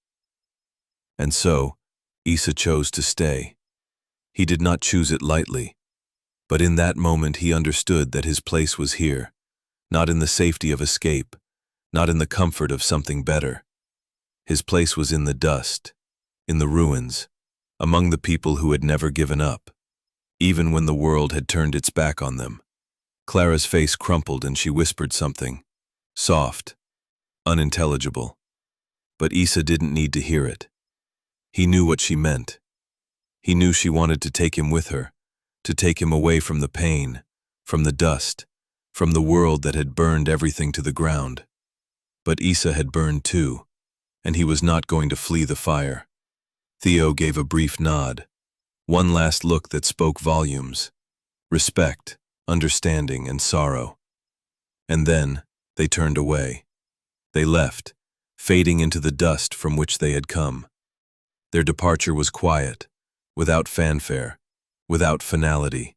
And so, Issa chose to stay. He did not choose it lightly, but in that moment he understood that his place was here, not in the safety of escape, not in the comfort of something better. His place was in the dust, in the ruins, among the people who had never given up, even when the world had turned its back on them. Clara's face crumpled and she whispered something, soft, unintelligible. But Issa didn't need to hear it. He knew what she meant. He knew she wanted to take him with her, to take him away from the pain, from the dust, from the world that had burned everything to the ground. But Issa had burned too, and he was not going to flee the fire. Theo gave a brief nod, one last look that spoke volumes. Respect, understanding, and sorrow. And then they turned away. They left, fading into the dust from which they had come. Their departure was quiet, without fanfare, without finality.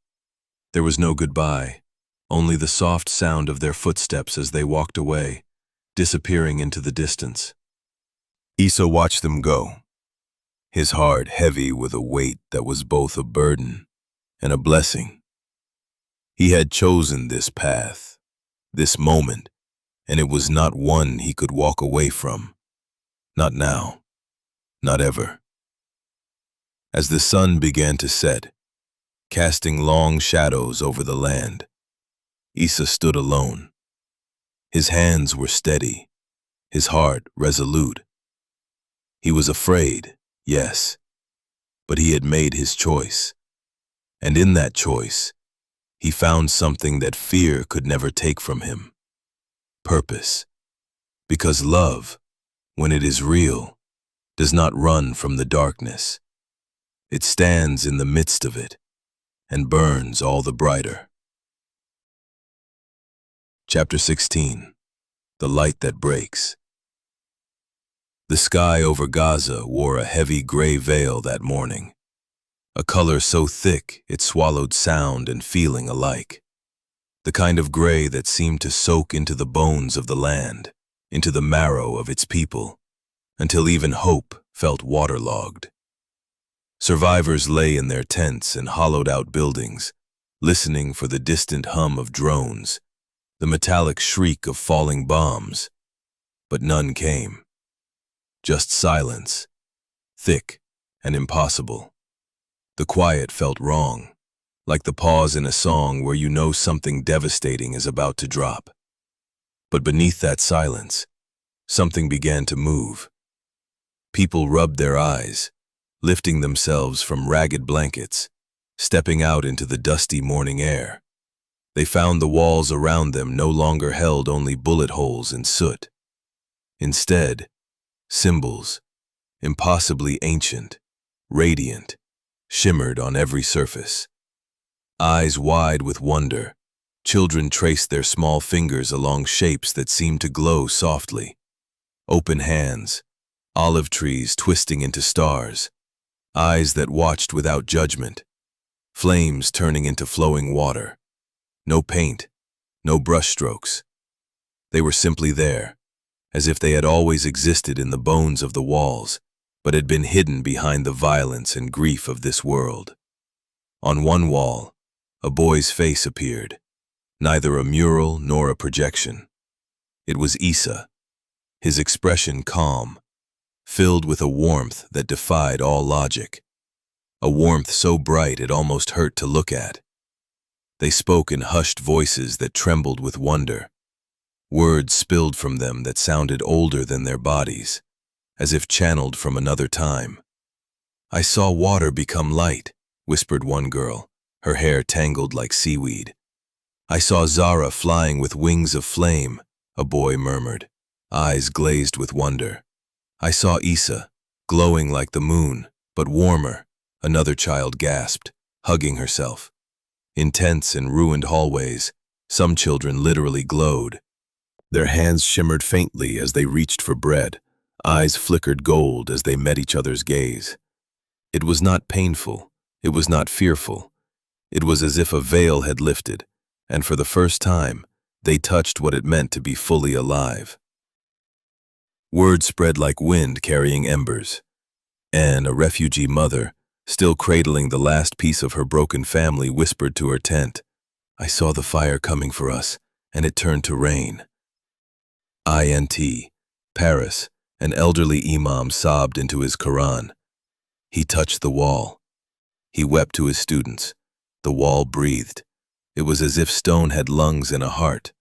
There was no goodbye, only the soft sound of their footsteps as they walked away, disappearing into the distance. Issa watched them go, his heart heavy with a weight that was both a burden and a blessing. He had chosen this path, this moment, and it was not one he could walk away from. Not now, not ever. As the sun began to set, casting long shadows over the land, Issa stood alone. His hands were steady, his heart resolute. He was afraid, yes, but he had made his choice. And in that choice, he found something that fear could never take from him. Purpose. Because love, when it is real, does not run from the darkness. It stands in the midst of it and burns all the brighter. Chapter 16. The Light That Breaks. The sky over Gaza wore a heavy gray veil that morning, a color so thick it swallowed sound and feeling alike. The kind of gray that seemed to soak into the bones of the land, into the marrow of its people, until even hope felt waterlogged. Survivors lay in their tents and hollowed-out buildings, listening for the distant hum of drones, the metallic shriek of falling bombs. But none came. Just silence, thick and impossible. The quiet felt wrong, like the pause in a song where you know something devastating is about to drop. But beneath that silence, something began to move. People rubbed their eyes, lifting themselves from ragged blankets, stepping out into the dusty morning air. They found the walls around them no longer held only bullet holes and soot. Instead, symbols, impossibly ancient, radiant, shimmered on every surface. Eyes wide with wonder, children traced their small fingers along shapes that seemed to glow softly. open hands, olive trees twisting into stars, eyes that watched without judgment, flames turning into flowing water. No paint, no brushstrokes. They were simply there, as if they had always existed in the bones of the walls, but had been hidden behind the violence and grief of this world. On one wall, a boy's face appeared, neither a mural nor a projection. It was Issa, his expression calm, filled with a warmth that defied all logic, a warmth so bright it almost hurt to look at. They spoke in hushed voices that trembled with wonder. Words spilled from them that sounded older than their bodies, as if channeled from another time. "I saw water become light," whispered one girl, her hair tangled like seaweed. "I saw Zara flying with wings of flame," a boy murmured, eyes glazed with wonder. "I saw Issa, glowing like the moon, but warmer," another child gasped, hugging herself. In tents and ruined hallways, some children literally glowed. Their hands shimmered faintly as they reached for bread, eyes flickered gold as they met each other's gaze. It was not painful, it was not fearful. It was as if a veil had lifted, and for the first time, they touched what it meant to be fully alive. Word spread like wind carrying embers. Anne, a refugee mother, still cradling the last piece of her broken family, whispered to her tent, "I saw the fire coming for us, and it turned to rain." Paris, an elderly imam sobbed into his Quran. He touched the wall. He wept to his students. The wall breathed. It was as if stone had lungs and a heart.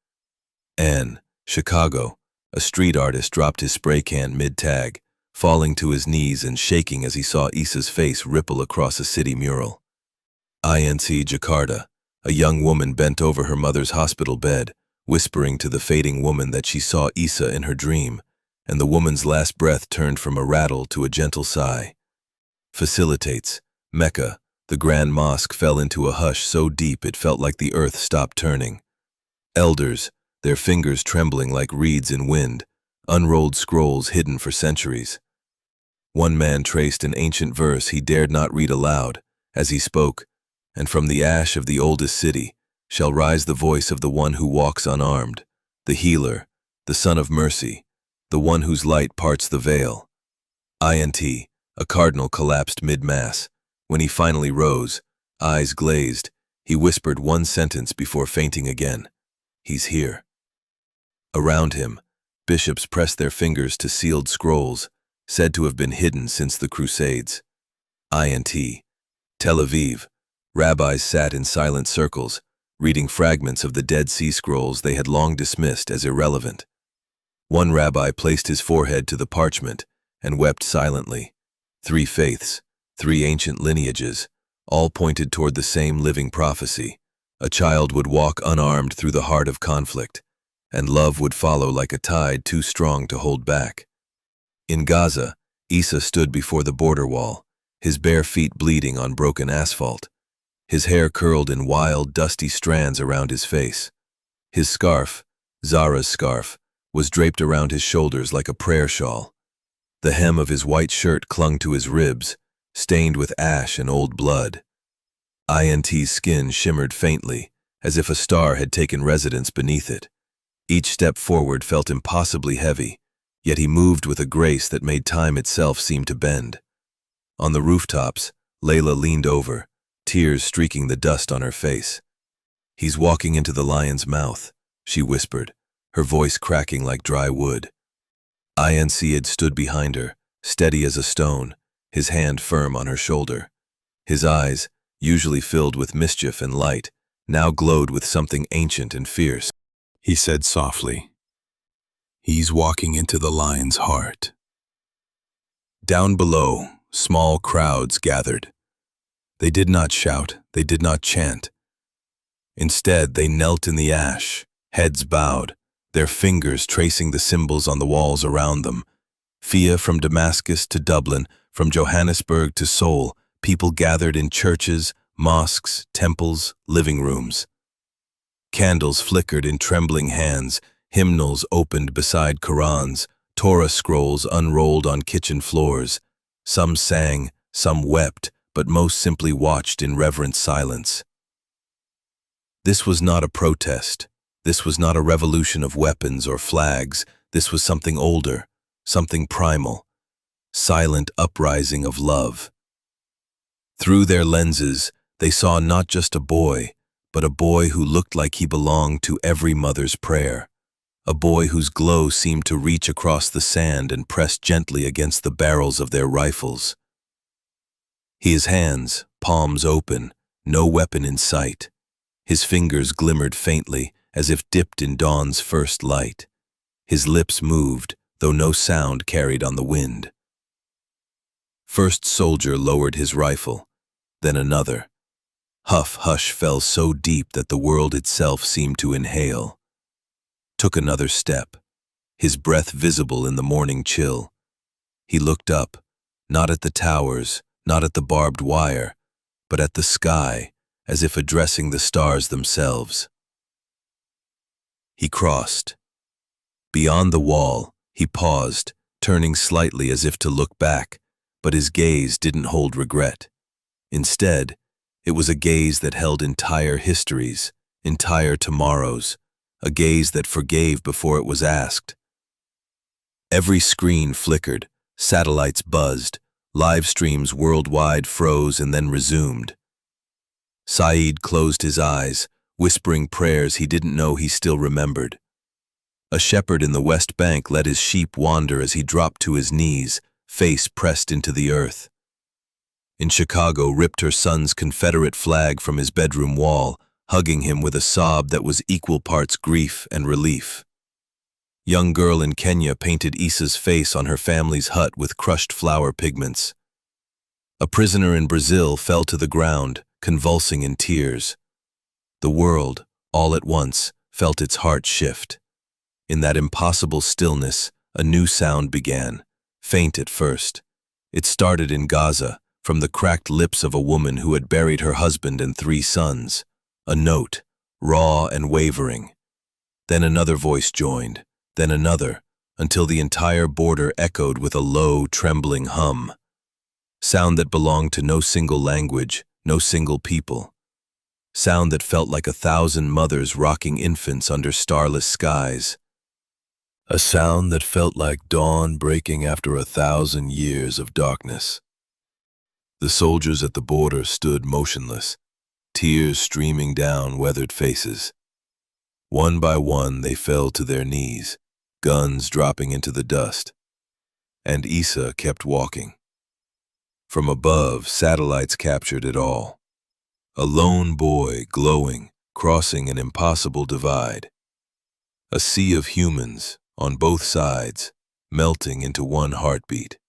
Anne, Chicago, a street artist, dropped his spray can mid-tag, falling to his knees and shaking as he saw Issa's face ripple across a city mural. Jakarta, a young woman bent over her mother's hospital bed, whispering to the fading woman that she saw Issa in her dream, and the woman's last breath turned from a rattle to a gentle sigh. Facilitates, Mecca, the Grand Mosque fell into a hush so deep it felt like the earth stopped turning. Elders, their fingers trembling like reeds in wind, unrolled scrolls hidden for centuries. One man traced an ancient verse he dared not read aloud as he spoke, "And from the ash of the oldest city shall rise the voice of the one who walks unarmed, the healer, the son of mercy, the one whose light parts the veil." A cardinal collapsed mid-mass. When he finally rose, eyes glazed, he whispered one sentence before fainting again. "He's here." Around him, bishops pressed their fingers to sealed scrolls, said to have been hidden since the Crusades. Tel Aviv, rabbis sat in silent circles, reading fragments of the Dead Sea Scrolls they had long dismissed as irrelevant. One rabbi placed his forehead to the parchment and wept silently. 3 faiths, 3 ancient lineages, all pointed toward the same living prophecy. A child would walk unarmed through the heart of conflict, and love would follow like a tide too strong to hold back. In Gaza, Issa stood before the border wall, his bare feet bleeding on broken asphalt. His hair curled in wild, dusty strands around his face. His scarf, Zara's scarf, was draped around his shoulders like a prayer shawl. The hem of his white shirt clung to his ribs, stained with ash and old blood. Int's skin shimmered faintly, as if a star had taken residence beneath it. Each step forward felt impossibly heavy, yet he moved with a grace that made time itself seem to bend. On the rooftops, Layla leaned over, tears streaking the dust on her face. "He's walking into the lion's mouth," she whispered, her voice cracking like dry wood. Had stood behind her, steady as a stone, his hand firm on her shoulder. His eyes, usually filled with mischief and light, now glowed with something ancient and fierce. He said softly, "He's walking into the lion's heart." Down below, small crowds gathered. They did not shout, they did not chant. Instead, they knelt in the ash, heads bowed, their fingers tracing the symbols on the walls around them. Fia from Damascus to Dublin, from Johannesburg to Seoul, people gathered in churches, mosques, temples, living rooms. Candles flickered in trembling hands, hymnals opened beside Qurans, Torah scrolls unrolled on kitchen floors. Some sang, some wept, but most simply watched in reverent silence. This was not a protest. This was not a revolution of weapons or flags. This was something older, something primal, silent uprising of love. Through their lenses, they saw not just a boy, but a boy who looked like he belonged to every mother's prayer, a boy whose glow seemed to reach across the sand and press gently against the barrels of their rifles. His hands, palms open, no weapon in sight. His fingers glimmered faintly, as if dipped in dawn's first light. His lips moved, though no sound carried on the wind. First soldier lowered his rifle, then another. Hush fell so deep that the world itself seemed to inhale. Took another step, his breath visible in the morning chill. He looked up, not at the towers, not at the barbed wire, but at the sky, as if addressing the stars themselves. He crossed. Beyond the wall, he paused, turning slightly as if to look back, but his gaze didn't hold regret. Instead, it was a gaze that held entire histories, entire tomorrows, a gaze that forgave before it was asked. Every screen flickered, satellites buzzed, live streams worldwide froze and then resumed. Saeed closed his eyes, whispering prayers he didn't know he still remembered. A shepherd in the West Bank let his sheep wander as he dropped to his knees, face pressed into the earth. In Chicago, ripped her son's Confederate flag from his bedroom wall, hugging him with a sob that was equal parts grief and relief. Young girl in Kenya painted Issa's face on her family's hut with crushed flower pigments. A prisoner in Brazil fell to the ground, convulsing in tears. The world, all at once, felt its heart shift. In that impossible stillness, a new sound began, faint at first. It started in Gaza, from the cracked lips of a woman who had buried her husband and 3 sons. A note, raw and wavering. Then another voice joined, then another, until the entire border echoed with a low, trembling hum. Sound that belonged to no single language, no single people. Sound that felt like 1,000 mothers rocking infants under starless skies. A sound that felt like dawn breaking after 1,000 years of darkness. The soldiers at the border stood motionless, tears streaming down weathered faces. One by one they fell to their knees, guns dropping into the dust. And Issa kept walking. From above, satellites captured it all. A lone boy glowing, crossing an impossible divide. A sea of humans, on both sides, melting into one heartbeat.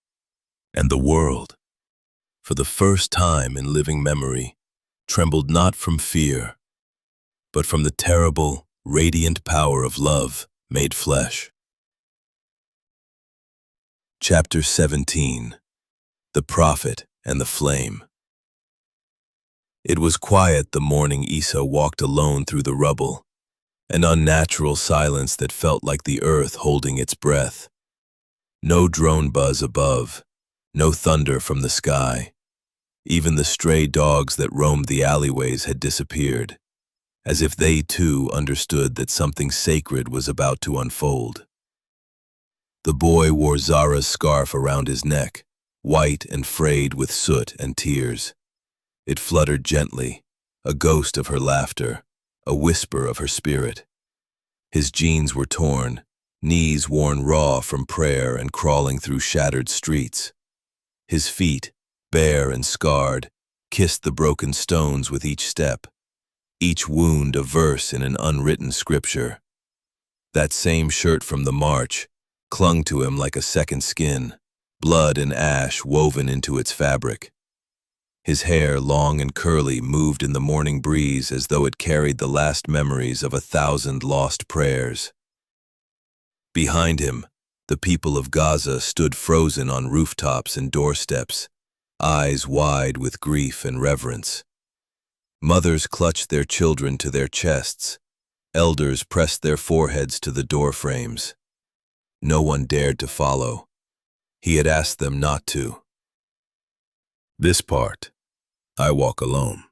And the world, for the first time in living memory, trembled not from fear, but from the terrible, radiant power of love made flesh. Chapter 17. The Prophet and the Flame. It was quiet the morning Issa walked alone through the rubble, an unnatural silence that felt like the earth holding its breath. No drone buzz above, no thunder from the sky. Even the stray dogs that roamed the alleyways had disappeared, as if they too understood that something sacred was about to unfold. The boy wore Zara's scarf around his neck, white and frayed with soot and tears. It fluttered gently, a ghost of her laughter, a whisper of her spirit. His jeans were torn, knees worn raw from prayer and crawling through shattered streets. His feet, bare and scarred, kissed the broken stones with each step, each wound a verse in an unwritten scripture. That same shirt from the march clung to him like a second skin, blood and ash woven into its fabric. His hair, long and curly, moved in the morning breeze as though it carried the last memories of 1,000 lost prayers. Behind him, the people of Gaza stood frozen on rooftops and doorsteps, eyes wide with grief and reverence. Mothers clutched their children to their chests. Elders pressed their foreheads to the doorframes. No one dared to follow. He had asked them not to. This part, I walk alone.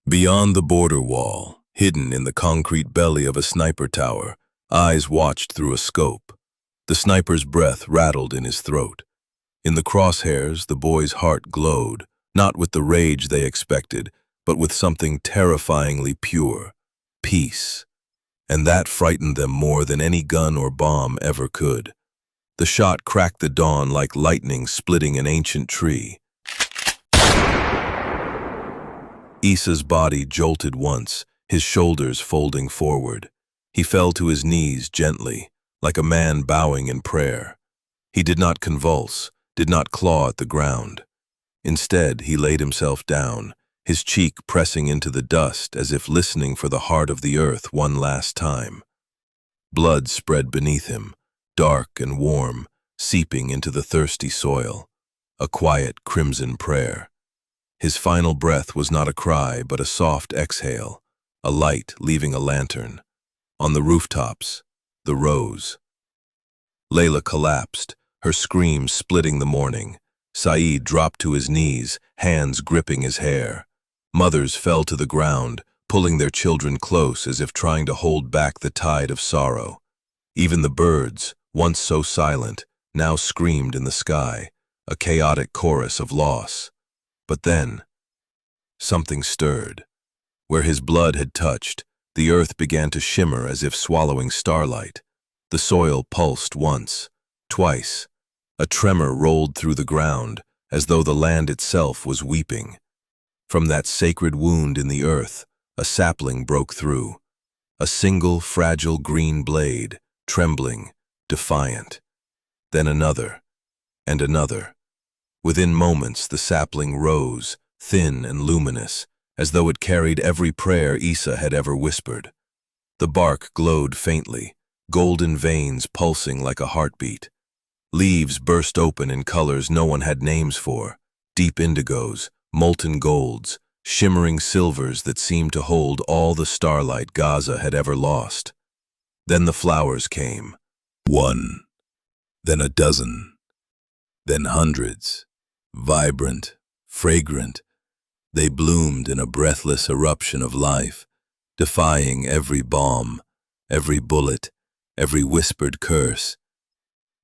Beyond the border wall, hidden in the concrete belly of a sniper tower, eyes watched through a scope. The sniper's breath rattled in his throat. In the crosshairs, the boy's heart glowed, not with the rage they expected, but with something terrifyingly pure, peace. And that frightened them more than any gun or bomb ever could. The shot cracked the dawn like lightning splitting an ancient tree. Issa's body jolted once, his shoulders folding forward. He fell to his knees gently, like a man bowing in prayer. He did not convulse, did not claw at the ground. Instead, he laid himself down, his cheek pressing into the dust as if listening for the heart of the earth one last time. Blood spread beneath him, dark and warm, seeping into the thirsty soil, a quiet crimson prayer. His final breath was not a cry, but a soft exhale, a light leaving a lantern. On the rooftops, the rose. Layla collapsed, her scream splitting the morning. Saeed dropped to his knees, hands gripping his hair. Mothers fell to the ground, pulling their children close as if trying to hold back the tide of sorrow. Even the birds, once so silent, now screamed in the sky, a chaotic chorus of loss. But then, something stirred. Where his blood had touched, the earth began to shimmer as if swallowing starlight. The soil pulsed once, twice. A tremor rolled through the ground, as though the land itself was weeping. From that sacred wound in the earth, a sapling broke through. A single fragile green blade, trembling, defiant. Then another, and another. Within moments, the sapling rose, thin and luminous, as though it carried every prayer Issa had ever whispered. The bark glowed faintly, golden veins pulsing like a heartbeat. Leaves burst open in colors no one had names for, deep indigos, molten golds, shimmering silvers that seemed to hold all the starlight Gaza had ever lost. Then the flowers came. One, then a dozen, then hundreds. Vibrant, fragrant, they bloomed in a breathless eruption of life, defying every bomb, every bullet, every whispered curse.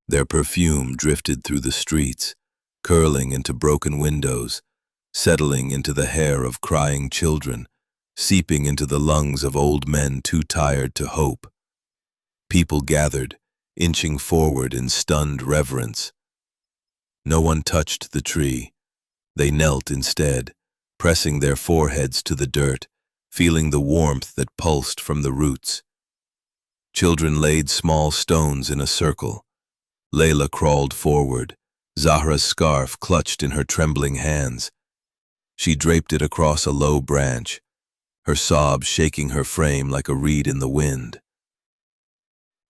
Their perfume drifted through the streets, curling into broken windows, settling into the hair of crying children, seeping into the lungs of old men too tired to hope. People gathered, inching forward in stunned reverence. No one touched the tree. They knelt instead, pressing their foreheads to the dirt, feeling the warmth that pulsed from the roots. Children laid small stones in a circle. Layla crawled forward, Zahra's scarf clutched in her trembling hands. She draped it across a low branch, her sobs shaking her frame like a reed in the wind.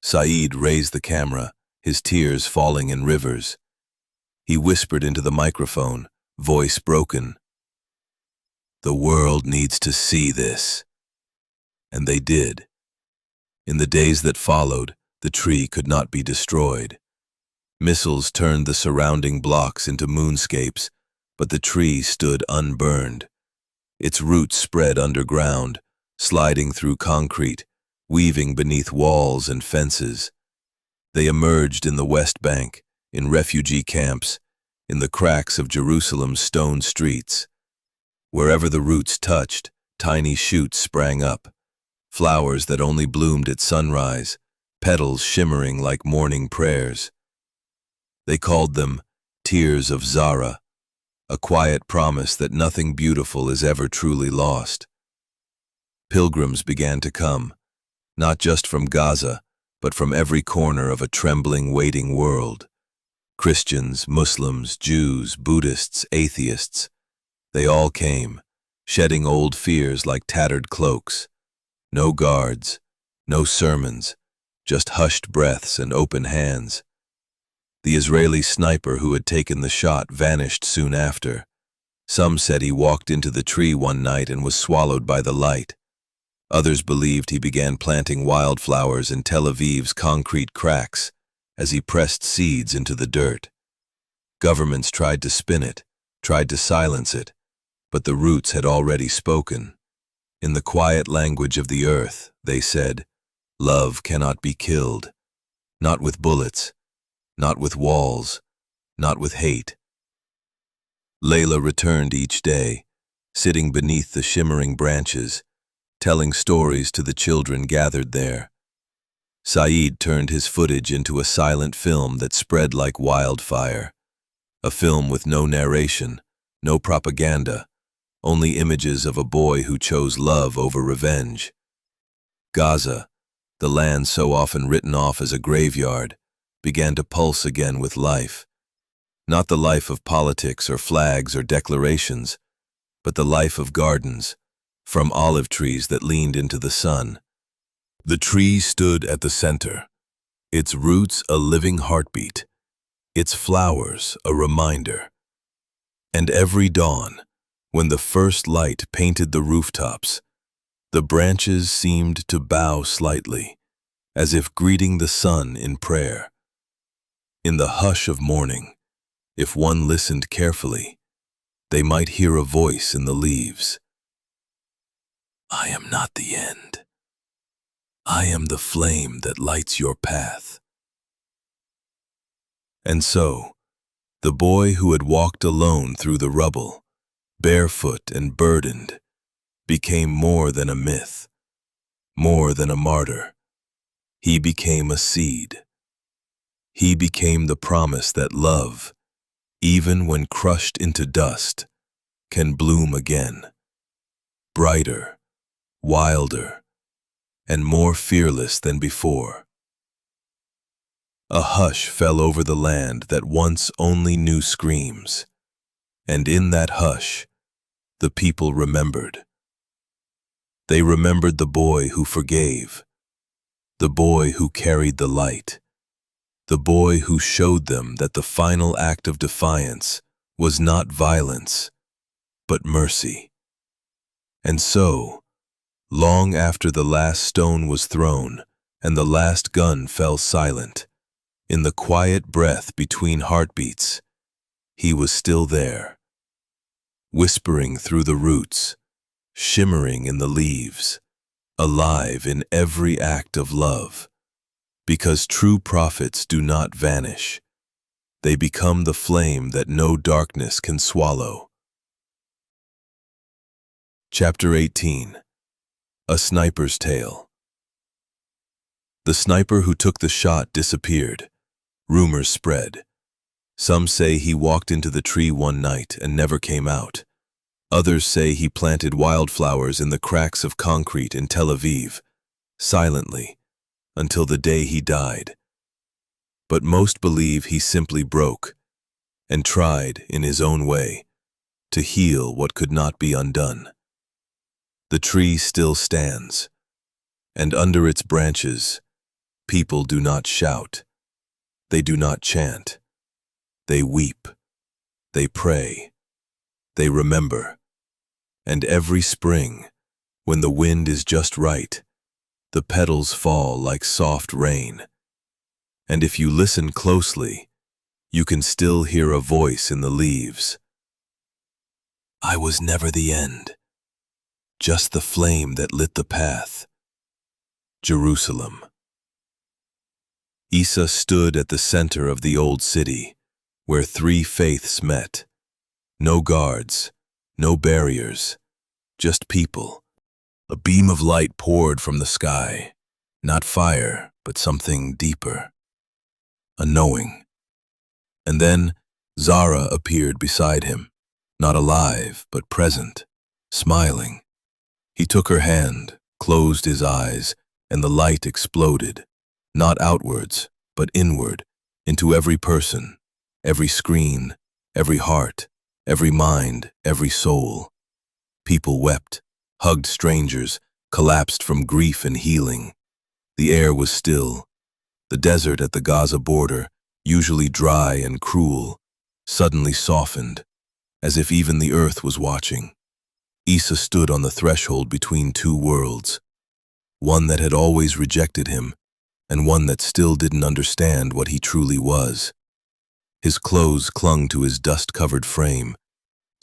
Saeed raised the camera, his tears falling in rivers. He whispered into the microphone, voice broken. The world needs to see this. And they did. In the days that followed, the tree could not be destroyed. Missiles turned the surrounding blocks into moonscapes, but the tree stood unburned. Its roots spread underground, sliding through concrete, weaving beneath walls and fences. They emerged in the West Bank, in refugee camps, in the cracks of Jerusalem's stone streets. Wherever the roots touched, tiny shoots sprang up, flowers that only bloomed at sunrise, petals shimmering like morning prayers. They called them tears of Zahra, a quiet promise that nothing beautiful is ever truly lost. Pilgrims began to come, not just from Gaza, but from every corner of a trembling, waiting world. Christians, Muslims, Jews, Buddhists, atheists, they all came, shedding old fears like tattered cloaks. No guards, no sermons, just hushed breaths and open hands. The Israeli sniper who had taken the shot vanished soon after. Some said he walked into the tree one night and was swallowed by the light. Others believed he began planting wildflowers in Tel Aviv's concrete cracks as he pressed seeds into the dirt. Governments tried to spin it, tried to silence it, but the roots had already spoken. In the quiet language of the earth, they said, love cannot be killed. Not with bullets, not with walls, not with hate. Layla returned each day, sitting beneath the shimmering branches, telling stories to the children gathered there. Saeed turned his footage into a silent film that spread like wildfire. A film with no narration, no propaganda, only images of a boy who chose love over revenge. Gaza, the land so often written off as a graveyard, began to pulse again with life. Not the life of politics or flags or declarations, but the life of gardens, from olive trees that leaned into the sun. The tree stood at the center, its roots a living heartbeat, its flowers a reminder. And every dawn, when the first light painted the rooftops, the branches seemed to bow slightly, as if greeting the sun in prayer. In the hush of morning, if one listened carefully, they might hear a voice in the leaves. I am not the end. I am the flame that lights your path. And so, the boy who had walked alone through the rubble, barefoot and burdened, became more than a myth, more than a martyr. He became a seed. He became the promise that love, even when crushed into dust, can bloom again, brighter, wilder, and more fearless than before. A hush fell over the land that once only knew screams, and in that hush, the people remembered. They remembered the boy who forgave, the boy who carried the light, the boy who showed them that the final act of defiance was not violence, but mercy. And so, long after the last stone was thrown and the last gun fell silent, in the quiet breath between heartbeats, he was still there, whispering through the roots, shimmering in the leaves, alive in every act of love. Because true prophets do not vanish. They become the flame that no darkness can swallow. Chapter 18. A Sniper's Tale. The sniper who took the shot disappeared. Rumors spread. Some say he walked into the tree one night and never came out. Others say he planted wildflowers in the cracks of concrete in Tel Aviv, silently, until the day he died. But most believe he simply broke and tried, in his own way, to heal what could not be undone. The tree still stands, and under its branches, people do not shout, they do not chant, they weep, they pray, they remember. And every spring, when the wind is just right, the petals fall like soft rain. And if you listen closely, you can still hear a voice in the leaves. I was never the end, just the flame that lit the path. Jerusalem. Issa stood at the center of the old city, where three faiths met. No guards, no barriers, just people. A beam of light poured from the sky, not fire, but something deeper. A knowing. And then Zara appeared beside him, not alive, but present, smiling. He took her hand, closed his eyes, and the light exploded, not outwards, but inward, into every person, every screen, every heart, every mind, every soul. People wept, hugged strangers, collapsed from grief and healing. The air was still. The desert at the Gaza border, usually dry and cruel, suddenly softened, as if even the earth was watching. Issa stood on the threshold between two worlds, one that had always rejected him, and one that still didn't understand what he truly was. His clothes clung to his dust-covered frame,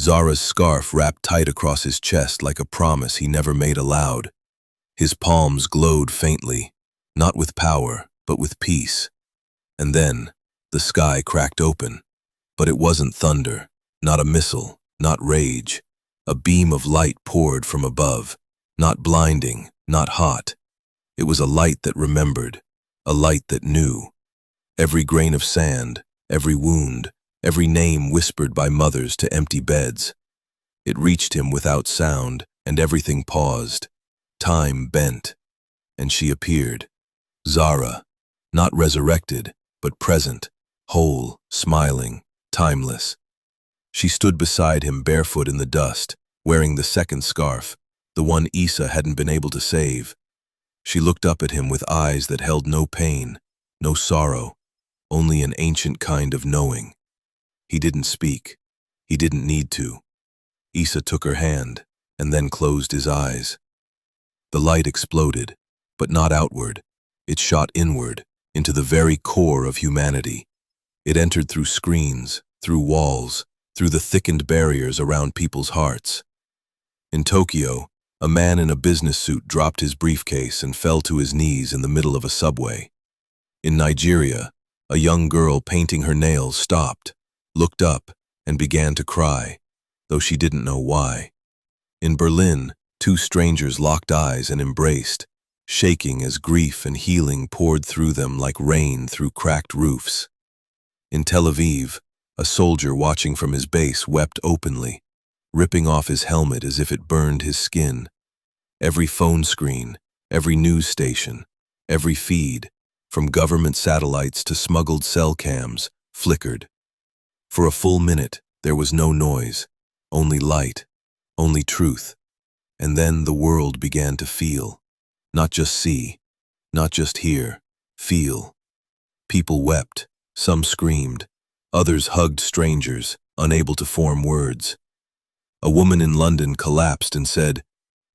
Zara's scarf wrapped tight across his chest like a promise he never made aloud. His palms glowed faintly, not with power, but with peace. And then, the sky cracked open. But it wasn't thunder, not a missile, not rage. A beam of light poured from above, not blinding, not hot. It was a light that remembered, a light that knew. Every grain of sand, every wound, every name whispered by mothers to empty beds. It reached him without sound, and everything paused. Time bent, and she appeared. Zara, not resurrected, but present, whole, smiling, timeless. She stood beside him barefoot in the dust, wearing the second scarf, the one Issa hadn't been able to save. She looked up at him with eyes that held no pain, no sorrow, only an ancient kind of knowing. He didn't speak. He didn't need to. Issa took her hand, and then closed his eyes. The light exploded, but not outward. It shot inward, into the very core of humanity. It entered through screens, through walls, through the thickened barriers around people's hearts. In Tokyo, a man in a business suit dropped his briefcase and fell to his knees in the middle of a subway. In Nigeria, a young girl painting her nails stopped, looked up, and began to cry, though she didn't know why. In Berlin, two strangers locked eyes and embraced, shaking as grief and healing poured through them like rain through cracked roofs. In Tel Aviv, a soldier watching from his base wept openly, ripping off his helmet as if it burned his skin. Every phone screen, every news station, every feed, from government satellites to smuggled cell cams, flickered. For a full minute, there was no noise, only light, only truth. And then the world began to feel. Not just see, not just hear, feel. People wept, some screamed, others hugged strangers, unable to form words. A woman in London collapsed and said,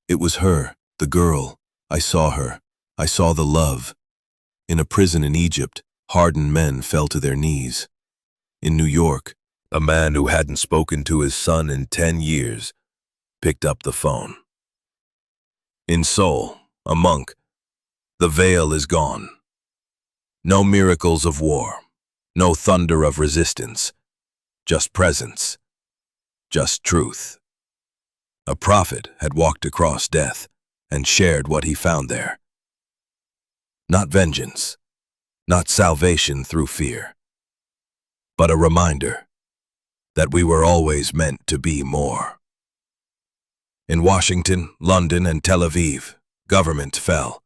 "It was her, the girl. I saw her. I saw the love." In a prison in Egypt, hardened men fell to their knees. In New York, a man who hadn't spoken to his son in 10 years picked up the phone. In Seoul, a monk, the veil is gone. No miracles of war, no thunder of resistance, just presence, just truth. A prophet had walked across death and shared what he found there. Not vengeance, not salvation through fear, but a reminder that we were always meant to be more. In Washington, London, and Tel Aviv, government fell.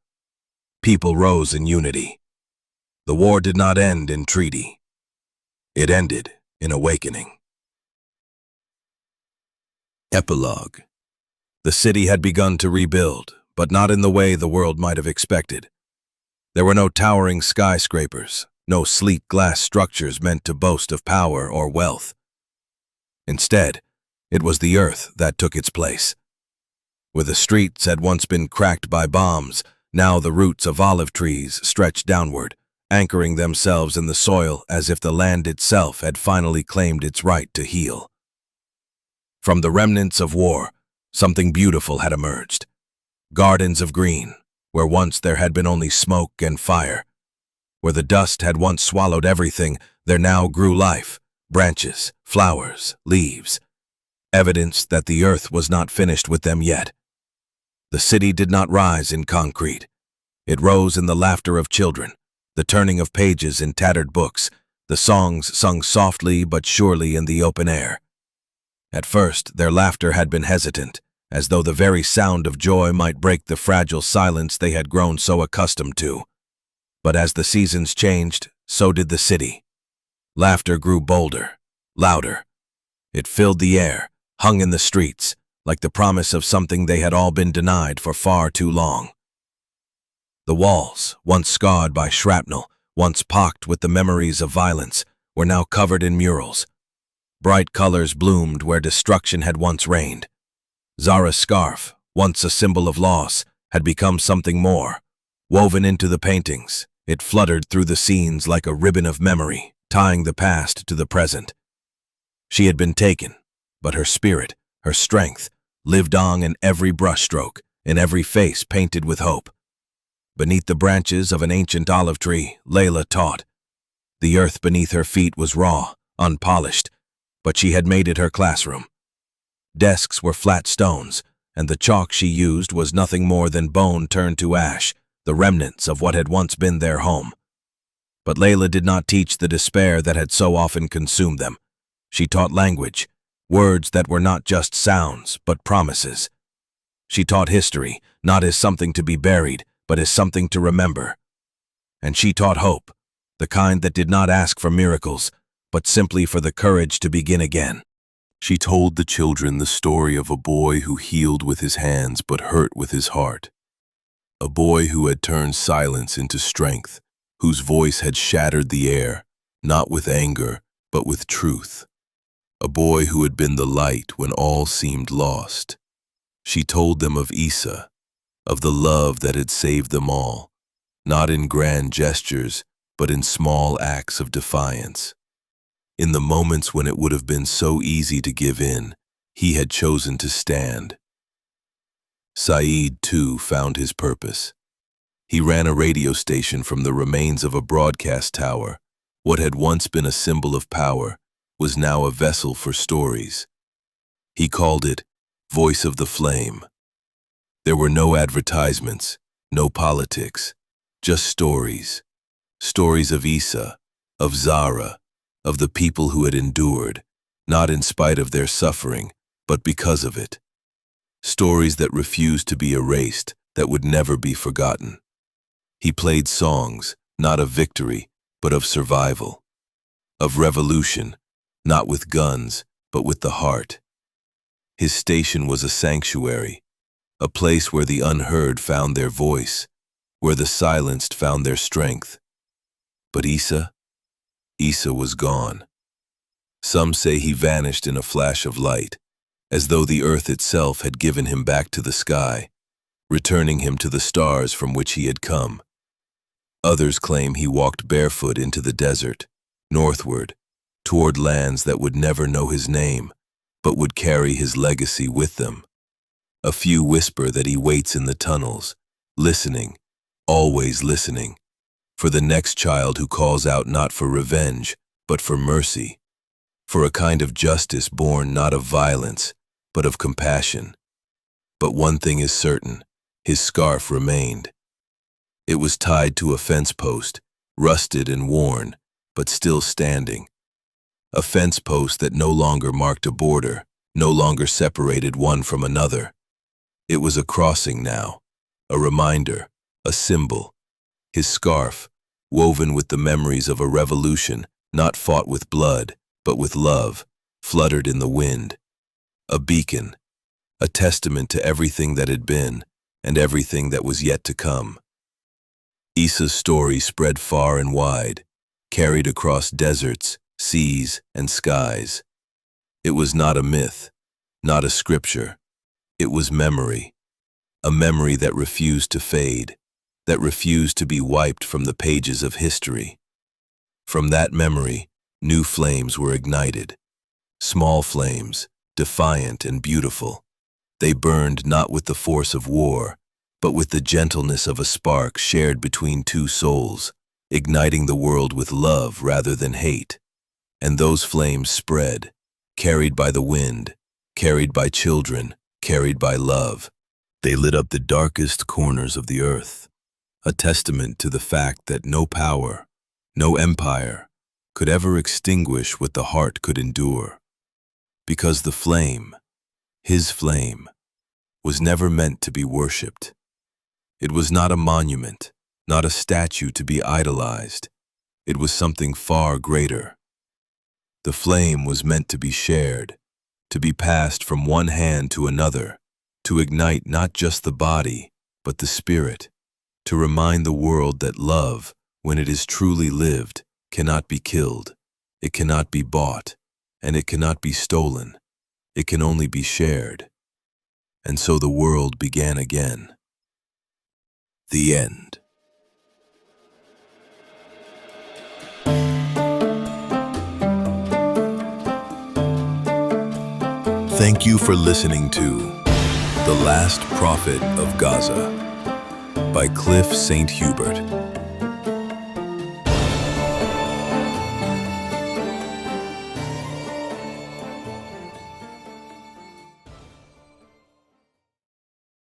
People rose in unity. The war did not end in treaty. It ended in awakening. Epilogue. The city had begun to rebuild, but not in the way the world might have expected. There were no towering skyscrapers, no sleek glass structures meant to boast of power or wealth. Instead, it was the earth that took its place. Where the streets had once been cracked by bombs, now the roots of olive trees stretched downward, anchoring themselves in the soil as if the land itself had finally claimed its right to heal. From the remnants of war, something beautiful had emerged. Gardens of green, where once there had been only smoke and fire. Where the dust had once swallowed everything, there now grew life, branches, flowers, leaves. Evidence that the earth was not finished with them yet. The city did not rise in concrete. It rose in the laughter of children, the turning of pages in tattered books, the songs sung softly but surely in the open air. At first, their laughter had been hesitant, as though the very sound of joy might break the fragile silence they had grown so accustomed to. But as the seasons changed, so did the city. Laughter grew bolder, louder. It filled the air, hung in the streets, like the promise of something they had all been denied for far too long. The walls, once scarred by shrapnel, once pocked with the memories of violence, were now covered in murals. Bright colors bloomed where destruction had once reigned. Zara's scarf, once a symbol of loss, had become something more. Woven into the paintings, it fluttered through the scenes like a ribbon of memory, tying the past to the present. She had been taken, but her spirit, her strength, lived on in every brushstroke, in every face painted with hope. Beneath the branches of an ancient olive tree, Layla taught. The earth beneath her feet was raw, unpolished, but she had made it her classroom. Desks were flat stones, and the chalk she used was nothing more than bone turned to ash, the remnants of what had once been their home. But Layla did not teach the despair that had so often consumed them. She taught language, words that were not just sounds, but promises. She taught history, not as something to be buried, but as something to remember. And she taught hope, the kind that did not ask for miracles, but simply for the courage to begin again. She told the children the story of a boy who healed with his hands but hurt with his heart. A boy who had turned silence into strength, whose voice had shattered the air, not with anger, but with truth. A boy who had been the light when all seemed lost. She told them of Issa, of the love that had saved them all, not in grand gestures, but in small acts of defiance. In the moments when it would have been so easy to give in, he had chosen to stand. Saeed, too, found his purpose. He ran a radio station from the remains of a broadcast tower. What had once been a symbol of power was now a vessel for stories. He called it Voice of the Flame. There were no advertisements, no politics, just stories. Stories of Issa, of Zara, of the people who had endured, not in spite of their suffering, but because of it. Stories that refused to be erased, that would never be forgotten. He played songs, not of victory, but of survival. Of revolution, not with guns, but with the heart. His station was a sanctuary, a place where the unheard found their voice, where the silenced found their strength. But Issa was gone. Some say he vanished in a flash of light, as though the earth itself had given him back to the sky, returning him to the stars from which he had come. Others claim he walked barefoot into the desert, northward, toward lands that would never know his name, but would carry his legacy with them. A few whisper that he waits in the tunnels, listening, always listening, for the next child who calls out not for revenge, but for mercy, for a kind of justice born not of violence, but of compassion. But one thing is certain, his scarf remained. It was tied to a fence post, rusted and worn, but still standing. A fence post that no longer marked a border, no longer separated one from another. It was a crossing now, a reminder, a symbol. His scarf, woven with the memories of a revolution not fought with blood, but with love, fluttered in the wind. A beacon, a testament to everything that had been and everything that was yet to come. Issa's story spread far and wide, carried across deserts, seas, and skies. It was not a myth, not a scripture. It was memory, a memory that refused to fade, that refused to be wiped from the pages of history. From that memory, new flames were ignited. Small flames, defiant and beautiful. They burned not with the force of war, but with the gentleness of a spark shared between two souls, igniting the world with love rather than hate. And those flames spread, carried by the wind, carried by children, carried by love. They lit up the darkest corners of the earth, a testament to the fact that no power, no empire, could ever extinguish what the heart could endure. Because the flame, his flame, was never meant to be worshipped. It was not a monument, not a statue to be idolized. It was something far greater. The flame was meant to be shared, to be passed from one hand to another, to ignite not just the body, but the spirit, to remind the world that love, when it is truly lived, cannot be killed, it cannot be bought, and it cannot be stolen. It can only be shared. And so the world began again. The end. Thank you for listening to The Last Prophet of Gaza by Cliff St. Hubert.